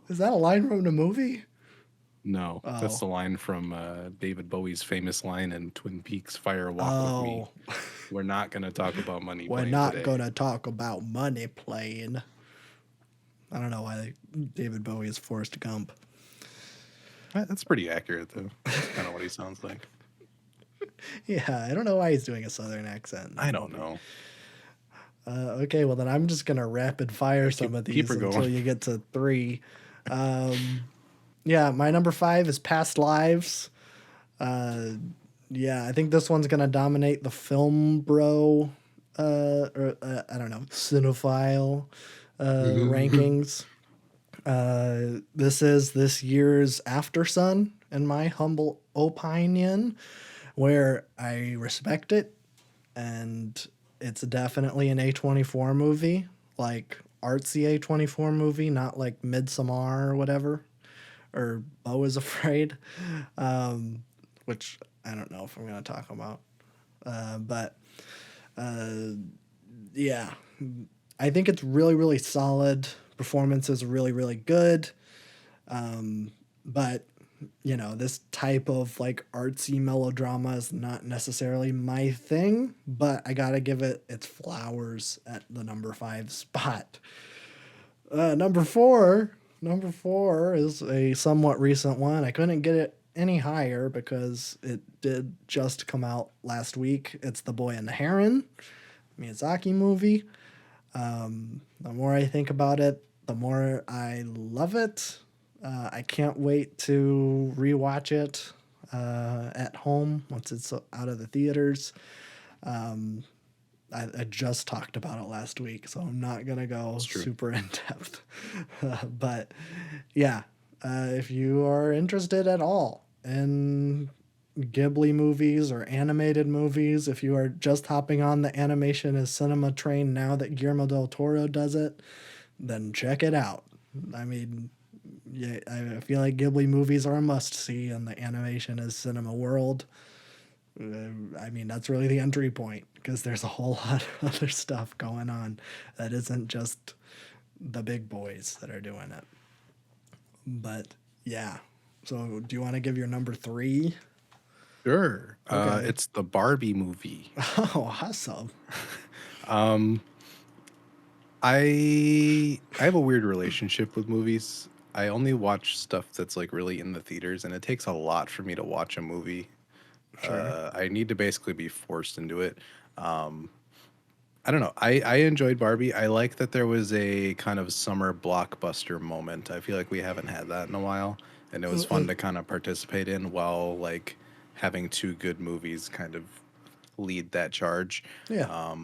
Is that a line from the movie? No, that's Oh. the line from David Bowie's famous line in Twin Peaks: "Fire Walk with Me." Oh. We're not gonna talk about Money We're Plane not today. going to talk about Money Plane. I don't know why David Bowie is Forrest Gump. That's pretty accurate, though. That's kind of what he sounds like. Yeah, I don't know why he's doing a southern accent. I don't know. Okay, well then I'm just gonna rapid fire some of keep these her until going. you get to 3. Yeah, my number 5 is Past Lives. Yeah, I think this one's gonna dominate the film bro, I don't know, cinephile rankings. This is this year's After Sun, in my humble opinion, where I respect it, and it's definitely an A24 movie, like artsy A24 movie, not like Midsommar or whatever, or Beau is Afraid, which I don't know if I'm going to talk about. But yeah, I think it's really, really solid. Performance is really, really good. But this type of like artsy melodrama is not necessarily my thing, but I gotta give it its flowers at the number 5 spot. Number four is a somewhat recent one. I couldn't get it any higher because it did just come out last week. It's The Boy and the Heron, Miyazaki movie. The more I think about it, the more I love it. I can't wait to rewatch it at home once it's out of the theaters. I just talked about it last week, so I'm not going to go super in depth. But yeah, if you are interested at all in Ghibli movies or animated movies, if you are just hopping on the animation as cinema train now that Guillermo del Toro does it, then check it out. I mean, yeah, I feel like Ghibli movies are a must see in the animation as cinema world. I mean, that's really the entry point because there's a whole lot of other stuff going on that isn't just the big boys that are doing it. But yeah. So, do you want to give your number three? Sure. Okay. It's the Barbie movie. Oh, awesome. Um, I have a weird relationship with movies. I only watch stuff that's like really in the theaters, and it takes a lot for me to watch a movie. Sure. I need to basically be forced into it. Um, I don't know. I enjoyed Barbie. I like that there was a kind of summer blockbuster moment. I feel like we haven't had that in a while, and it was fun to kind of participate in while like having two good movies kind of lead that charge. Yeah.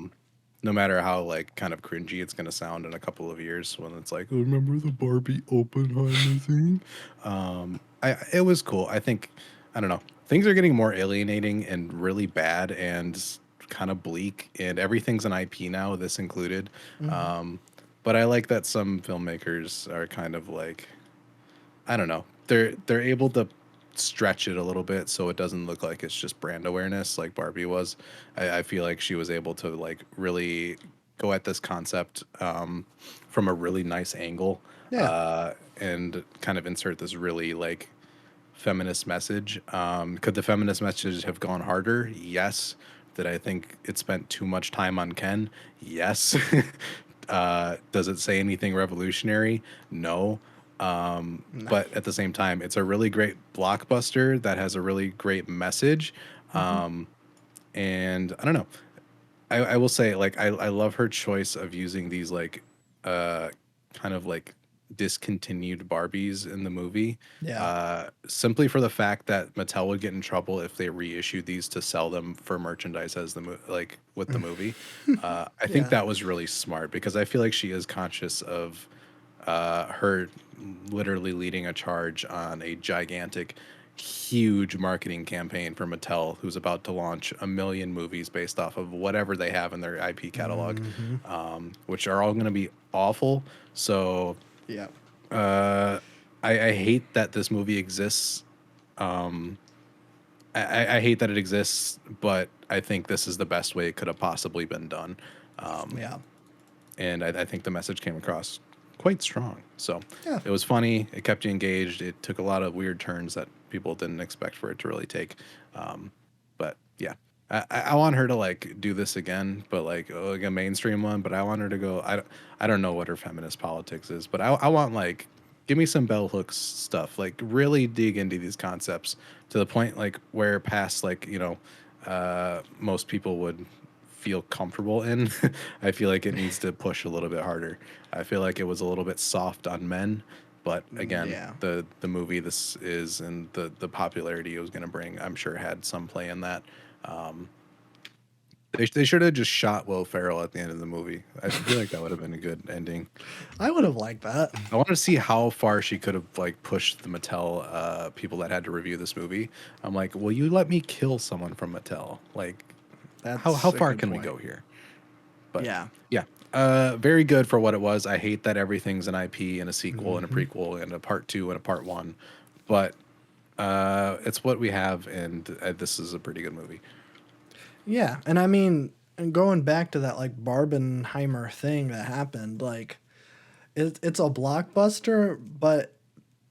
No matter how like kind of cringy it's gonna sound in a couple of years when it's like, "Oh, remember the Barbie Oppenheimer thing?" I it was cool. I think I don't know. Things are getting more alienating and really bad and kind of bleak, and everything's an IP now, this included. Hmm. But I like that some filmmakers are kind of like I don't know. They're able to stretch it a little bit so it doesn't look like it's just brand awareness like Barbie was. I feel like she was able to like really go at this concept from a really nice angle Yeah. and kind of insert this really like feminist message. Could the feminist message have gone harder? Yes. Did I think it spent too much time on Ken? Yes. Does it say anything revolutionary? No. No. But at the same time, it's a really great blockbuster that has a really great message. Hmm. And I don't know. I will say, like, I love her choice of using these like uh kind of like discontinued Barbies in the movie. Yeah. Simply for the fact that Mattel would get in trouble if they reissued these to sell them for merchandise as the like with the movie. I think Yeah. that was really smart because I feel like she is conscious of her literally leading a charge on a gigantic, huge marketing campaign for Mattel, who's about to launch a million movies based off of whatever they have in their IP catalog, Hmm. which are all going to be awful. So Yeah. uh, I hate that this movie exists. I hate that it exists, but I think this is the best way it could have possibly been done. Yeah. And I think the message came across quite strong. So Yeah. it was funny. It kept you engaged. It took a lot of weird turns that people didn't expect for it to really take. But yeah, I want her to like do this again, but like a mainstream one. But I want her to go. I don't know what her feminist politics is, but I want like give me some bell hooks stuff. Like really dig into these concepts to the point like where past like most people would feel comfortable in. I feel like it needs to push a little bit harder. I feel like it was a little bit soft on men, but again, Yeah. the movie this is and the popularity it was going to bring, I'm sure had some play in that. Um, they should have just shot Will Ferrell at the end of the movie. I feel like that would have been a good ending. I would have liked that. I want to see how far she could have like pushed the Mattel people that had to review this movie. I'm like, will you let me kill someone from Mattel? Like, how That's a far good can we point. go here? But Yeah. yeah, very good for what it was. I hate that everything's an IP and a sequel and a Hmm. prequel and a part two and a part one, but it's what we have, and this is a pretty good movie. Yeah. And I mean, and going back to that like Barbenheimer thing that happened, like it's a blockbuster, but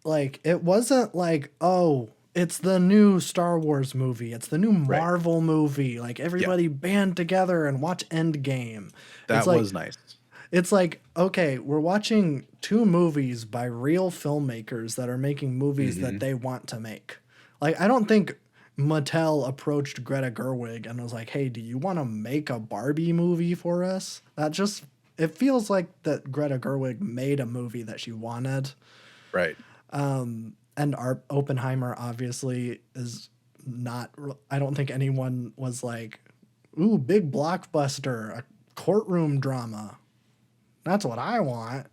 like it wasn't like, oh, it's the new Star Wars movie, it's the new Right. Marvel movie, like Yeah, everybody band together and watch Endgame. It's that like was nice. okay, we're watching two movies by real filmmakers that are making movies that Hmm. they want to make. Like I don't think Mattel approached Greta Gerwig and was like, "Hey, do you want to make a Barbie movie for us?" That just it feels like that Greta Gerwig made a movie that she wanted. Right. And our Oppenheimer obviously is not. I don't think anyone was like, "Ooh, big blockbuster, a courtroom drama." That's what I want.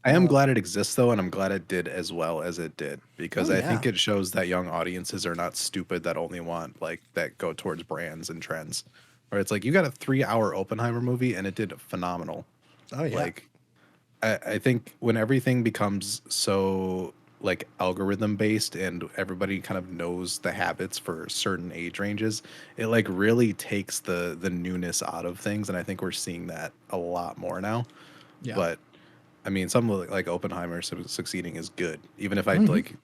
I am glad it exists though, and I'm glad it did as well as it did Oh because I yeah. think it shows that young audiences are not stupid that only want like that go towards brands and trends. Or it's like you got a 3 hour Oppenheimer movie and it did phenomenal. Oh yeah. Like I think when everything becomes so like algorithm based and everybody kind of knows the habits for certain age ranges, it like really takes the newness out of things, and I think we're seeing that a lot more now. Yeah. But I mean, something like Oppenheimer succeeding is good, even if I Hmm. like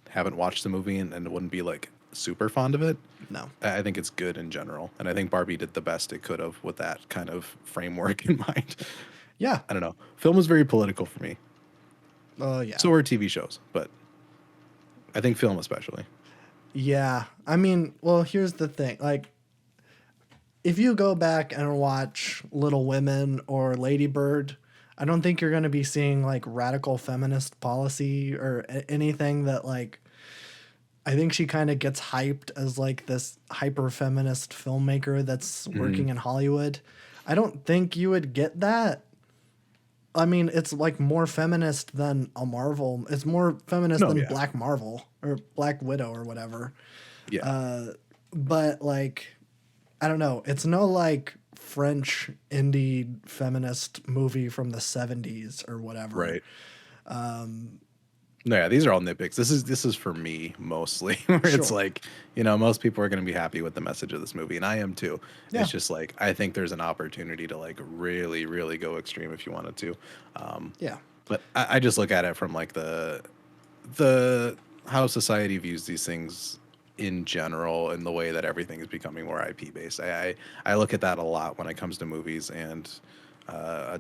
haven't watched the movie and wouldn't be like super fond of it. No. I think it's good in general, and I think Barbie did the best it could have with that kind of framework in mind. Yeah. I don't know. Film is very political for me. Oh yeah. So are TV shows, but I think film especially. Yeah. I mean, well, here's the thing. Like, if you go back and watch Little Women or Lady Bird, I don't think you're going to be seeing like radical feminist policy or anything that like I think she kind of gets hyped as like this hyper feminist filmmaker that's Hmm. working in Hollywood. I don't think you would get that. I mean, it's like more feminist than a Marvel. It's more feminist No, than yeah, Black Marvel or Black Widow or whatever. yeah, But like, I don't know. It's no like French indie feminist movie from the 70s or whatever. right. No, yeah, these are all nitpicks. This is for me mostly, where it's Sure. like, most people are going to be happy with the message of this movie, and I am too. Yeah. It's just like I think there's an opportunity to like really, really go extreme if you wanted to. Um, Yeah. but I just look at it from like the how society views these things in general and the way that everything is becoming more IP based. I look at that a lot when it comes to movies and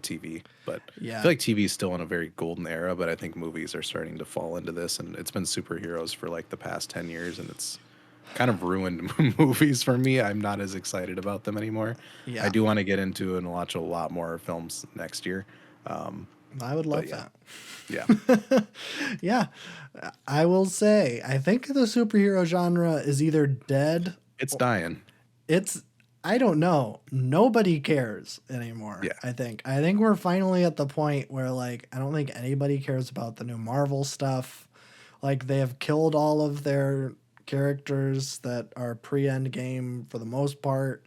TV. But I Yeah. feel like TV is still in a very golden era, but I think movies are starting to fall into this, and it's been superheroes for like the past 10 years, and it's kind of ruined movies for me. I'm not as excited about them anymore. I Yeah. do want to get into and watch a lot more films next year. Um, I would but love yeah, that. yeah, Yeah. I will say, I think the superhero genre is either dead. it's dying. It's, I don't know. Nobody cares anymore, Yeah. I think. I think we're finally at the point where, like, I don't think anybody cares about the new Marvel stuff. Like, they have killed all of their characters that are pre end game for the most part.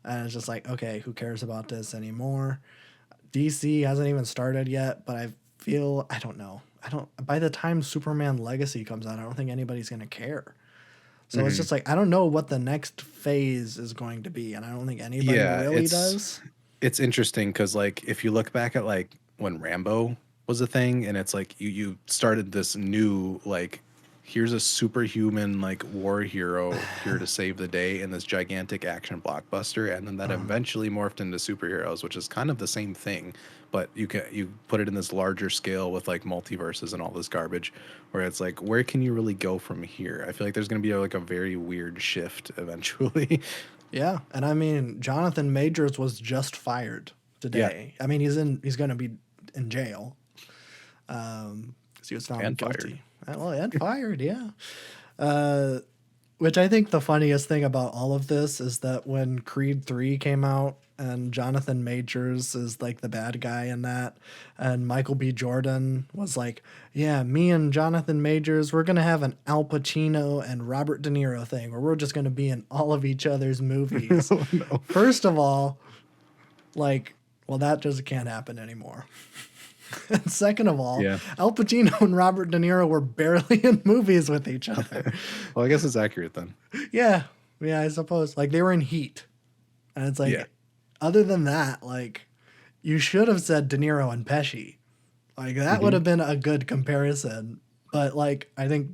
And it's just like, okay, who cares about this anymore? DC hasn't even started yet, but I don't know. I don't, by the time Superman Legacy comes out, I don't think anybody's going to care. So it's Hmm. just like I don't know what the next phase is going to be, and I don't think anybody Yeah, really does. it's interesting because like if you look back at like when Rambo was a thing, and it's like you started this new like here's a superhuman like war hero here to save the day in this gigantic action blockbuster, and then that eventually morphed into superheroes, which is kind of the same thing, but you put it in this larger scale with like multiverses and all this garbage, where it's like where can you really go from here? I feel like there's going to be like a very weird shift eventually. Yeah, and I mean Jonathan Majors was just fired Yeah, today. I mean he's going to be in jail because he was found and fired. guilty. Well, and fired, yeah. Uh, which I think the funniest thing about all of this is that when Creed 3 came out and Jonathan Majors is like the bad guy in that, and Michael B. Jordan was like, yeah, me and Jonathan Majors, we're going to have an Al Pacino and Robert De Niro thing where we're just going to be in all of each other's movies. Oh no. First of all, like, well, that just can't happen anymore. And second of all, Yeah. Al Pacino and Robert De Niro were barely in movies with each other. Well, I guess it's accurate then. Yeah, yeah, I suppose. Like they were in Heat, and it's Yeah. like, other than that, like you should have said De Niro and Pesci. Like that would Hmm. have been a good comparison. But like, I think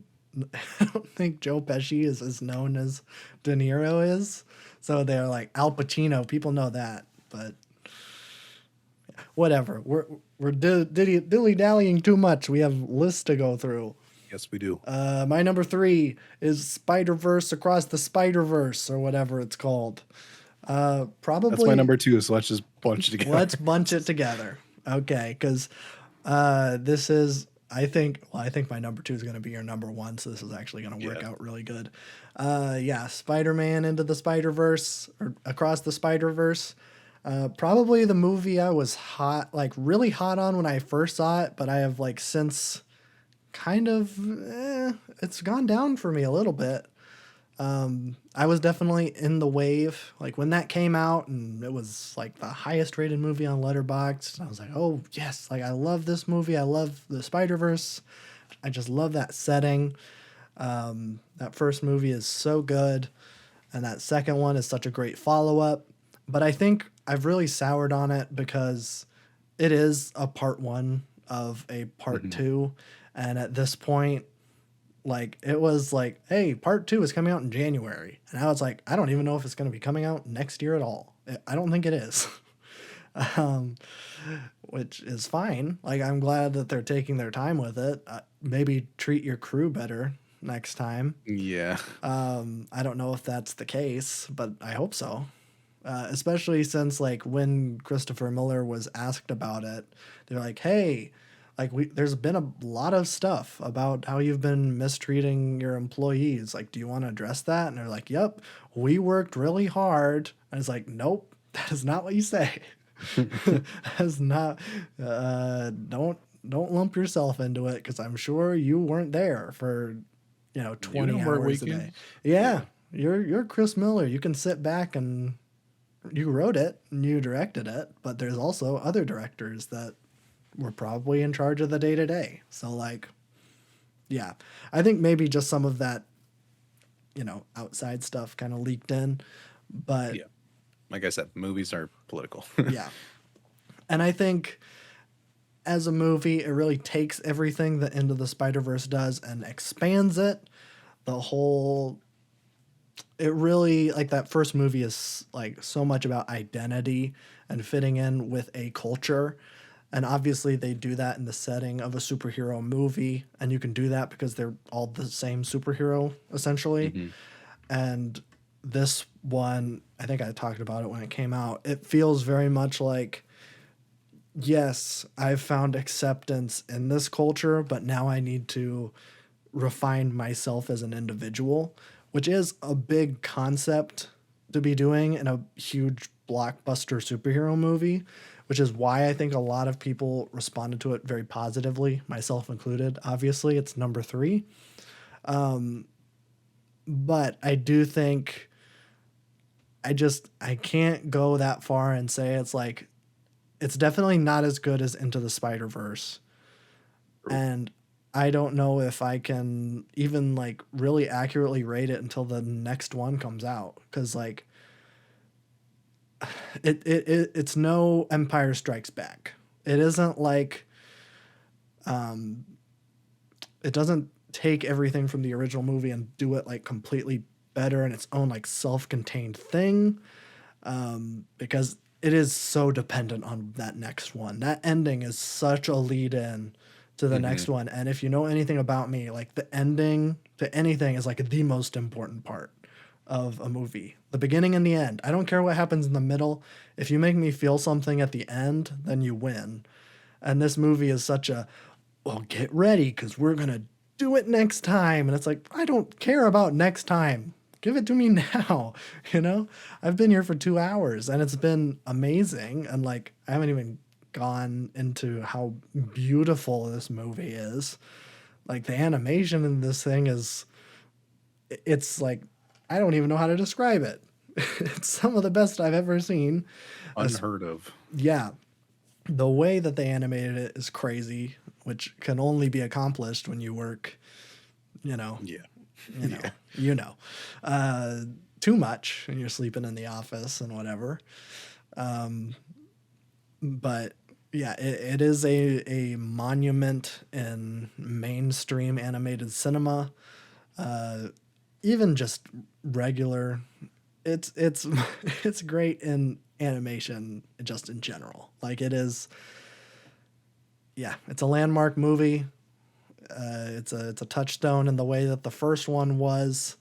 I don't think Joe Pesci is as known as De Niro is. So they're like Al Pacino. People know that, but whatever. We're dilly dallying too much. We have lists to go through. Yes, we do. My number 3 is Spider Verse Across the Spider Verse or whatever it's called. That's my Probably number two. So let's just bunch it together. let's bunch it together, okay? Because this is I think my number 2 is going to be your number 1, so this is actually going to work Yeah. out really good. Yeah, Spider Man into the Spider Verse or Across the Spider Verse. Probably the movie I was hot, like really hot on when I first saw it, but I have like since kind of, it's gone down for me a little bit. I was definitely in the wave, like when that came out, and it was like the highest rated movie on Letterboxd. I was like, oh yes, like I love this movie. I love the Spider Verse. I just love that setting. That first movie is so good, and that second one is such a great follow up. But I think I've really soured on it because it is a part one of a part Mhm. two, and at this point, like it was like, hey, part two is coming out in January, and I was like, I don't even know if it's going to be coming out next year at all. I don't think it is. um, which is fine. Like I'm glad that they're taking their time with it. Maybe treat your crew better next time. Yeah. I don't know if that's the case, but I hope so. Especially since like when Christopher Miller was asked about it, they're like, "Hey, like there's been a lot of stuff about how you've been mistreating your employees. Like, do you want to address that?" And they're like, "Yep, we worked really hard." And it's like, "Nope, that is not what you say. That's not. Don't lump yourself into it because I'm sure you weren't there for, You 20 don't work hours a day. weekends? Yeah, Yeah. you're Chris Miller. You can sit back and you wrote it and you directed it, but there's also other directors that were probably in charge of the day to day. So like, yeah, I think maybe just some of that, outside stuff kind of leaked in, but Yeah. Like I said, movies are political. yeah. And I think as a movie, it really takes everything that Into the Spider Verse does and expands it. The whole, it really, like that first movie is like so much about identity and fitting in with a culture. And obviously, they do that in the setting of a superhero movie. And you can do that because they're all the same superhero, essentially. Mhm. And this one, I think I talked about it when it came out. It feels very much like, yes, I've found acceptance in this culture, but now I need to refine myself as an individual, which is a big concept to be doing in a huge blockbuster superhero movie, which is why I think a lot of people responded to it very positively, myself included. Obviously, it's number three. But I do think I can't go that far and say it's like it's definitely not as good as Into the Spider Verse, True. and I don't know if I can even like really accurately rate it until the next one comes out because like it's no Empire Strikes Back. It isn't like it doesn't take everything from the original movie and do it like completely better in its own like self-contained thing, because it is so dependent on that next one. That ending is such a lead in to the next Mhm. one. And if you know anything about me, like the ending to anything is like the most important part of a movie. The beginning and the end. I don't care what happens in the middle. If you make me feel something at the end, then you win. And this movie is such a, well, get ready because we're going to do it next time. And it's like, I don't care about next time. Give it to me now. You know, I've been here for 2 hours and it's been amazing. And like, I haven't even gone into how beautiful this movie is. Like, the animation in this thing is, it's like, I don't even know how to describe it. It's some of the best I've ever seen. As, Unheard of. yeah, the way that they animated it is crazy, which can only be accomplished when you work, you know, Yeah. you know, Yeah. you know, uh, too much and you're sleeping in the office and whatever. But yeah, it is a monument in mainstream animated cinema. Even just regular, it's it's great in animation just in general. Like it is, yeah, it's a landmark movie. It's a touchstone in the way that the first one was.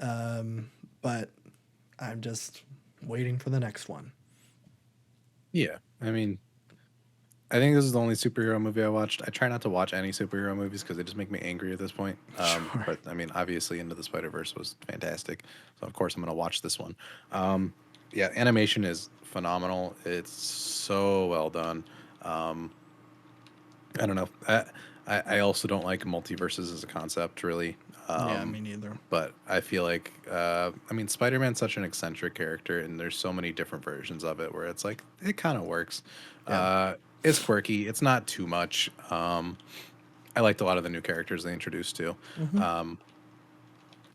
But I'm just waiting for the next one. Yeah. I mean, I think this is the only superhero movie I watched. I try not to watch any superhero movies because they just make me angry at this point. Sure. But I mean, obviously, Into the Spider Verse was fantastic, so of course I'm gonna watch this one. Um, yeah, animation is phenomenal. It's so well done. Um, I don't know. I also don't like multiverses as a concept, really. Yeah, Um, me neither. but I feel like, I mean, Spider Man's such an eccentric character, and there's so many different versions of it where it's like, it kind of works. Yeah. It's quirky, it's not too much. I liked a lot of the new characters they introduced too. Hmm. Um,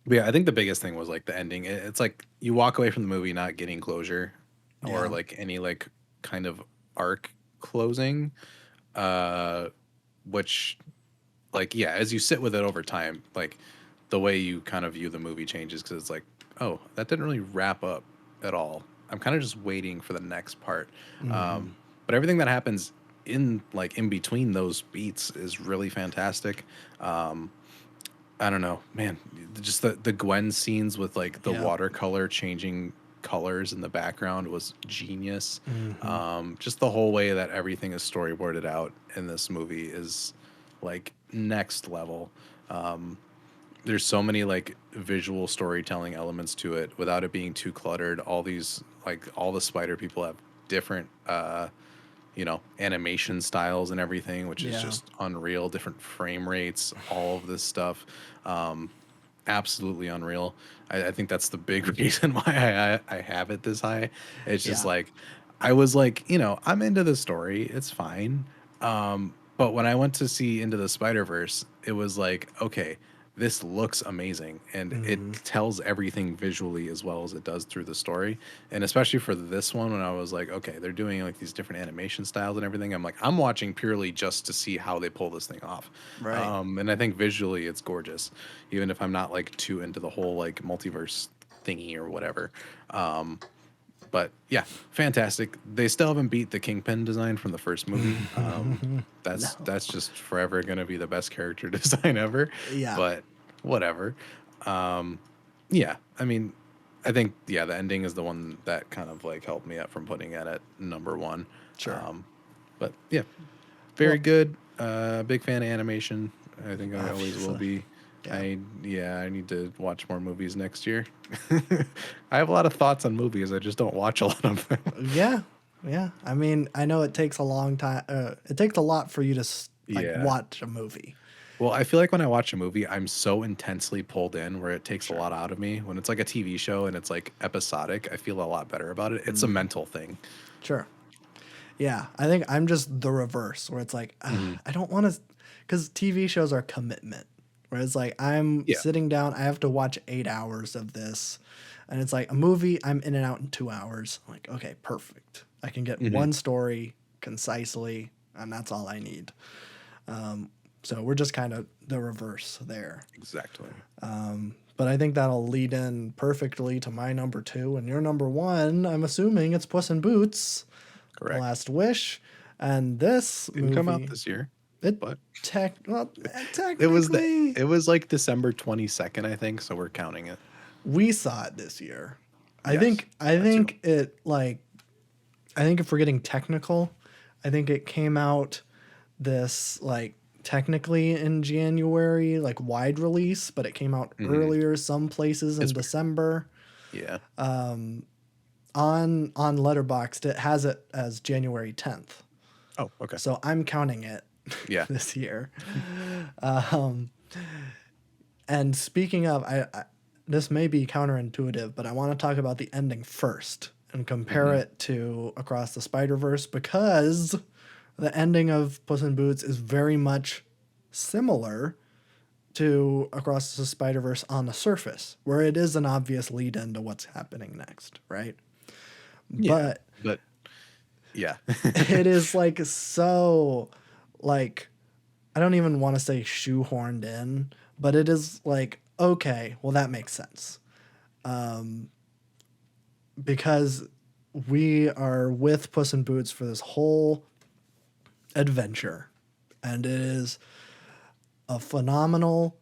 but yeah, I think the biggest thing was like the ending. It's like you walk away from the movie not getting closure or Yeah. like any like kind of arc closing, uh, which like yeah, as you sit with it over time, like the way you kind of view the movie changes because it's like, oh, that didn't really wrap up at all. I'm kind of just waiting for the next part. Hmm. But everything that happens in like in between those beats is really fantastic. Um, I don't know, man. Just the Gwen scenes with like the Yeah. watercolor changing colors in the background was genius. Hmm. Just the whole way that everything is storyboarded out in this movie is like next level. Um, there's so many like visual storytelling elements to it without it being too cluttered. All these like all the spider people have different animation styles and everything, which is Yeah. just unreal. Different frame rates, all of this stuff, um, absolutely unreal. I think that's the big reason why I have it this high. It's just Yeah. like I was like, I'm into the story. It's fine. But when I went to see Into the Spider Verse, it was like, okay, this looks amazing and it Hmm. tells everything visually as well as it does through the story. And especially for this one, when I was like, okay, they're doing like these different animation styles and everything, I'm like, I'm watching purely just to see how they pull this thing off. Right. And I think visually it's gorgeous, even if I'm not like too into the whole like multiverse thingy or whatever. Um, but yeah, fantastic. They still haven't beat the Kingpin design from the first movie. That's No. that's just forever gonna be the best character design ever. Yeah. But whatever. Um, yeah, I mean, I think yeah, the ending is the one that kind of like helped me up from putting it at number one. Sure. Um, but yeah, very Well, good. Big fan of animation. I think I always will obviously. be. Yeah. I need to watch more movies next year. I have a lot of thoughts on movies. I just don't watch a lot of them. Yeah. Yeah. I mean, I know it takes a long time. It takes a lot for you to like Yeah. watch a movie. Well, I feel like when I watch a movie, I'm so intensely pulled in where it takes a Sure. lot out of me. When it's like a TV show and it's like episodic, I feel a lot better about it. It's a Hmm. mental thing. Sure. Yeah. I think I'm just the reverse where it's like, Hmm. I don't want to, because TV shows are commitment. Where it's like, I'm Yeah. sitting down, I have to watch 8 hours of this. And it's like a movie, I'm in and out in 2 hours. I'm like, okay, perfect. I can get Hmm. one story concisely, and that's all I need. So we're just kind of the reverse there. Exactly. But I think that'll lead in perfectly to my number two. And your number one, I'm assuming it's Puss in Boots, The Correct. Last Wish. And this Didn't come out movie, this year, it but it was the technically, it was like December 22nd, I think, so we're counting it. we saw it this year. I Yes, think I that too. think it like I think if we're getting technical, I think it came out this like technically in January, like wide release, but it came out Hmm. earlier some places in It's weird. December. Yeah. On Letterboxd, it has it as January 10th. Oh, okay. So I'm counting it Yeah. this year. And speaking of, this may be counterintuitive, but I want to talk about the ending first and compare Hmm. it to Across the Spider Verse because the ending of Puss in Boots is very much similar to Across the Spider Verse on the surface, where it is an obvious lead into what's happening next, right? Yeah. But But yeah. it is like so, like, I don't even want to say shoehorned in, but it is like, okay, well, that makes sense. Because we are with Puss in Boots for this whole adventure. And it is a phenomenal,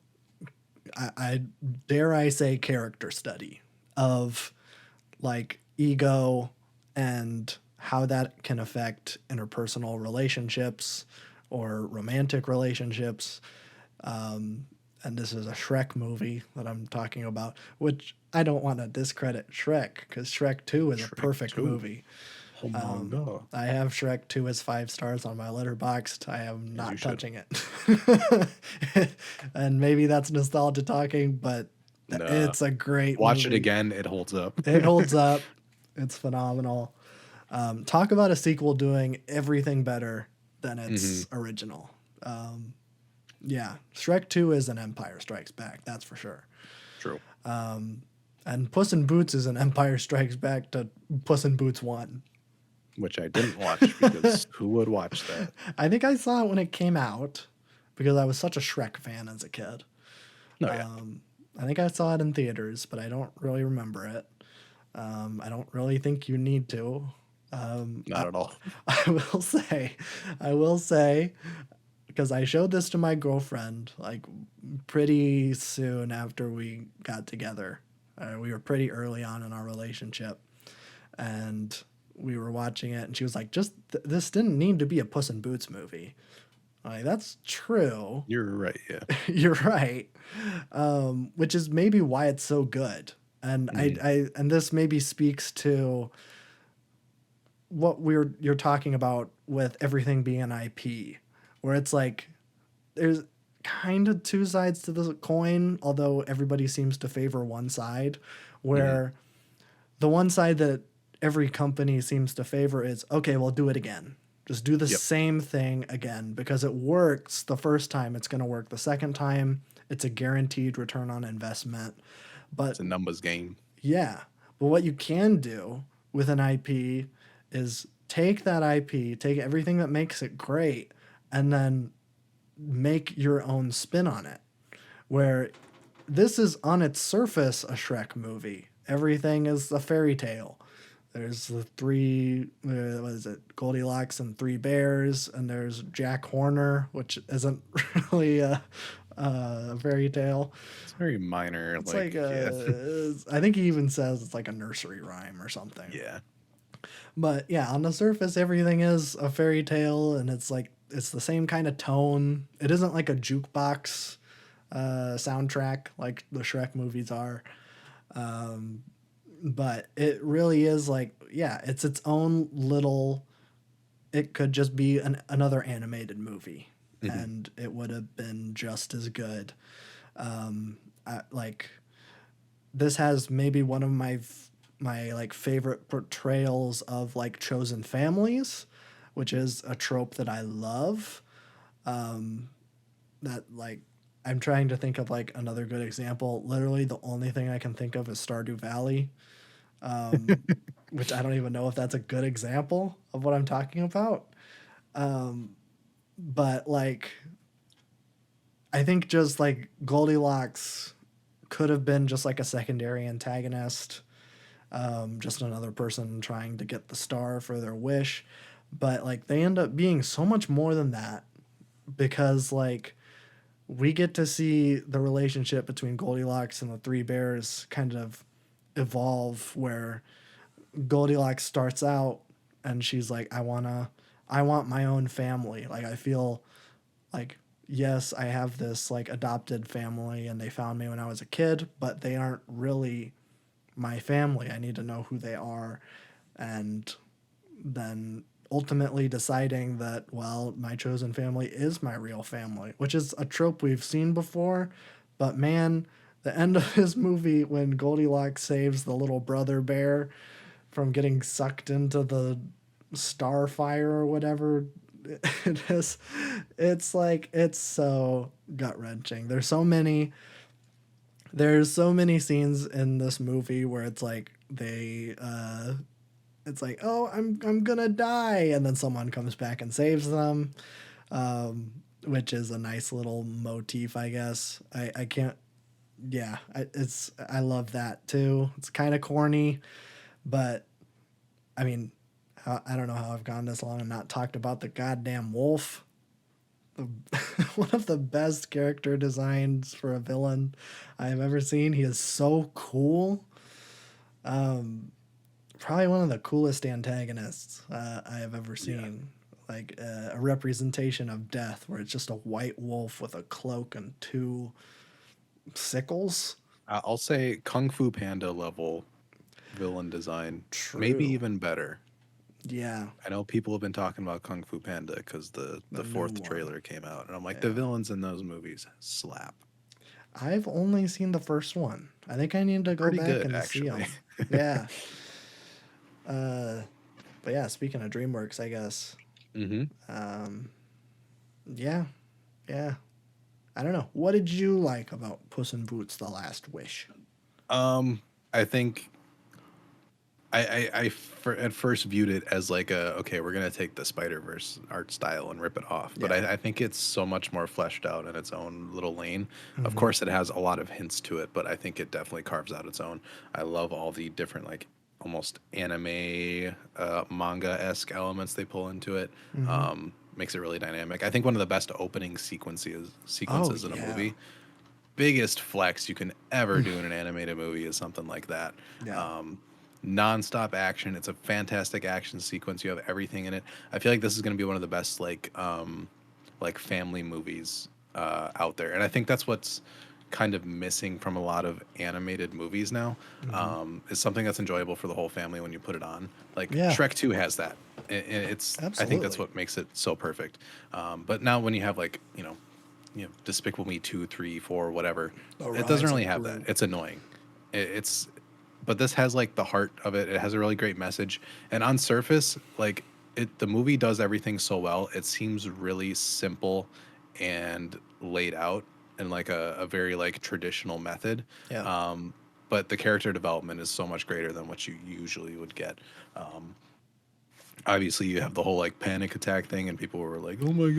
I dare I say, character study of like ego and how that can affect interpersonal relationships or romantic relationships. and this is a Shrek movie that I'm talking about, which I don't want to discredit Shrek because Shrek 2 is a Shrek perfect 2. movie. Oh my god. I have Shrek 2 as 5 stars on my letterboxd. I am As you not should. touching it. And maybe that's nostalgia talking, but Nah. it's a great Watch it movie. again. It holds up. It holds up. It's phenomenal. Talk about a sequel doing everything better than Hmm. its original. Yeah, Shrek 2 is an Empire Strikes Back, that's for sure. True. And Puss in Boots is an Empire Strikes Back to Puss in Boots 1. Which I didn't watch because who would watch that? I think I saw it when it came out because I was such a Shrek fan as a kid. No, yeah. I think I saw it in theaters, but I don't really remember it. I don't really think you need to. Not at all. I will say, because I showed this to my girlfriend like pretty soon after we got together. We were pretty early on in our relationship, and we were watching it, and she was like, "Just this didn't need to be a Puss in Boots movie." I'm like, that's true. You're right, yeah. You're right, which is maybe why it's so good. And Mhm. and this maybe speaks to what you're talking about with everything being an IP, where it's like there's kind of two sides to the coin, although everybody seems to favor one side, Mhm. where the one side that every company seems to favor is okay, well, do it again. Just do the Yep. same thing again because it works the first time, it's going to work the second time. It's a guaranteed return on investment. It's But a numbers game. yeah, but what you can do with an IP is take that IP, take everything that makes it great, and then make your own spin on it. Where this is on its surface a Shrek movie. Everything is a fairy tale. There's the three, what is it, Goldilocks and Three Bears, and there's Jack Horner, which isn't really a fairy tale. It's very minor, It's like, like yeah. I think he even says it's like a nursery rhyme or something. Yeah. But yeah, on the surface, everything is a fairy tale, and it's like it's the same kind of tone. It isn't like a jukebox soundtrack like the Shrek movies are, but it really is like yeah, it's its own little. It could just be another animated movie, Mhm. and it would have been just as good. Like this has maybe one of my like favorite portrayals of like chosen families, which is a trope that I love. That like I'm trying to think of like another good example. Literally, the only thing I can think of is Stardew Valley, which I don't even know if that's a good example of what I'm talking about. But like, I think just like Goldilocks could have been just like a secondary antagonist, just another person trying to get the star for their wish. But like, they end up being so much more than that because like we get to see the relationship between Goldilocks and the Three Bears kind of evolve where Goldilocks starts out and she's like, I want my own family. Like, I feel like, yes, I have this like adopted family and they found me when I was a kid, but they aren't really my family. I need to know who they are. And then ultimately deciding that, well, my chosen family is my real family, which is a trope we've seen before. But man, the end of his movie when Goldilocks saves the little brother bear from getting sucked into the star fire or whatever it is, it's like it's so gut wrenching. There's so many scenes in this movie where it's like it's like, oh, I'm gonna die, and then someone comes back and saves them, which is a nice little motif, I guess. I can't. Yeah, I love that too. It's kind of corny, but I mean, I don't know how I've gone this long and not talked about the goddamn wolf. The, one of the best character designs for a villain I have ever seen. He is so cool. Probably one of the coolest antagonists I have ever Yeah. seen. Like a representation of death, where it's just a white wolf with a cloak and two. Sickles. I'll say Kung Fu Panda level villain design, maybe True. even better. Yeah, I know people have been talking about Kung Fu Panda because the the new fourth one. trailer came out, and I'm like, the Yeah. villains in those movies slap. I've only seen the first one. I think I need to go Pretty back good, and see actually. them. Yeah. Uh, but yeah, speaking of DreamWorks, I guess. hmm Um, yeah, yeah. I don't know. What did you like about Puss in Boots: The Last Wish? I think at first viewed it as like a okay, we're gonna take the Spider Verse art style and rip it off, but Yeah. I think it's so much more fleshed out in its own little lane. Of Mm-hmm. course, it has a lot of hints to it, but I think it definitely carves out its own. I love all the different like almost anime manga esque elements they pull into it. Mm-hmm. Makes it really dynamic. I think one of the best opening Oh sequences in a yeah. movie. Biggest flex you can ever do in an animated movie is something like that. Yeah. Um, nonstop action. It's a fantastic action sequence. You have everything in it. I feel like this is going to be one of the best like family movies out there, and I think that's what's kind of missing from a lot of animated movies now. Mm-hmm. Is something that's enjoyable for the whole family when you put it on. Like Yeah. Shrek Two has that, and it's I think that's Absolutely. what makes it so perfect. But now when you have like Despicable Me 2, 3, 4, whatever. The It doesn't Rise really of have that. Gru. It's annoying. It's but this has like the heart of it. It has a really great message. And on surface, like the movie does everything so well. It seems really simple and laid out in like a very like traditional method. Yeah. Um, but the character development is so much greater than what you usually would get. Obviously you have the whole like panic attack thing and people were like, oh my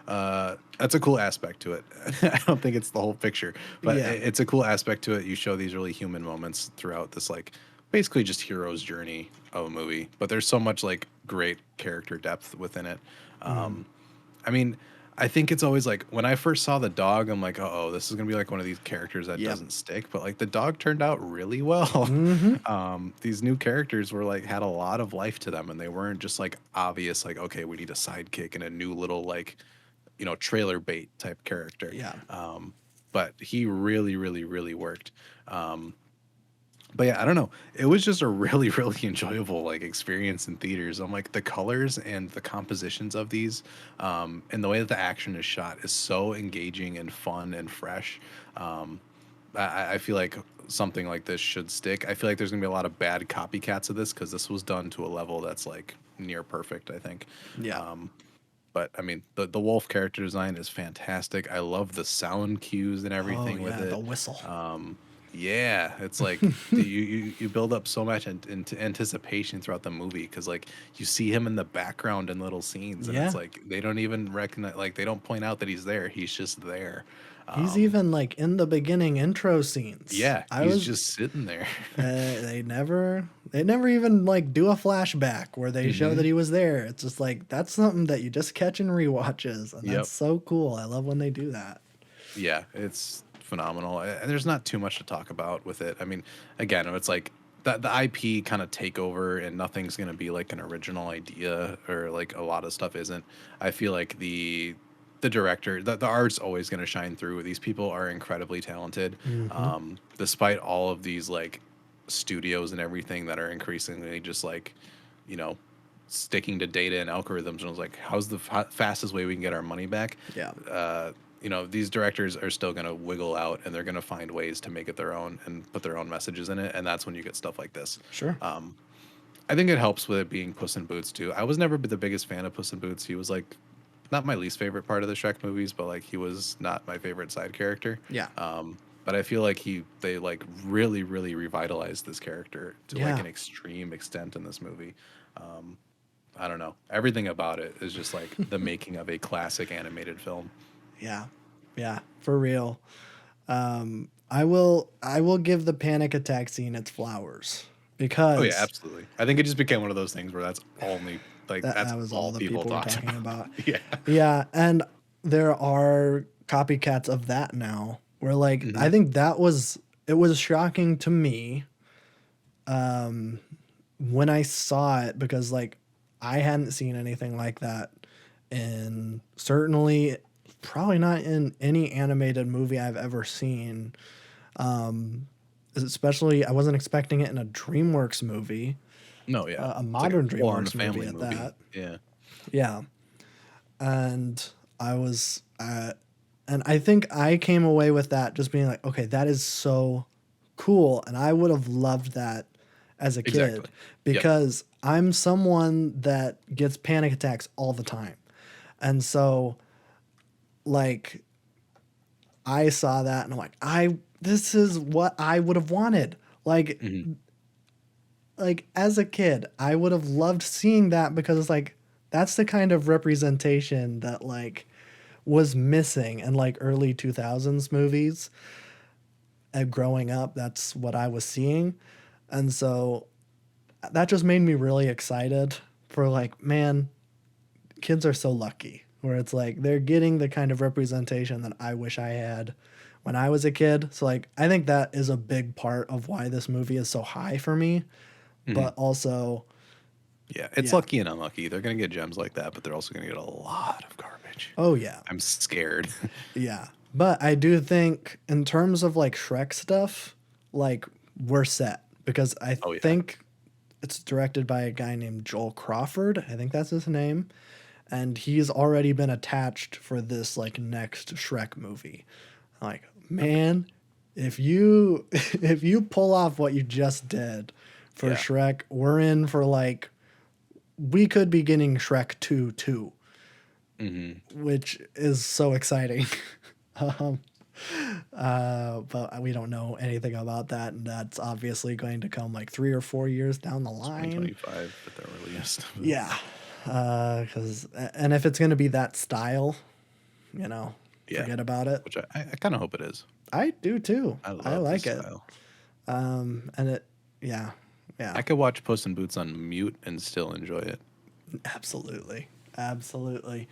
god, that's a cool aspect to it. I don't think it's the whole picture, but Yeah. it's a cool aspect to it. You show these really human moments throughout this like basically just hero's journey of a movie, but there's so much like great character depth within it. Mm-hmm. I mean, I think it's always like when I first saw the dog, I'm like, oh, this is gonna be like one of these characters that Yep. doesn't stick. But like the dog turned out really well. Mm-hmm. These new characters were like had a lot of life to them, and they weren't just like obvious, like okay, we need a sidekick and a new little like trailer bait type character. Yeah. But he really, really, really worked. But yeah, I don't know. It was just a really, really enjoyable like experience in theaters. I'm like the colors and the compositions of these, and the way that the action is shot is so engaging and fun and fresh. Um, I feel like something like this should stick. I feel like there's gonna be a lot of bad copycats of this because this was done to a level that's like near perfect. I think. Yeah. But I mean, the wolf character design is fantastic. I love the sound cues and Oh everything with yeah. The it. whistle. Yeah, it's like you build up so much anticipation throughout the movie because like you see him in the background in little scenes, and it's Yeah. like they don't even recognize, like they don't point out that he's there. He's just there. He's Um, even like in the beginning intro scenes. yeah, I he's was just sitting there. they never even like do a flashback where they show hmm that he was there. It's just like that's something that you just catch in rewatches, and that's Yep. so cool. I love when they do that. Yeah, it's phenomenal. And there's not too much to talk about with it. I mean, again, it's like the IP kind of take over and nothing's going to be like an original idea or like a lot of stuff isn't. I feel like the director, the art's always going to shine through. These people are incredibly talented. Mm-hmm. Despite all of these like studios and everything that are increasingly just like, you know, sticking to data and algorithms, and I was like, how's the fastest way we can get our money back? Yeah. Uh, these directors are still going to wiggle out and they're going to find ways to make it their own and put their own messages in it. And that's when you get stuff like this. Sure. I think it helps with it being Puss in Boots too. I was never the biggest fan of Puss in Boots. He was like not my least favorite part of the Shrek movies, but like he was not my favorite side character. Yeah. But I feel like they like really, really revitalized this character to like Yeah. an extreme extent in this movie. I don't know. Everything about it is just like the making of a classic animated film. Yeah. Yeah. For real. I will give the panic attack scene its flowers Oh yeah, because absolutely. I think it just became one of those things where that's only like that, that's that was all all the people people were talked talking about. about. Yeah. Yeah, and there are copycats of that now. Where like hmm I think it was shocking to me when I saw it because like I hadn't seen anything like that in certainly probably not in any animated movie I've ever seen. Especially, I wasn't expecting it in a DreamWorks movie, No, yeah. a It's like a modern full-on DreamWorks movie family at movie. that. Yeah. Yeah, and I was, and I think I came away with that just being like, okay, that is so cool, and I would have loved that as a Exactly. kid Yep. because I'm someone that gets panic attacks all the time, and so like I saw that and I'm like, I this is what I would have wanted. Mhm. Like as a kid, I would have loved seeing that because it's like that's the kind of representation that like was missing in like early 2000s movies. And growing up, that's what I was seeing. And so that just made me really excited for like, man, kids are so lucky where it's like they're getting the kind of representation that I wish I had when I was a kid. So like I think that is a big part of why this movie is so high for me, Mhm. but also Yeah, it's yeah. lucky and unlucky. They're gonna get gems like that, but they're also gonna get a lot of garbage. Oh yeah. I'm scared. Yeah. But I do think in terms of like Shrek stuff, like we're set because I Oh yeah. think it's directed by a guy named Joel Crawford. I think that's his name. And he's already been attached for this like next Shrek movie. Like, man, if you if you pull off what you just did for Yeah. Shrek, we're in for like we could be getting Shrek 2 too, Mhm. which is so exciting. um, but we don't know anything about that, and that's obviously going to come like 3 or 4 years down the line. 2025 at the earliest. Yeah, because and if it's going to be that style, Yeah. forget about it. Which I kind of hope it is. I do too. I I love this like it. style. And it, yeah, yeah, I could watch Puss in Boots on mute and still enjoy it. absolutely, absolutely,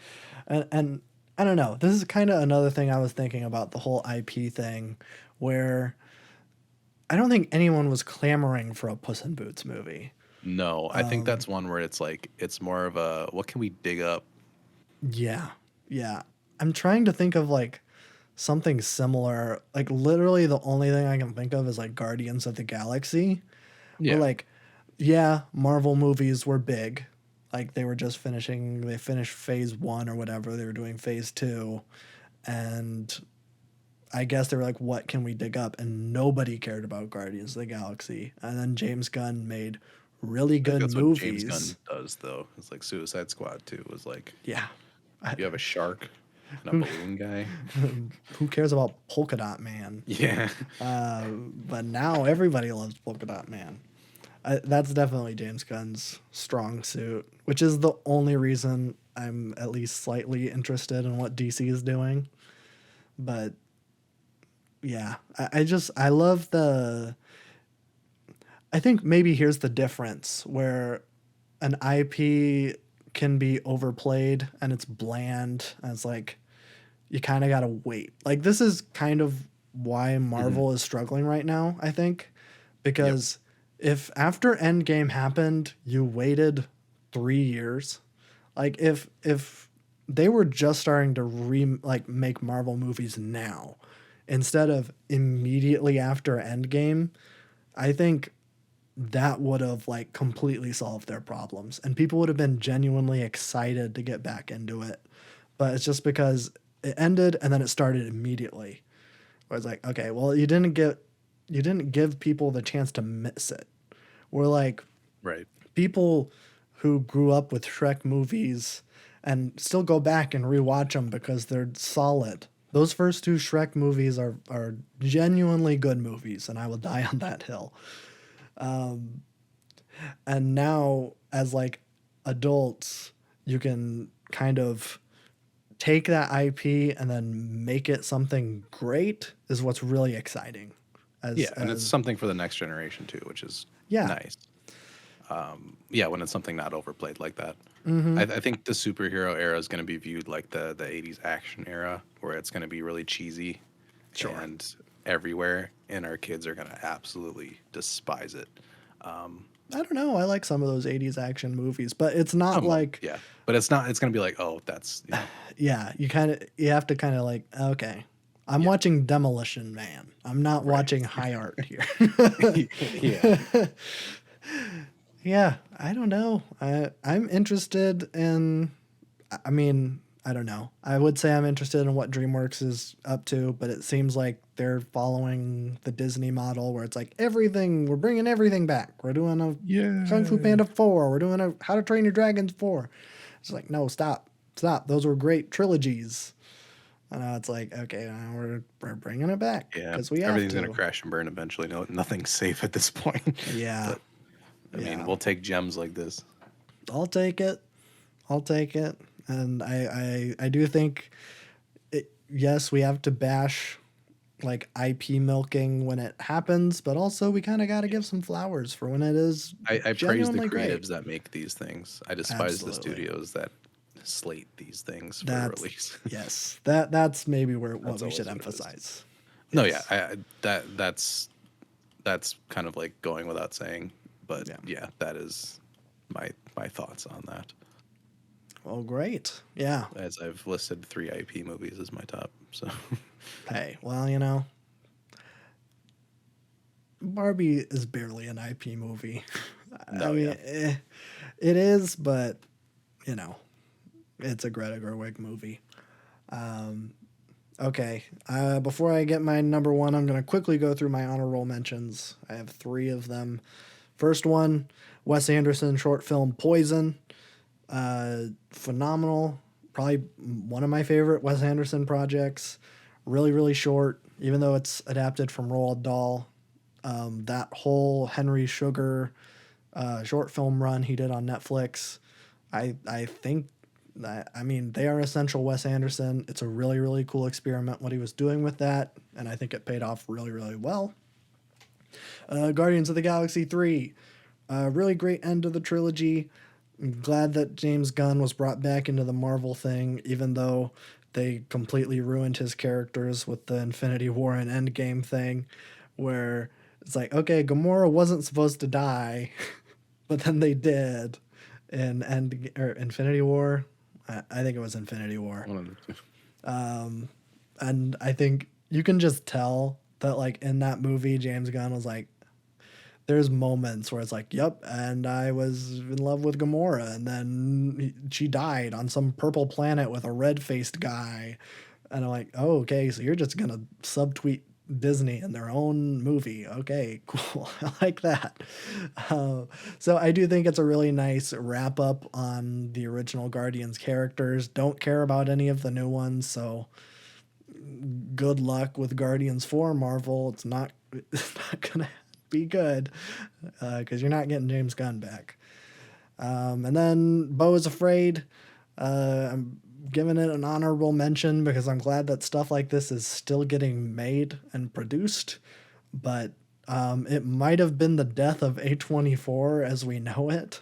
and I don't know. This is kind of another thing I was thinking about the whole IP thing, where I don't think anyone was clamoring for a Puss in Boots movie. No, I think that's one where it's like it's more of a what can we dig up? Yeah, yeah. I'm trying to think of like something similar. Like literally, the only thing I can think of is like Guardians of the Galaxy, where Yeah. like yeah, Marvel movies were big. Like they were just finishing, they finished phase one or whatever. They were doing phase two. And I guess they were like, what can we dig up? And nobody cared about Guardians of the Galaxy. And then James Gunn made really I think good that's what James movies. Gunn does though. It's like Suicide Squad 2 was like Yeah. I, you have a shark and a who, balloon guy. who cares about Polka Dot Man? Yeah. But now everybody loves Polka Dot Man. That's definitely James Gunn's strong suit, which is the only reason I'm at least slightly interested in what DC is doing. But yeah, I love the. I think maybe here's the difference where an IP can be overplayed and it's bland and it's like you kind of got to wait. Like this is kind of why Hmm. Marvel is struggling right now, I think, Yep. because if after Endgame happened, you waited 3 years, like if they were just starting to make Marvel movies now instead of immediately after Endgame, I think that would have like completely solved their problems and people would have been genuinely excited to get back into it. But it's just because it ended and then it started immediately. Where it's like, okay, well, you didn't give people the chance to miss it. We're like Right. people who grew up with Shrek movies and still go back and rewatch them because they're solid. Those first two Shrek movies are genuinely good movies, and I will die on that hill. And now, as like adults, you can kind of take that IP and then make it something great is what's really exciting. Yeah, and it's As something for the next generation too, which is yeah. nice. Yeah, when it's something not overplayed like that. Mm-hmm. I think the superhero era is going to be viewed like the 80s action era, where it's going to be really cheesy Sure. and everywhere, and our kids are going to absolutely despise it. I don't know. I like some of those 80s action movies, but it's not Some of 'em, like, yeah, but it's not. It's gonna be like, oh, that's yeah, you have to kind of like, okay, I'm yeah, watching Demolition Man. I'm not right, watching high art here. yeah, Yeah, I don't know. I'm interested in, I mean, I don't know. I would say I'm interested in what DreamWorks is up to, but it seems like they're following the Disney model where it's like everything, we're bringing everything back. We're doing a Kung Fu yay, Panda 4. We're doing a How to Train Your Dragons 4. It's like, no, stop. Stop. Those were great trilogies. And now it's like, okay, now we're bringing it back yeah. because we have Everything's gonna to. crash and burn eventually. No, nothing's safe at this point. Yeah. But I mean, Yeah. we'll take gems like this. I'll take it. I'll take it. And I do think, yes, we have to bash like IP milking when it happens, but also we kind of got to give some flowers for when it is I praise the genuinely great. creatives that make these things. I despise the Absolutely. studios that slate these things for That's release. yes. That's maybe where what That's we should always what it is. emphasize. No, yeah, Yes. that's kind of like going without saying, but Yeah. yeah, that is my thoughts on that. Well, great. Yeah. As I've listed 3 IP movies as my top. So Hey, well, you know, Barbie is barely an IP movie. I no, mean, yeah, it is, but you know, it's a Greta Gerwig movie. Okay. Before I get my number one, I'm going to quickly go through my honorable mentions. I have three of them. First one, Wes Anderson short film Poison. Phenomenal. Probably one of my favorite Wes Anderson projects. Really, really short, even though it's adapted from Roald Dahl. That whole Henry Sugar short film run he did on Netflix, I think that, I mean, they are essential Wes Anderson. It's a really, really cool experiment what he was doing with that, and I think it paid off really, really well. Guardians of the Galaxy 3, really great end of the trilogy. I'm glad that James Gunn was brought back into the Marvel thing, even though they completely ruined his characters with the Infinity War and Endgame thing, where it's like, okay, Gamora wasn't supposed to die, but then they did in Infinity War. I think it was Infinity War, one of the two. and I think you can just tell that like in that movie, James Gunn was like, there's moments where it's like, yep, and I was in love with Gamora, and then she died on some purple planet with a red faced guy. And I'm like, oh, okay, so you're just gonna subtweet Disney in their own movie. Okay, cool. I like that. So I do think it's a really nice wrap up on the original Guardians characters. Don't care about any of the new ones, so good luck with Guardians 4, Marvel. It's not gonna be good because you're not getting James Gunn back. And then Bo is Afraid. I'm giving it an honorable mention because I'm glad that stuff like this is still getting made and produced. But it might have been the death of A24 as we know it,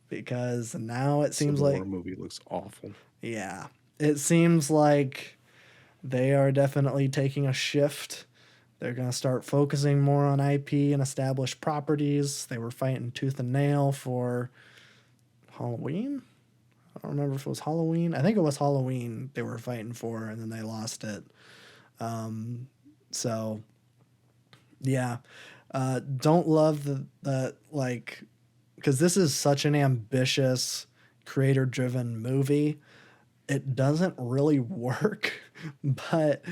because now it seems Civil War like, movie looks awful. yeah, it seems like they are definitely taking a shift. They're going to start focusing more on IP and established properties. They were fighting tooth and nail for Halloween. I don't remember if it was Halloween. I think it was Halloween they were fighting for, and then they lost it. So, yeah. Don't love the like, because this is such an ambitious, creator driven movie. It doesn't really work, but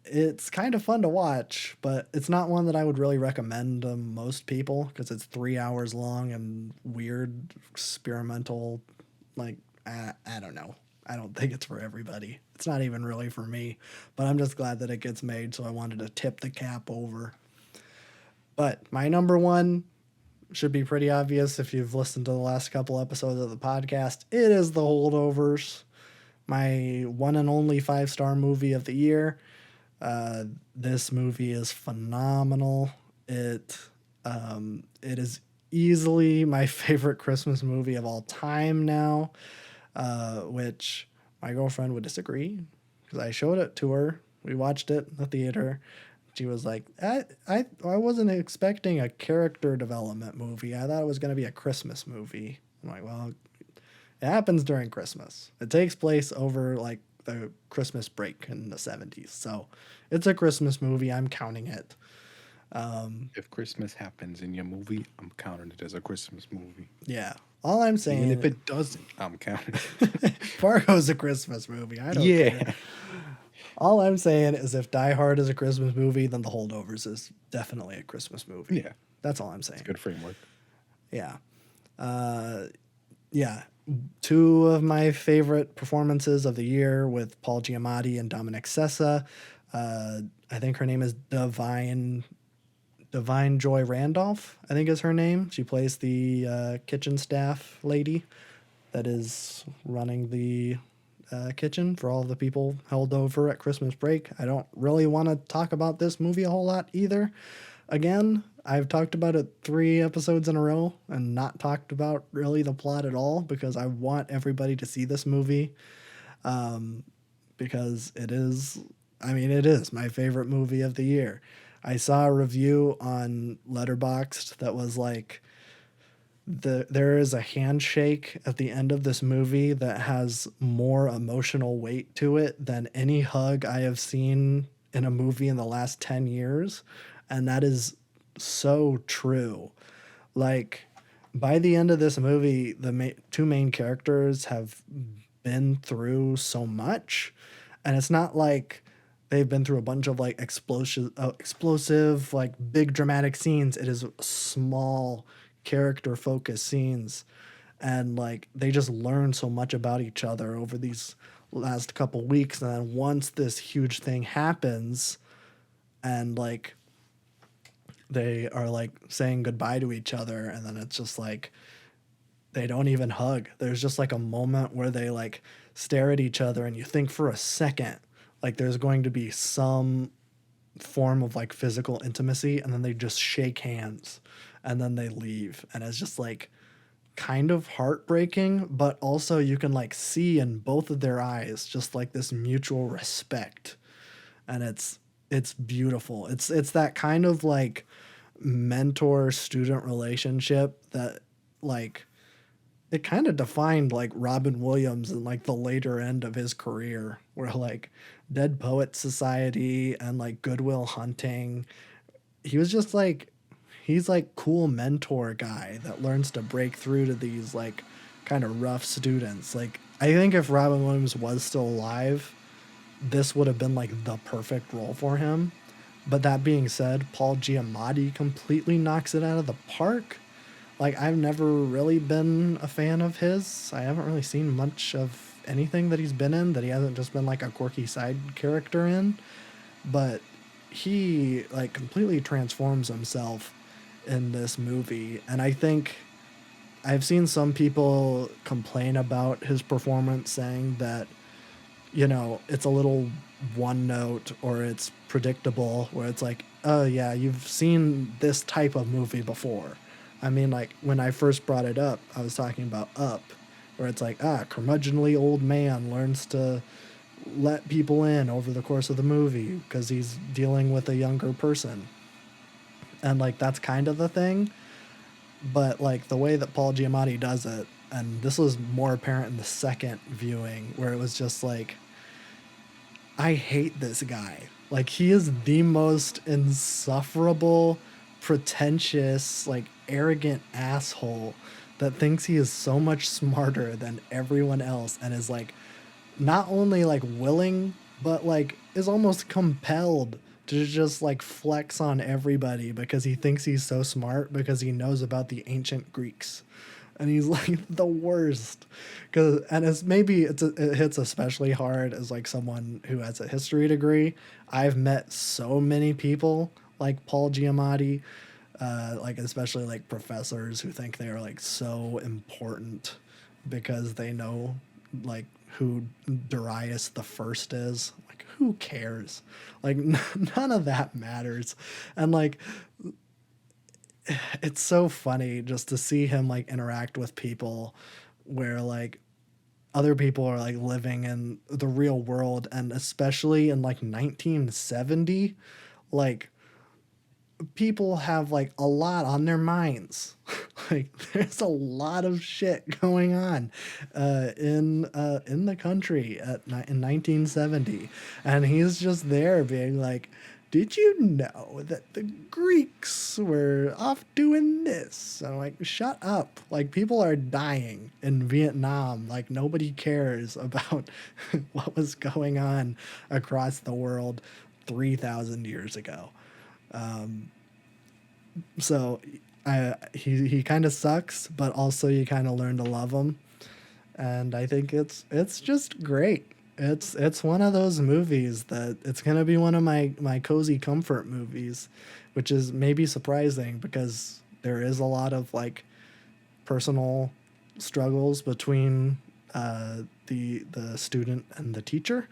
it's kind of fun to watch. But it's not one that I would really recommend to most people because it's 3 hours long and weird, experimental. Like, I don't know. I don't think it's for everybody. It's not even really for me, but I'm just glad that it gets made. So I wanted to tip the cap over. But my number one should be pretty obvious if you've listened to the last couple episodes of the podcast. It is The Holdovers, my one and only 5-star movie of the year. This movie is phenomenal. It is easily my favorite Christmas movie of all time now, which my girlfriend would disagree because I showed it to her. We watched it in the theater. She was like, I wasn't expecting a character development movie. I thought it was going to be a Christmas movie. I'm like, well, it happens during Christmas. It takes place over like the Christmas break in the 70s. So it's a Christmas movie. I'm counting it. If Christmas happens in your movie, I'm counting it as a Christmas movie. Yeah. All I'm Even if saying, it doesn't, I'm counting Fargo's a Christmas movie. I it. don't care. Yeah. All I'm saying is if Die Hard is a Christmas movie, then The Holdovers is definitely a Christmas movie. Yeah. That's all I'm saying. Good framework. Yeah. Yeah. Two of my favorite performances of the year with Paul Giamatti and Dominic Sessa. I think her name is Divine Joy Randolph, I think is her name. She plays the kitchen staff lady that is running the kitchen for all the people held over at Christmas break. I don't really want to talk about this movie a whole lot either. Again, I've talked about it 3 episodes in a row and not talked about really the plot at all because I want everybody to see this movie because it is, I mean, it is my favorite movie of the year. I saw a review on Letterboxd that was like, there is a handshake at the end of this movie that has more emotional weight to it than any hug I have seen in a movie in the last 10 years. And that is so true. Like, by the end of this movie, the two main characters have been through so much. And it's not like they've been through a bunch of like explosive, like big dramatic scenes. It is small character focused scenes, and like they just learn so much about each other over these last couple weeks. And then once this huge thing happens and like they are like saying goodbye to each other, and then it's just like they don't even hug. There's just like a moment where they like stare at each other and you think for a second like there's going to be some form of like physical intimacy, and then they just shake hands and then they leave, and it's just like kind of heartbreaking, but also you can like see in both of their eyes just like this mutual respect, and it's beautiful. It's that kind of like mentor student relationship that like it kind of defined like Robin Williams in like the later end of his career, where like Dead Poet Society and like Goodwill Hunting, he was just like he's like cool mentor guy that learns to break through to these like kind of rough students. Like I think if Robin Williams was still alive, this would have been like the perfect role for him. But that being said, Paul Giamatti completely knocks it out of the park. Like I've never really been a fan of his. I haven't really seen much of anything that he's been in that he hasn't just been like a quirky side character in. But he like completely transforms himself in this movie. And I think I've seen some people complain about his performance, saying that, you know, it's a little one note or it's predictable, where it's like, oh yeah, you've seen this type of movie before. I mean, like when I first brought it up, I was talking about Up, where it's like, curmudgeonly old man learns to let people in over the course of the movie because he's dealing with a younger person. And like that's kind of the thing. But like the way that Paul Giamatti does it, and this was more apparent in the second viewing, where it was just like, I hate this guy. Like he is the most insufferable, pretentious, like arrogant asshole that thinks he is so much smarter than everyone else, and is like not only like willing, but like is almost compelled to just like flex on everybody because he thinks he's so smart because he knows about the ancient Greeks. And he's like the worst. Cause and it's maybe it hits especially hard as like someone who has a history degree. I've met so many people like Paul Giamatti, like especially like professors who think they are like so important because they know like who Darius the First is. Like who cares? Like none of that matters. And like it's so funny just to see him like interact with people where like other people are like living in the real world, and especially in like 1970, like people have like a lot on their minds. Like there's a lot of shit going on in the country in 1970, and he's just there being like, "Did you know that the Greeks were off doing this?" I'm like, "Shut up!" Like people are dying in Vietnam. Like nobody cares about what was going on across the world 3,000 years ago. So he kind of sucks, but also you kind of learn to love him, and I think it's just great. It's one of those movies that it's gonna be one of my cozy comfort movies, which is maybe surprising because there is a lot of like personal struggles between the student and the teacher,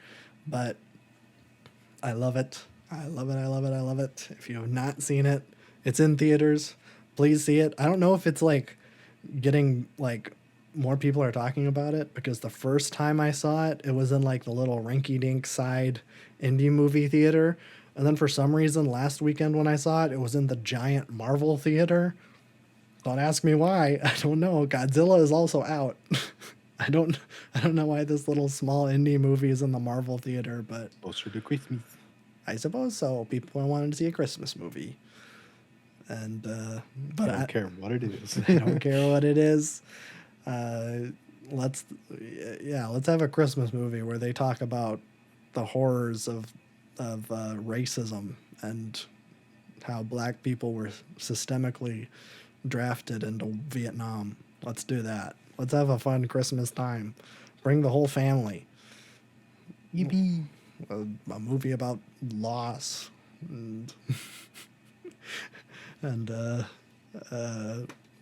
but I love it. I love it. I love it. I love it. If you have not seen it, it's in theaters. Please see it. I don't know if it's like getting like more people are talking about it because the first time I saw it, it was in like the little rinky dink side indie movie theater. And then for some reason, last weekend when I saw it, it was in the giant Marvel theater. Don't ask me why. I don't know. Godzilla is also out. I don't I don't know why this little small indie movie is in the Marvel theater, but Closer to Christmas. I suppose so. People wanted to see a Christmas movie, and but I don't care what it is. I don't care what it is. Uh, let's let's have a Christmas movie where they talk about the horrors of racism and how black people were systemically drafted into Vietnam. Let's do that. Let's have a fun Christmas time. Bring the whole family. Yippee. A movie about loss and and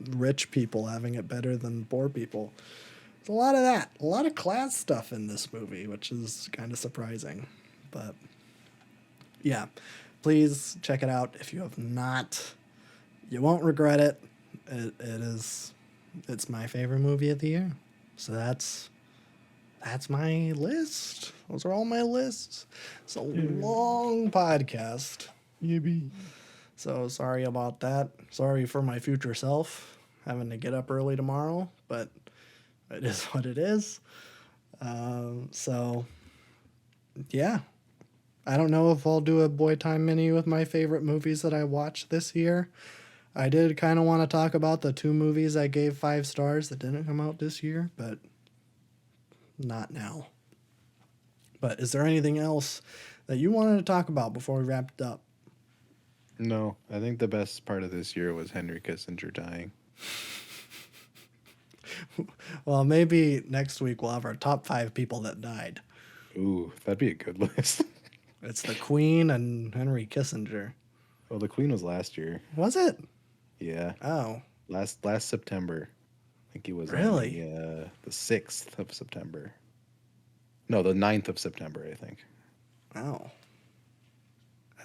rich people having it better than poor people. There's a lot of that, a lot of class stuff in this movie, which is kind of surprising. But yeah, please check it out if you have not. You won't regret it. It's my favorite movie of the year. So that's my list. Those are all my lists. It's a long podcast. Yippee. So sorry about that. Sorry for my future self having to get up early tomorrow, but it is what it is. So yeah, I don't know if I'll do a boy time mini with my favorite movies that I watched this year. I did kind of want to talk about the 2 movies I gave 5 stars that didn't come out this year, but not now. But is there anything else that you wanted to talk about before we wrapped up? No, I think the best part of this year was Henry Kissinger dying. Well, maybe next week we'll have our top 5 people that died. Ooh, that'd be a good list. It's the Queen and Henry Kissinger. Well, the Queen was last year. Was it? Yeah, Oh, last September. I think he was really? on the 6th of September. No, the 9th of September, I think. Oh.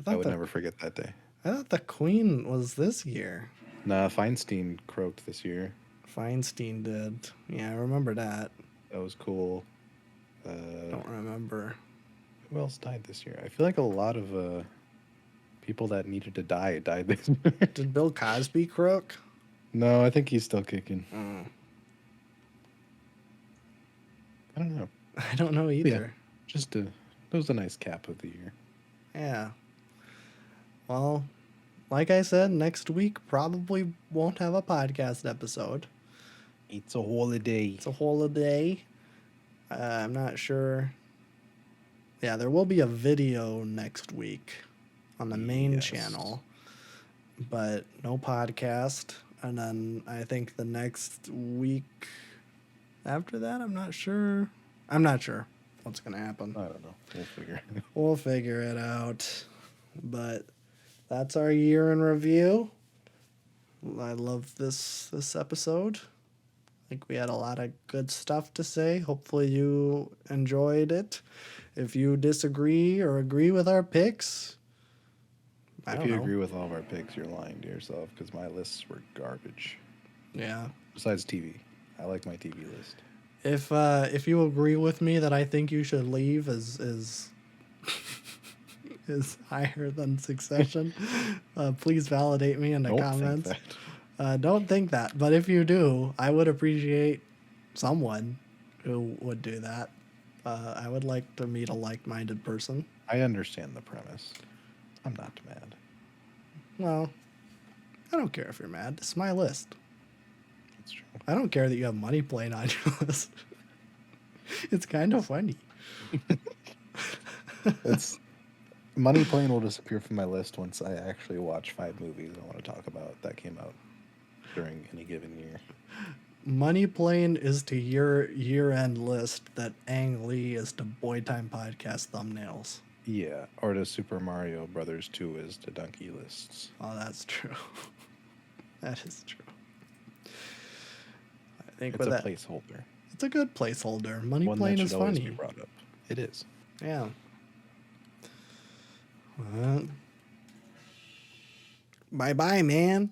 I would never forget that day. I thought the Queen was this year. Nah, Feinstein croaked this year. Feinstein did. Yeah, I remember that. That was cool. Don't remember. Who else died this year? I feel like a lot of people that needed to die died this year. Did Bill Cosby croak? No, I think he's still kicking. Oh. I don't know. I don't know either. Just that was a nice cap of the year. Yeah. Well, like I said, next week probably won't have a podcast episode. It's a holiday. It's a holiday. I'm not sure. Yeah, there will be a video next week on the main channel, but no podcast. And then I think the next week after that, I'm not sure. I'm not sure what's going to happen. I don't know. We'll figure it out. We'll figure it out. But that's our year in review. I love this episode. I think we had a lot of good stuff to say. Hopefully you enjoyed it. If you disagree or agree with our picks, If you agree with all of our picks, you're lying to yourself because my lists were garbage. Yeah. Besides TV. I like my TV list. If you agree with me that I think you should leave as is higher than Succession, please validate me in the Don't think comments. that. Don't think that, but if you do, I would appreciate someone who would do that. I would like to meet a like-minded person. I understand the premise. I'm not mad. Well, I don't care if you're mad. It's my list. That's true. I don't care that you have money playing on your list. It's kind of funny. It's Money Plane will disappear from my list once I actually watch 5 movies I want to talk about that came out during any given year. Money Plane is to your year-end list that Ang Lee is to Boy Time Podcast thumbnails. Yeah, or the Super Mario Brothers 2 is the donkey lists. Oh, that's true. That is true. I think It's with a that, placeholder. it's a good placeholder. Money One Plane that is should always funny. be brought up. It is. Yeah. Bye bye, man.